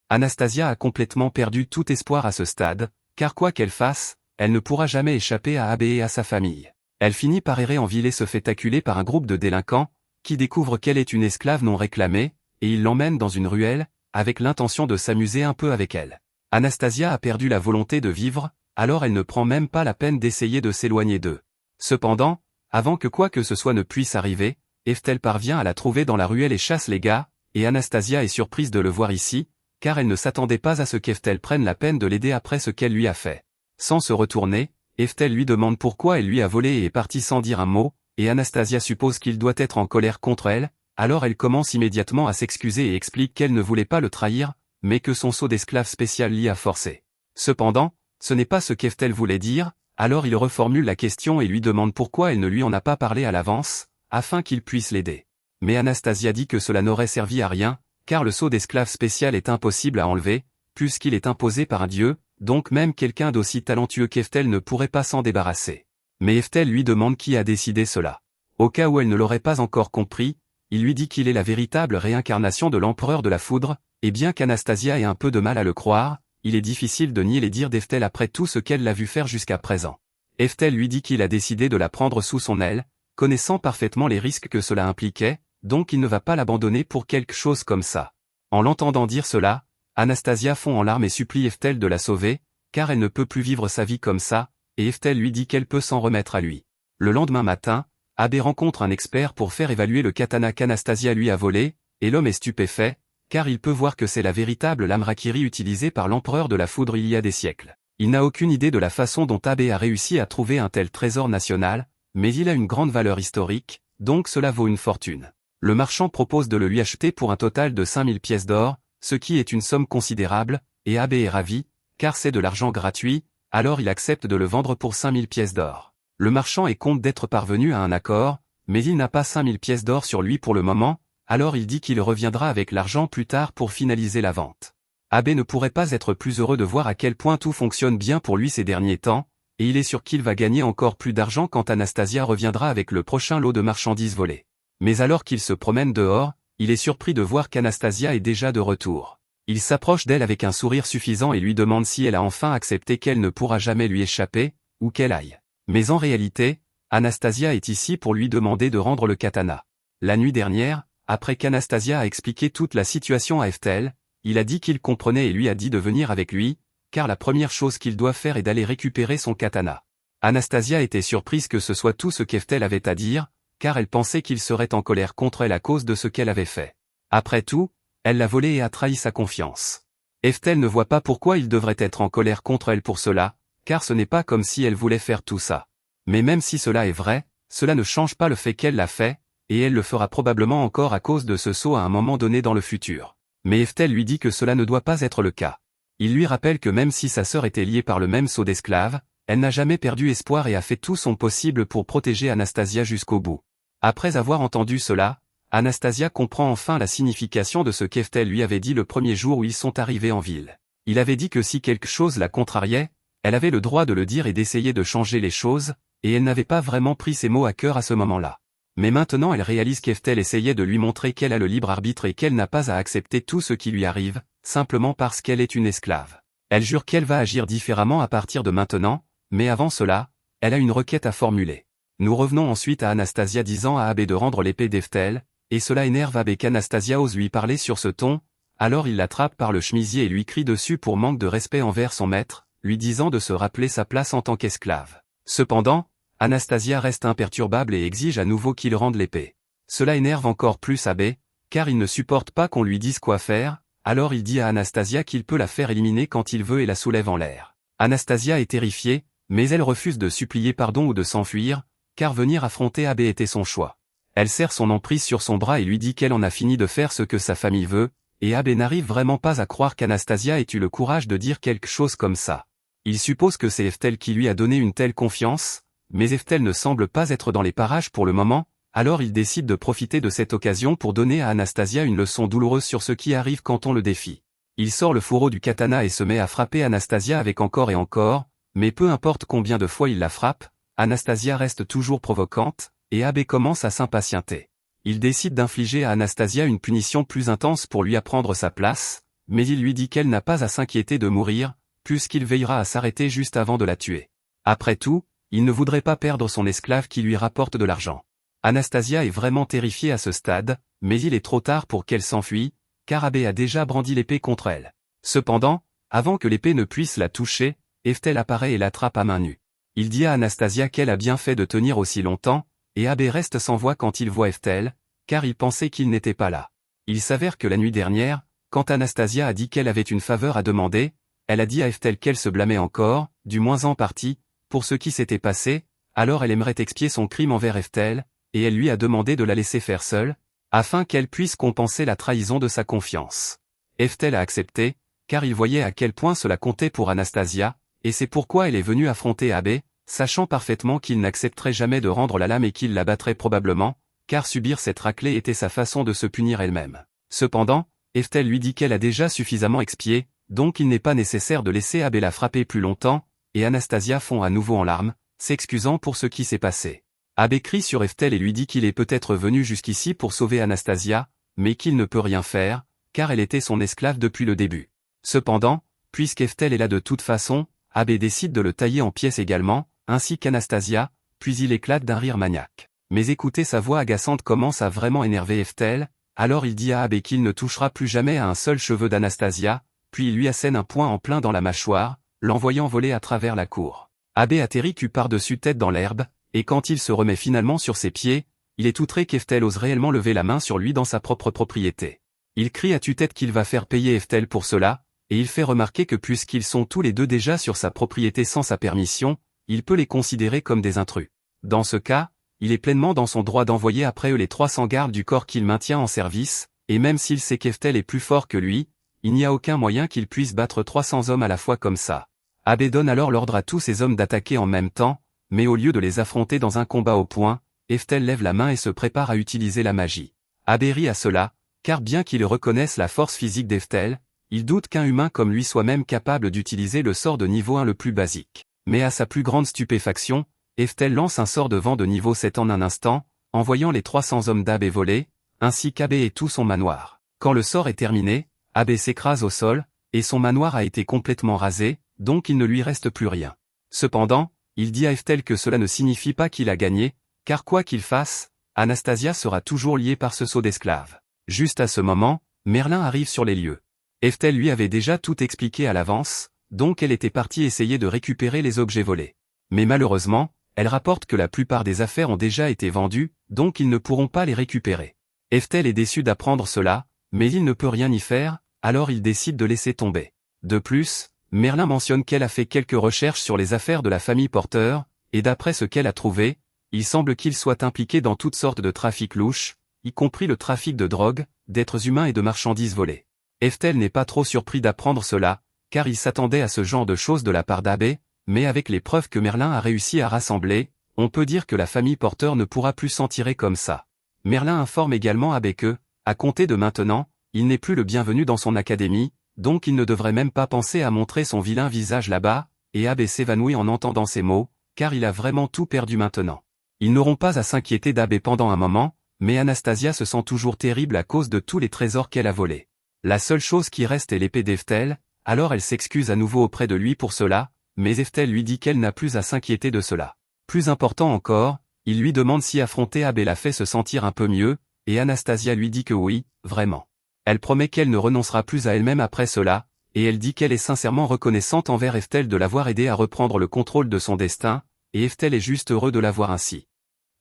S1: Anastasia a complètement perdu tout espoir à ce stade, car quoi qu'elle fasse, elle ne pourra jamais échapper à Abe et à sa famille. Elle finit par errer en ville et se fait acculer par un groupe de délinquants, qui découvrent qu'elle est une esclave non réclamée, et ils l'emmènent dans une ruelle, avec l'intention de s'amuser un peu avec elle. Anastasia a perdu la volonté de vivre, alors elle ne prend même pas la peine d'essayer de s'éloigner d'eux. Cependant, avant que quoi que ce soit ne puisse arriver, Eftel parvient à la trouver dans la ruelle et chasse les gars, et Anastasia est surprise de le voir ici, car elle ne s'attendait pas à ce qu'Eftel prenne la peine de l'aider après ce qu'elle lui a fait. Sans se retourner, Eftel lui demande pourquoi elle lui a volé et est partie sans dire un mot, et Anastasia suppose qu'il doit être en colère contre elle, alors elle commence immédiatement à s'excuser et explique qu'elle ne voulait pas le trahir, mais que son sceau d'esclave spécial l'y a forcé. Cependant, ce n'est pas ce qu'Eftel voulait dire, alors il reformule la question et lui demande pourquoi elle ne lui en a pas parlé à l'avance, afin qu'il puisse l'aider. Mais Anastasia dit que cela n'aurait servi à rien, car le sceau d'esclave spécial est impossible à enlever, puisqu'il est imposé par un dieu, donc même quelqu'un d'aussi talentueux qu'Eftel ne pourrait pas s'en débarrasser. Mais Eftel lui demande qui a décidé cela. Au cas où elle ne l'aurait pas encore compris, il lui dit qu'il est la véritable réincarnation de l'empereur de la foudre, et bien qu'Anastasia ait un peu de mal à le croire, il est difficile de nier les dires d'Eftel après tout ce qu'elle l'a vu faire jusqu'à présent. Eftel lui dit qu'il a décidé de la prendre sous son aile, connaissant parfaitement les risques que cela impliquait, donc il ne va pas l'abandonner pour quelque chose comme ça. En l'entendant dire cela, Anastasia fond en larmes et supplie Eftel de la sauver, car elle ne peut plus vivre sa vie comme ça, et Eftel lui dit qu'elle peut s'en remettre à lui. Le lendemain matin, Abe rencontre un expert pour faire évaluer le katana qu'Anastasia lui a volé, et l'homme est stupéfait, car il peut voir que c'est la véritable lame Rakiri utilisée par l'empereur de la foudre il y a des siècles. Il n'a aucune idée de la façon dont Abe a réussi à trouver un tel trésor national, mais il a une grande valeur historique, donc cela vaut une fortune. Le marchand propose de le lui acheter pour un total de 5000 pièces d'or, ce qui est une somme considérable, et Abe est ravi, car c'est de l'argent gratuit, alors il accepte de le vendre pour 5000 pièces d'or. Le marchand est content d'être parvenu à un accord, mais il n'a pas 5000 pièces d'or sur lui pour le moment, alors il dit qu'il reviendra avec l'argent plus tard pour finaliser la vente. Abe ne pourrait pas être plus heureux de voir à quel point tout fonctionne bien pour lui ces derniers temps, et il est sûr qu'il va gagner encore plus d'argent quand Anastasia reviendra avec le prochain lot de marchandises volées. Mais alors qu'il se promène dehors, il est surpris de voir qu'Anastasia est déjà de retour. Il s'approche d'elle avec un sourire suffisant et lui demande si elle a enfin accepté qu'elle ne pourra jamais lui échapper, ou qu'elle aille. Mais en réalité, Anastasia est ici pour lui demander de rendre le katana. La nuit dernière, après qu'Anastasia a expliqué toute la situation à Eftel, il a dit qu'il comprenait et lui a dit de venir avec lui, car la première chose qu'il doit faire est d'aller récupérer son katana. Anastasia était surprise que ce soit tout ce qu'Eftel avait à dire, car elle pensait qu'il serait en colère contre elle à cause de ce qu'elle avait fait. Après tout, elle l'a volé et a trahi sa confiance. Eftel ne voit pas pourquoi il devrait être en colère contre elle pour cela, car ce n'est pas comme si elle voulait faire tout ça. Mais même si cela est vrai, cela ne change pas le fait qu'elle l'a fait, et elle le fera probablement encore à cause de ce sceau à un moment donné dans le futur. Mais Eftel lui dit que cela ne doit pas être le cas. Il lui rappelle que même si sa sœur était liée par le même sceau d'esclave, elle n'a jamais perdu espoir et a fait tout son possible pour protéger Anastasia jusqu'au bout. Après avoir entendu cela, Anastasia comprend enfin la signification de ce qu'Eftel lui avait dit le premier jour où ils sont arrivés en ville. Il avait dit que si quelque chose la contrariait, elle avait le droit de le dire et d'essayer de changer les choses, et elle n'avait pas vraiment pris ces mots à cœur à ce moment-là. Mais maintenant elle réalise qu'Eftel essayait de lui montrer qu'elle a le libre arbitre et qu'elle n'a pas à accepter tout ce qui lui arrive, simplement parce qu'elle est une esclave. Elle jure qu'elle va agir différemment à partir de maintenant, mais avant cela, elle a une requête à formuler. Nous revenons ensuite à Anastasia disant à Abbé de rendre l'épée d'Eftel, et cela énerve Abbé qu'Anastasia ose lui parler sur ce ton, alors il l'attrape par le chemisier et lui crie dessus pour manque de respect envers son maître, lui disant de se rappeler sa place en tant qu'esclave. Cependant, Anastasia reste imperturbable et exige à nouveau qu'il rende l'épée. Cela énerve encore plus Abbé, car il ne supporte pas qu'on lui dise quoi faire, alors il dit à Anastasia qu'il peut la faire éliminer quand il veut et la soulève en l'air. Anastasia est terrifiée, mais elle refuse de supplier pardon ou de s'enfuir, car venir affronter Abbé était son choix. Elle serre son emprise sur son bras et lui dit qu'elle en a fini de faire ce que sa famille veut, et Abbé n'arrive vraiment pas à croire qu'Anastasia ait eu le courage de dire quelque chose comme ça. Il suppose que c'est Eftel qui lui a donné une telle confiance, mais Eftel ne semble pas être dans les parages pour le moment, alors il décide de profiter de cette occasion pour donner à Anastasia une leçon douloureuse sur ce qui arrive quand on le défie. Il sort le fourreau du katana et se met à frapper Anastasia avec encore et encore, mais peu importe combien de fois il la frappe, Anastasia reste toujours provocante, et Abbé commence à s'impatienter. Il décide d'infliger à Anastasia une punition plus intense pour lui apprendre sa place, mais il lui dit qu'elle n'a pas à s'inquiéter de mourir, puisqu'il veillera à s'arrêter juste avant de la tuer. Après tout, il ne voudrait pas perdre son esclave qui lui rapporte de l'argent. Anastasia est vraiment terrifiée à ce stade, mais il est trop tard pour qu'elle s'enfuie, car Abbé a déjà brandi l'épée contre elle. Cependant, avant que l'épée ne puisse la toucher, Eftel apparaît et l'attrape à main nue. Il dit à Anastasia qu'elle a bien fait de tenir aussi longtemps, et Abbé reste sans voix quand il voit Eftel, car il pensait qu'il n'était pas là. Il s'avère que la nuit dernière, quand Anastasia a dit qu'elle avait une faveur à demander, elle a dit à Eftel qu'elle se blâmait encore, du moins en partie, pour ce qui s'était passé, alors elle aimerait expier son crime envers Eftel, et elle lui a demandé de la laisser faire seule, afin qu'elle puisse compenser la trahison de sa confiance. Eftel a accepté, car il voyait à quel point cela comptait pour Anastasia, et c'est pourquoi elle est venue affronter Abbé, sachant parfaitement qu'il n'accepterait jamais de rendre la lame et qu'il la battrait probablement, car subir cette raclée était sa façon de se punir elle-même. Cependant, Eftel lui dit qu'elle a déjà suffisamment expié, donc il n'est pas nécessaire de laisser Abbé la frapper plus longtemps, et Anastasia fond à nouveau en larmes, s'excusant pour ce qui s'est passé. Abbé crie sur Eftel et lui dit qu'il est peut-être venu jusqu'ici pour sauver Anastasia, mais qu'il ne peut rien faire, car elle était son esclave depuis le début. Cependant, puisqu'Eftel est là de toute façon, Abbé décide de le tailler en pièces également, ainsi qu'Anastasia, puis il éclate d'un rire maniaque. Mais écoutez, sa voix agaçante commence à vraiment énerver Eftel, alors il dit à Abbé qu'il ne touchera plus jamais à un seul cheveu d'Anastasia, puis il lui assène un poing en plein dans la mâchoire, l'envoyant voler à travers la cour. Abbé atterrit cul par-dessus tête dans l'herbe, et quand il se remet finalement sur ses pieds, il est outré qu'Eftel ose réellement lever la main sur lui dans sa propre propriété. Il crie à tue-tête qu'il va faire payer Eftel pour cela, et il fait remarquer que puisqu'ils sont tous les deux déjà sur sa propriété sans sa permission, il peut les considérer comme des intrus. Dans ce cas, il est pleinement dans son droit d'envoyer après eux les 300 gardes du corps qu'il maintient en service, et même s'il sait qu'Eftel est plus fort que lui, il n'y a aucun moyen qu'il puisse battre 300 hommes à la fois comme ça. Abbé donne alors l'ordre à tous ses hommes d'attaquer en même temps, mais au lieu de les affronter dans un combat au poing, Eftel lève la main et se prépare à utiliser la magie. Abbé rit à cela, car bien qu'il reconnaisse la force physique d'Eftel, il doute qu'un humain comme lui soit même capable d'utiliser le sort de niveau 1 le plus basique. Mais à sa plus grande stupéfaction, Eftel lance un sort de vent de niveau 7 en un instant, envoyant les 300 hommes d'Abbé voler, ainsi qu'Abbé et tout son manoir. Quand le sort est terminé, Abbé s'écrase au sol, et son manoir a été complètement rasé, donc il ne lui reste plus rien. Cependant, il dit à Eftel que cela ne signifie pas qu'il a gagné, car quoi qu'il fasse, Anastasia sera toujours liée par ce sceau d'esclave. Juste à ce moment, Merlin arrive sur les lieux. Eftel lui avait déjà tout expliqué à l'avance, donc elle était partie essayer de récupérer les objets volés. Mais malheureusement, Elle rapporte que la plupart des affaires ont déjà été vendues, donc ils ne pourront pas les récupérer. Eftel est déçu d'apprendre cela, mais il ne peut rien y faire, alors il décide de laisser tomber. De plus, Merlin mentionne qu'elle a fait quelques recherches sur les affaires de la famille Porter, et d'après ce qu'elle a trouvé, il semble qu'il soit impliqué dans toutes sortes de trafics louches, y compris le trafic de drogue, d'êtres humains et de marchandises volées. Eftel n'est pas trop surpris d'apprendre cela, car il s'attendait à ce genre de choses de la part d'Abbé, mais avec les preuves que Merlin a réussi à rassembler, on peut dire que la famille Porter ne pourra plus s'en tirer comme ça. Merlin informe également Abbé que, à compter de maintenant, il n'est plus le bienvenu dans son académie, donc il ne devrait même pas penser à montrer son vilain visage là-bas, et Abbé s'évanouit en entendant ces mots, car il a vraiment tout perdu maintenant. Ils n'auront pas à s'inquiéter d'Abbé pendant un moment, mais Anastasia se sent toujours terrible à cause de tous les trésors qu'elle a volés. La seule chose qui reste est l'épée d'Eftel, alors elle s'excuse à nouveau auprès de lui pour cela, mais Eftel lui dit qu'elle n'a plus à s'inquiéter de cela. Plus important encore, il lui demande si affronter Abbé la fait se sentir un peu mieux, et Anastasia lui dit que oui, vraiment. Elle promet qu'elle ne renoncera plus à elle-même après cela, et elle dit qu'elle est sincèrement reconnaissante envers Eftel de l'avoir aidé à reprendre le contrôle de son destin, et Eftel est juste heureux de l'avoir ainsi.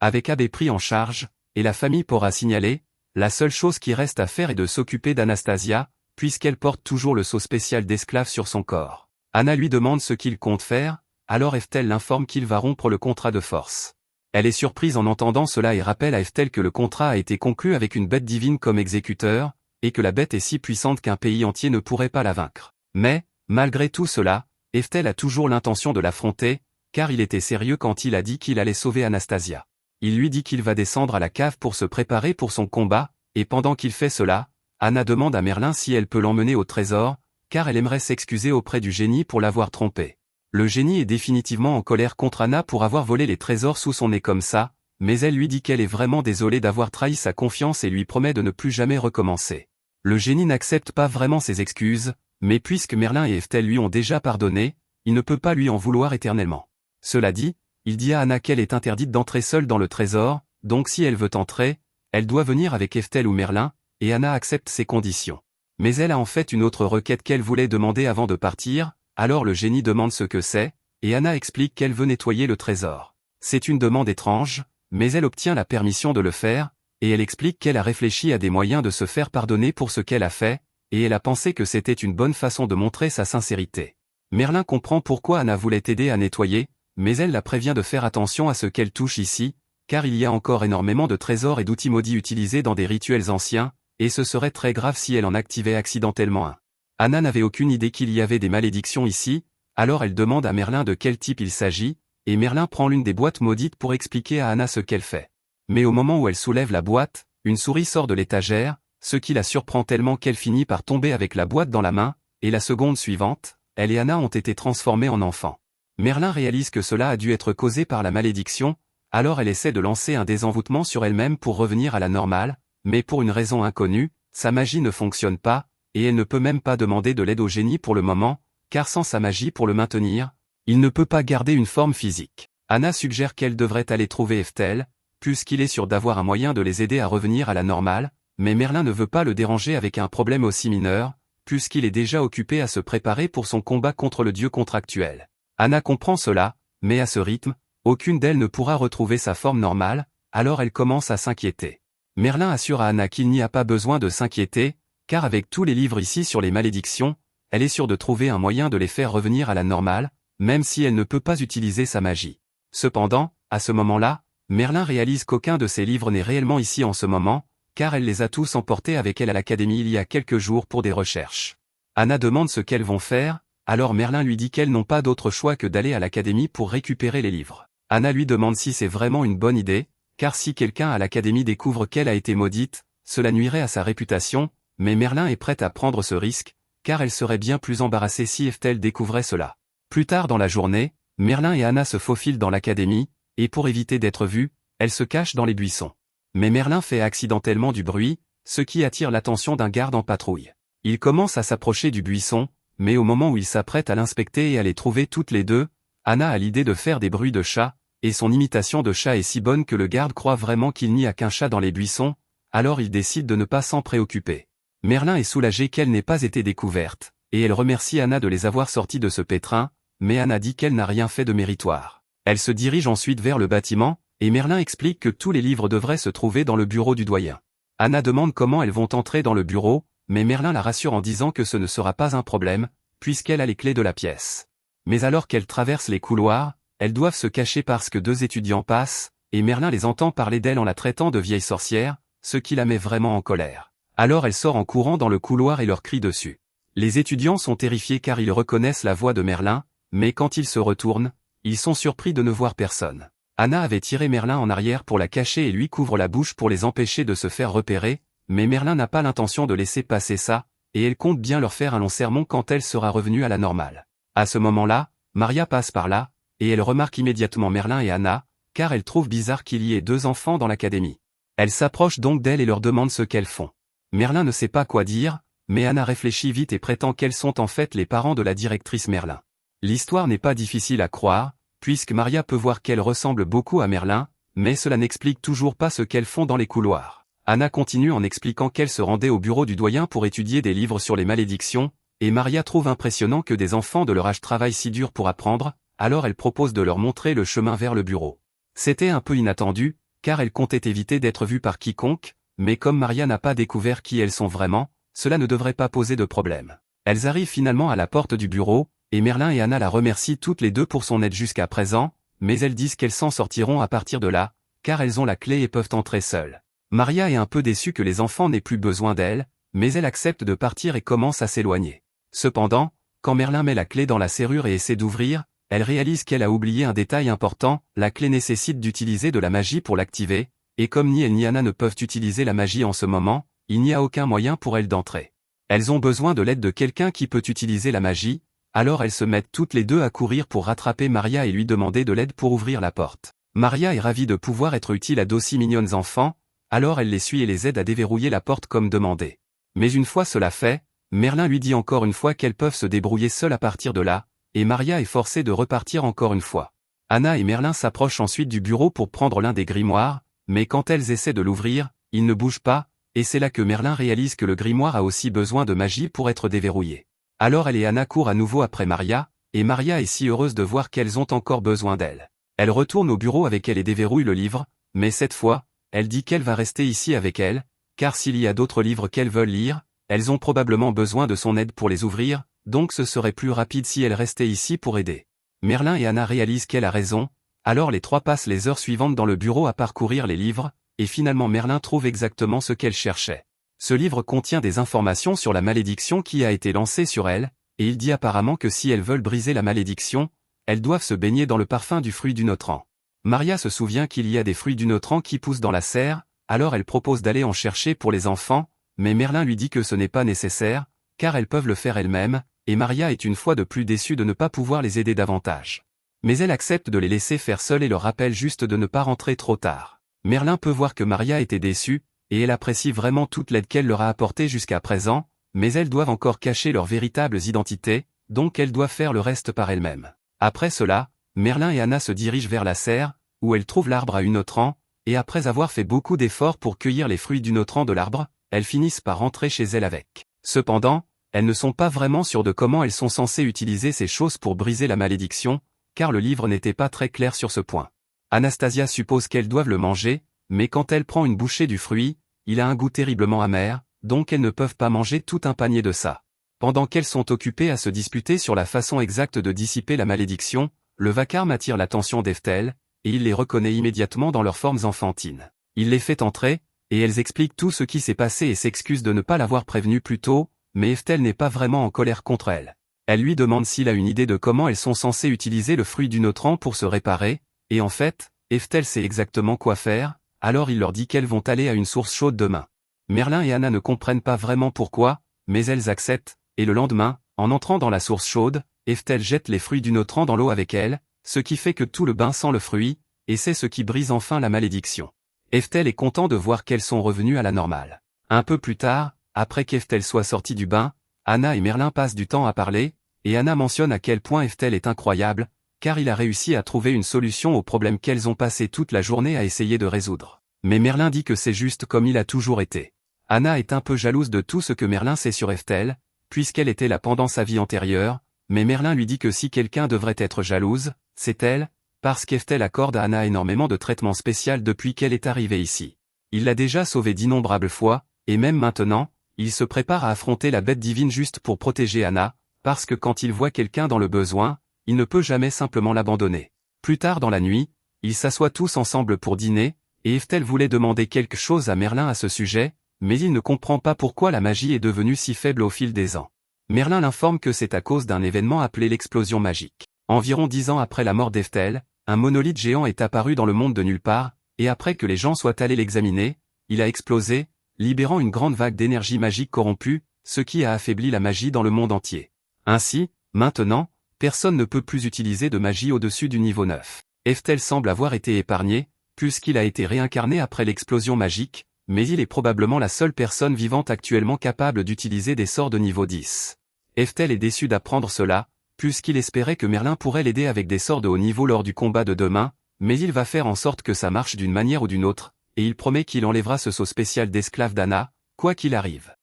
S1: Avec Abbé pris en charge, et la famille pourra signaler, la seule chose qui reste à faire est de s'occuper d'Anastasia, puisqu'elle porte toujours le sceau spécial d'esclave sur son corps. Anna lui demande ce qu'il compte faire, alors Eftel l'informe qu'il va rompre le contrat de force. Elle est surprise en entendant cela et rappelle à Eftel que le contrat a été conclu avec une bête divine comme exécuteur, et que la bête est si puissante qu'un pays entier ne pourrait pas la vaincre. Mais, malgré tout cela, Eftel a toujours l'intention de l'affronter, car il était sérieux quand il a dit qu'il allait sauver Anastasia. Il lui dit qu'il va descendre à la cave pour se préparer pour son combat, et pendant qu'il fait cela, Anna demande à Merlin si elle peut l'emmener au trésor, car elle aimerait s'excuser auprès du génie pour l'avoir trompée. Le génie est définitivement en colère contre Anna pour avoir volé les trésors sous son nez comme ça, mais elle lui dit qu'elle est vraiment désolée d'avoir trahi sa confiance et lui promet de ne plus jamais recommencer. Le génie n'accepte pas vraiment ses excuses, mais puisque Merlin et Eftel lui ont déjà pardonné, il ne peut pas lui en vouloir éternellement. Cela dit, il dit à Anna qu'elle est interdite d'entrer seule dans le trésor, donc si elle veut entrer, elle doit venir avec Eftel ou Merlin, et Anna accepte ses conditions. Mais elle a en fait une autre requête qu'elle voulait demander avant de partir, alors le génie demande ce que c'est, et Anna explique qu'elle veut nettoyer le trésor. C'est une demande étrange, mais elle obtient la permission de le faire, et elle explique qu'elle a réfléchi à des moyens de se faire pardonner pour ce qu'elle a fait, et elle a pensé que c'était une bonne façon de montrer sa sincérité. Merlin comprend pourquoi Anna voulait aider à nettoyer, mais elle la prévient de faire attention à ce qu'elle touche ici, car il y a encore énormément de trésors et d'outils maudits utilisés dans des rituels anciens, et ce serait très grave si elle en activait accidentellement un. Anna n'avait aucune idée qu'il y avait des malédictions ici, alors elle demande à Merlin de quel type il s'agit, et Merlin prend l'une des boîtes maudites pour expliquer à Anna ce qu'elle fait. Mais au moment où elle soulève la boîte, une souris sort de l'étagère, ce qui la surprend tellement qu'elle finit par tomber avec la boîte dans la main, et la seconde suivante, elle et Anna ont été transformées en enfants. Merlin réalise que cela a dû être causé par la malédiction, alors elle essaie de lancer un désenvoûtement sur elle-même pour revenir à la normale, mais pour une raison inconnue, sa magie ne fonctionne pas, et elle ne peut même pas demander de l'aide au génie pour le moment, car sans sa magie pour le maintenir, il ne peut pas garder une forme physique. Anna suggère qu'elle devrait aller trouver Eftel, puisqu'il est sûr d'avoir un moyen de les aider à revenir à la normale, mais Merlin ne veut pas le déranger avec un problème aussi mineur, puisqu'il est déjà occupé à se préparer pour son combat contre le dieu contractuel. Anna comprend cela, mais à ce rythme, aucune d'elles ne pourra retrouver sa forme normale, alors elle commence à s'inquiéter. Merlin assure à Anna qu'il n'y a pas besoin de s'inquiéter, car avec tous les livres ici sur les malédictions, elle est sûre de trouver un moyen de les faire revenir à la normale, même si elle ne peut pas utiliser sa magie. Cependant, à ce moment-là, Merlin réalise qu'aucun de ses livres n'est réellement ici en ce moment, car elle les a tous emportés avec elle à l'académie il y a quelques jours pour des recherches. Anna demande ce qu'elles vont faire, alors Merlin lui dit qu'elles n'ont pas d'autre choix que d'aller à l'académie pour récupérer les livres. Anna lui demande si c'est vraiment une bonne idée, car si quelqu'un à l'académie découvre qu'elle a été maudite, cela nuirait à sa réputation, mais Merlin est prête à prendre ce risque, car elle serait bien plus embarrassée si Eftel découvrait cela. Plus tard dans la journée, Merlin et Anna se faufilent dans l'académie, et pour éviter d'être vus, elles se cachent dans les buissons. Mais Merlin fait accidentellement du bruit, ce qui attire l'attention d'un garde en patrouille. Il commence à s'approcher du buisson, mais au moment où il s'apprête à l'inspecter et à les trouver toutes les deux, Anna a l'idée de faire des bruits de chat, et son imitation de chat est si bonne que le garde croit vraiment qu'il n'y a qu'un chat dans les buissons, alors il décide de ne pas s'en préoccuper. Merlin est soulagé qu'elle n'ait pas été découverte, et elle remercie Anna de les avoir sortis de ce pétrin, mais Anna dit qu'elle n'a rien fait de méritoire. Elle se dirige ensuite vers le bâtiment, et Merlin explique que tous les livres devraient se trouver dans le bureau du doyen. Anna demande comment elles vont entrer dans le bureau, mais Merlin la rassure en disant que ce ne sera pas un problème, puisqu'elle a les clés de la pièce. Mais alors qu'elles traversent les couloirs, elles doivent se cacher parce que deux étudiants passent, et Merlin les entend parler d'elle en la traitant de vieille sorcière, ce qui la met vraiment en colère. Alors elle sort en courant dans le couloir et leur crie dessus. Les étudiants sont terrifiés car ils reconnaissent la voix de Merlin, mais quand ils se retournent, ils sont surpris de ne voir personne. Anna avait tiré Merlin en arrière pour la cacher et lui couvre la bouche pour les empêcher de se faire repérer, mais Merlin n'a pas l'intention de laisser passer ça, et elle compte bien leur faire un long sermon quand elle sera revenue à la normale. À ce moment-là, Maria passe par là, et elle remarque immédiatement Merlin et Anna, car elle trouve bizarre qu'il y ait deux enfants dans l'académie. Elle s'approche donc d'elle et leur demande ce qu'elles font. Merlin ne sait pas quoi dire, mais Anna réfléchit vite et prétend qu'elles sont en fait les parents de la directrice Merlin. L'histoire n'est pas difficile à croire, puisque Maria peut voir qu'elle ressemble beaucoup à Merlin, mais cela n'explique toujours pas ce qu'elles font dans les couloirs. Anna continue en expliquant qu'elle se rendait au bureau du doyen pour étudier des livres sur les malédictions, et Maria trouve impressionnant que des enfants de leur âge travaillent si dur pour apprendre, alors elle propose de leur montrer le chemin vers le bureau. C'était un peu inattendu, car elle comptait éviter d'être vue par quiconque, mais comme Maria n'a pas découvert qui elles sont vraiment, cela ne devrait pas poser de problème. Elles arrivent finalement à la porte du bureau, et Merlin et Anna la remercient toutes les deux pour son aide jusqu'à présent, mais elles disent qu'elles s'en sortiront à partir de là, car elles ont la clé et peuvent entrer seules. Maria est un peu déçue que les enfants n'aient plus besoin d'elle, mais elle accepte de partir et commence à s'éloigner. Cependant, quand Merlin met la clé dans la serrure et essaie d'ouvrir, elle réalise qu'elle a oublié un détail important, la clé nécessite d'utiliser de la magie pour l'activer, et comme ni elle ni Anna ne peuvent utiliser la magie en ce moment, il n'y a aucun moyen pour elles d'entrer. Elles ont besoin de l'aide de quelqu'un qui peut utiliser la magie, alors elles se mettent toutes les deux à courir pour rattraper Maria et lui demander de l'aide pour ouvrir la porte. Maria est ravie de pouvoir être utile à d'aussi mignonnes enfants, alors elle les suit et les aide à déverrouiller la porte comme demandé. Mais une fois cela fait, Merlin lui dit encore une fois qu'elles peuvent se débrouiller seules à partir de là, et Maria est forcée de repartir encore une fois. Anna et Merlin s'approchent ensuite du bureau pour prendre l'un des grimoires, mais quand elles essaient de l'ouvrir, il ne bouge pas, et c'est là que Merlin réalise que le grimoire a aussi besoin de magie pour être déverrouillé. Alors elle et Anna courent à nouveau après Maria, et Maria est si heureuse de voir qu'elles ont encore besoin d'elle. Elle retourne au bureau avec elle et déverrouille le livre, mais cette fois, elle dit qu'elle va rester ici avec elle, car s'il y a d'autres livres qu'elles veulent lire, elles ont probablement besoin de son aide pour les ouvrir, donc ce serait plus rapide si elle restait ici pour aider. Merlin et Anna réalisent qu'elle a raison, alors les trois passent les heures suivantes dans le bureau à parcourir les livres, et finalement Merlin trouve exactement ce qu'elle cherchait. Ce livre contient des informations sur la malédiction qui a été lancée sur elle, et il dit apparemment que si elles veulent briser la malédiction, elles doivent se baigner dans le parfum du fruit du Notran. Maria se souvient qu'il y a des fruits du Notran qui poussent dans la serre, alors elle propose d'aller en chercher pour les enfants, mais Merlin lui dit que ce n'est pas nécessaire, car elles peuvent le faire elles-mêmes, et Maria est une fois de plus déçue de ne pas pouvoir les aider davantage. Mais elle accepte de les laisser faire seules et leur rappelle juste de ne pas rentrer trop tard. Merlin peut voir que Maria était déçue, et elle apprécie vraiment toute l'aide qu'elle leur a apportée jusqu'à présent, mais elles doivent encore cacher leurs véritables identités, donc elles doivent faire le reste par elles-mêmes. Après cela, Merlin et Anna se dirigent vers la serre, où elles trouvent l'arbre à une Notran, et après avoir fait beaucoup d'efforts pour cueillir les fruits du Notran de l'arbre, elles finissent par rentrer chez elles avec. Cependant, elles ne sont pas vraiment sûres de comment elles sont censées utiliser ces choses pour briser la malédiction, car le livre n'était pas très clair sur ce point. Anastasia suppose qu'elles doivent le manger, mais quand elle prend une bouchée du fruit, il a un goût terriblement amer, donc elles ne peuvent pas manger tout un panier de ça. Pendant qu'elles sont occupées à se disputer sur la façon exacte de dissiper la malédiction, le vacarme attire l'attention d'Eftel, et il les reconnaît immédiatement dans leurs formes enfantines. Il les fait entrer, et elles expliquent tout ce qui s'est passé et s'excusent de ne pas l'avoir prévenu plus tôt, mais Eftel n'est pas vraiment en colère contre elle. Elle lui demande s'il a une idée de comment elles sont censées utiliser le fruit du Notran pour se réparer, et en fait, Eftel sait exactement quoi faire, alors il leur dit qu'elles vont aller à une source chaude demain. Merlin et Anna ne comprennent pas vraiment pourquoi, mais elles acceptent, et le lendemain, en entrant dans la source chaude, Eftel jette les fruits du Notran dans l'eau avec elle, ce qui fait que tout le bain sent le fruit, et c'est ce qui brise enfin la malédiction. Eftel est content de voir qu'elles sont revenues à la normale. Un peu plus tard, après qu'Eftel soit sortie du bain, Anna et Merlin passent du temps à parler, et Anna mentionne à quel point Eftel est incroyable, car il a réussi à trouver une solution au problème qu'elles ont passé toute la journée à essayer de résoudre. Mais Merlin dit que c'est juste comme il a toujours été. Anna est un peu jalouse de tout ce que Merlin sait sur Eftel, puisqu'elle était là pendant sa vie antérieure, mais Merlin lui dit que si quelqu'un devrait être jalouse, c'est elle, parce qu'Eftel accorde à Anna énormément de traitements spéciaux depuis qu'elle est arrivée ici. Il l'a déjà sauvée d'innombrables fois, et même maintenant, il se prépare à affronter la bête divine juste pour protéger Anna, parce que quand il voit quelqu'un dans le besoin, il ne peut jamais simplement l'abandonner. Plus tard dans la nuit, ils s'assoient tous ensemble pour dîner, et Eftel voulait demander quelque chose à Merlin à ce sujet, mais il ne comprend pas pourquoi la magie est devenue si faible au fil des ans. Merlin l'informe que c'est à cause d'un événement appelé l'explosion magique. Environ 10 ans après la mort d'Eftel, un monolithe géant est apparu dans le monde de nulle part, et après que les gens soient allés l'examiner, il a explosé, libérant une grande vague d'énergie magique corrompue, ce qui a affaibli la magie dans le monde entier. Ainsi, maintenant, personne ne peut plus utiliser de magie au-dessus du niveau 9. Eftel semble avoir été épargné, puisqu'il a été réincarné après l'explosion magique, mais il est probablement la seule personne vivante actuellement capable d'utiliser des sorts de niveau 10. Eftel est déçu d'apprendre cela, puisqu'il espérait que Merlin pourrait l'aider avec des sorts de haut niveau lors du combat de demain, mais il va faire en sorte que ça marche d'une manière ou d'une autre, et il promet qu'il enlèvera ce sceau spécial d'esclave d'Anna, quoi qu'il arrive.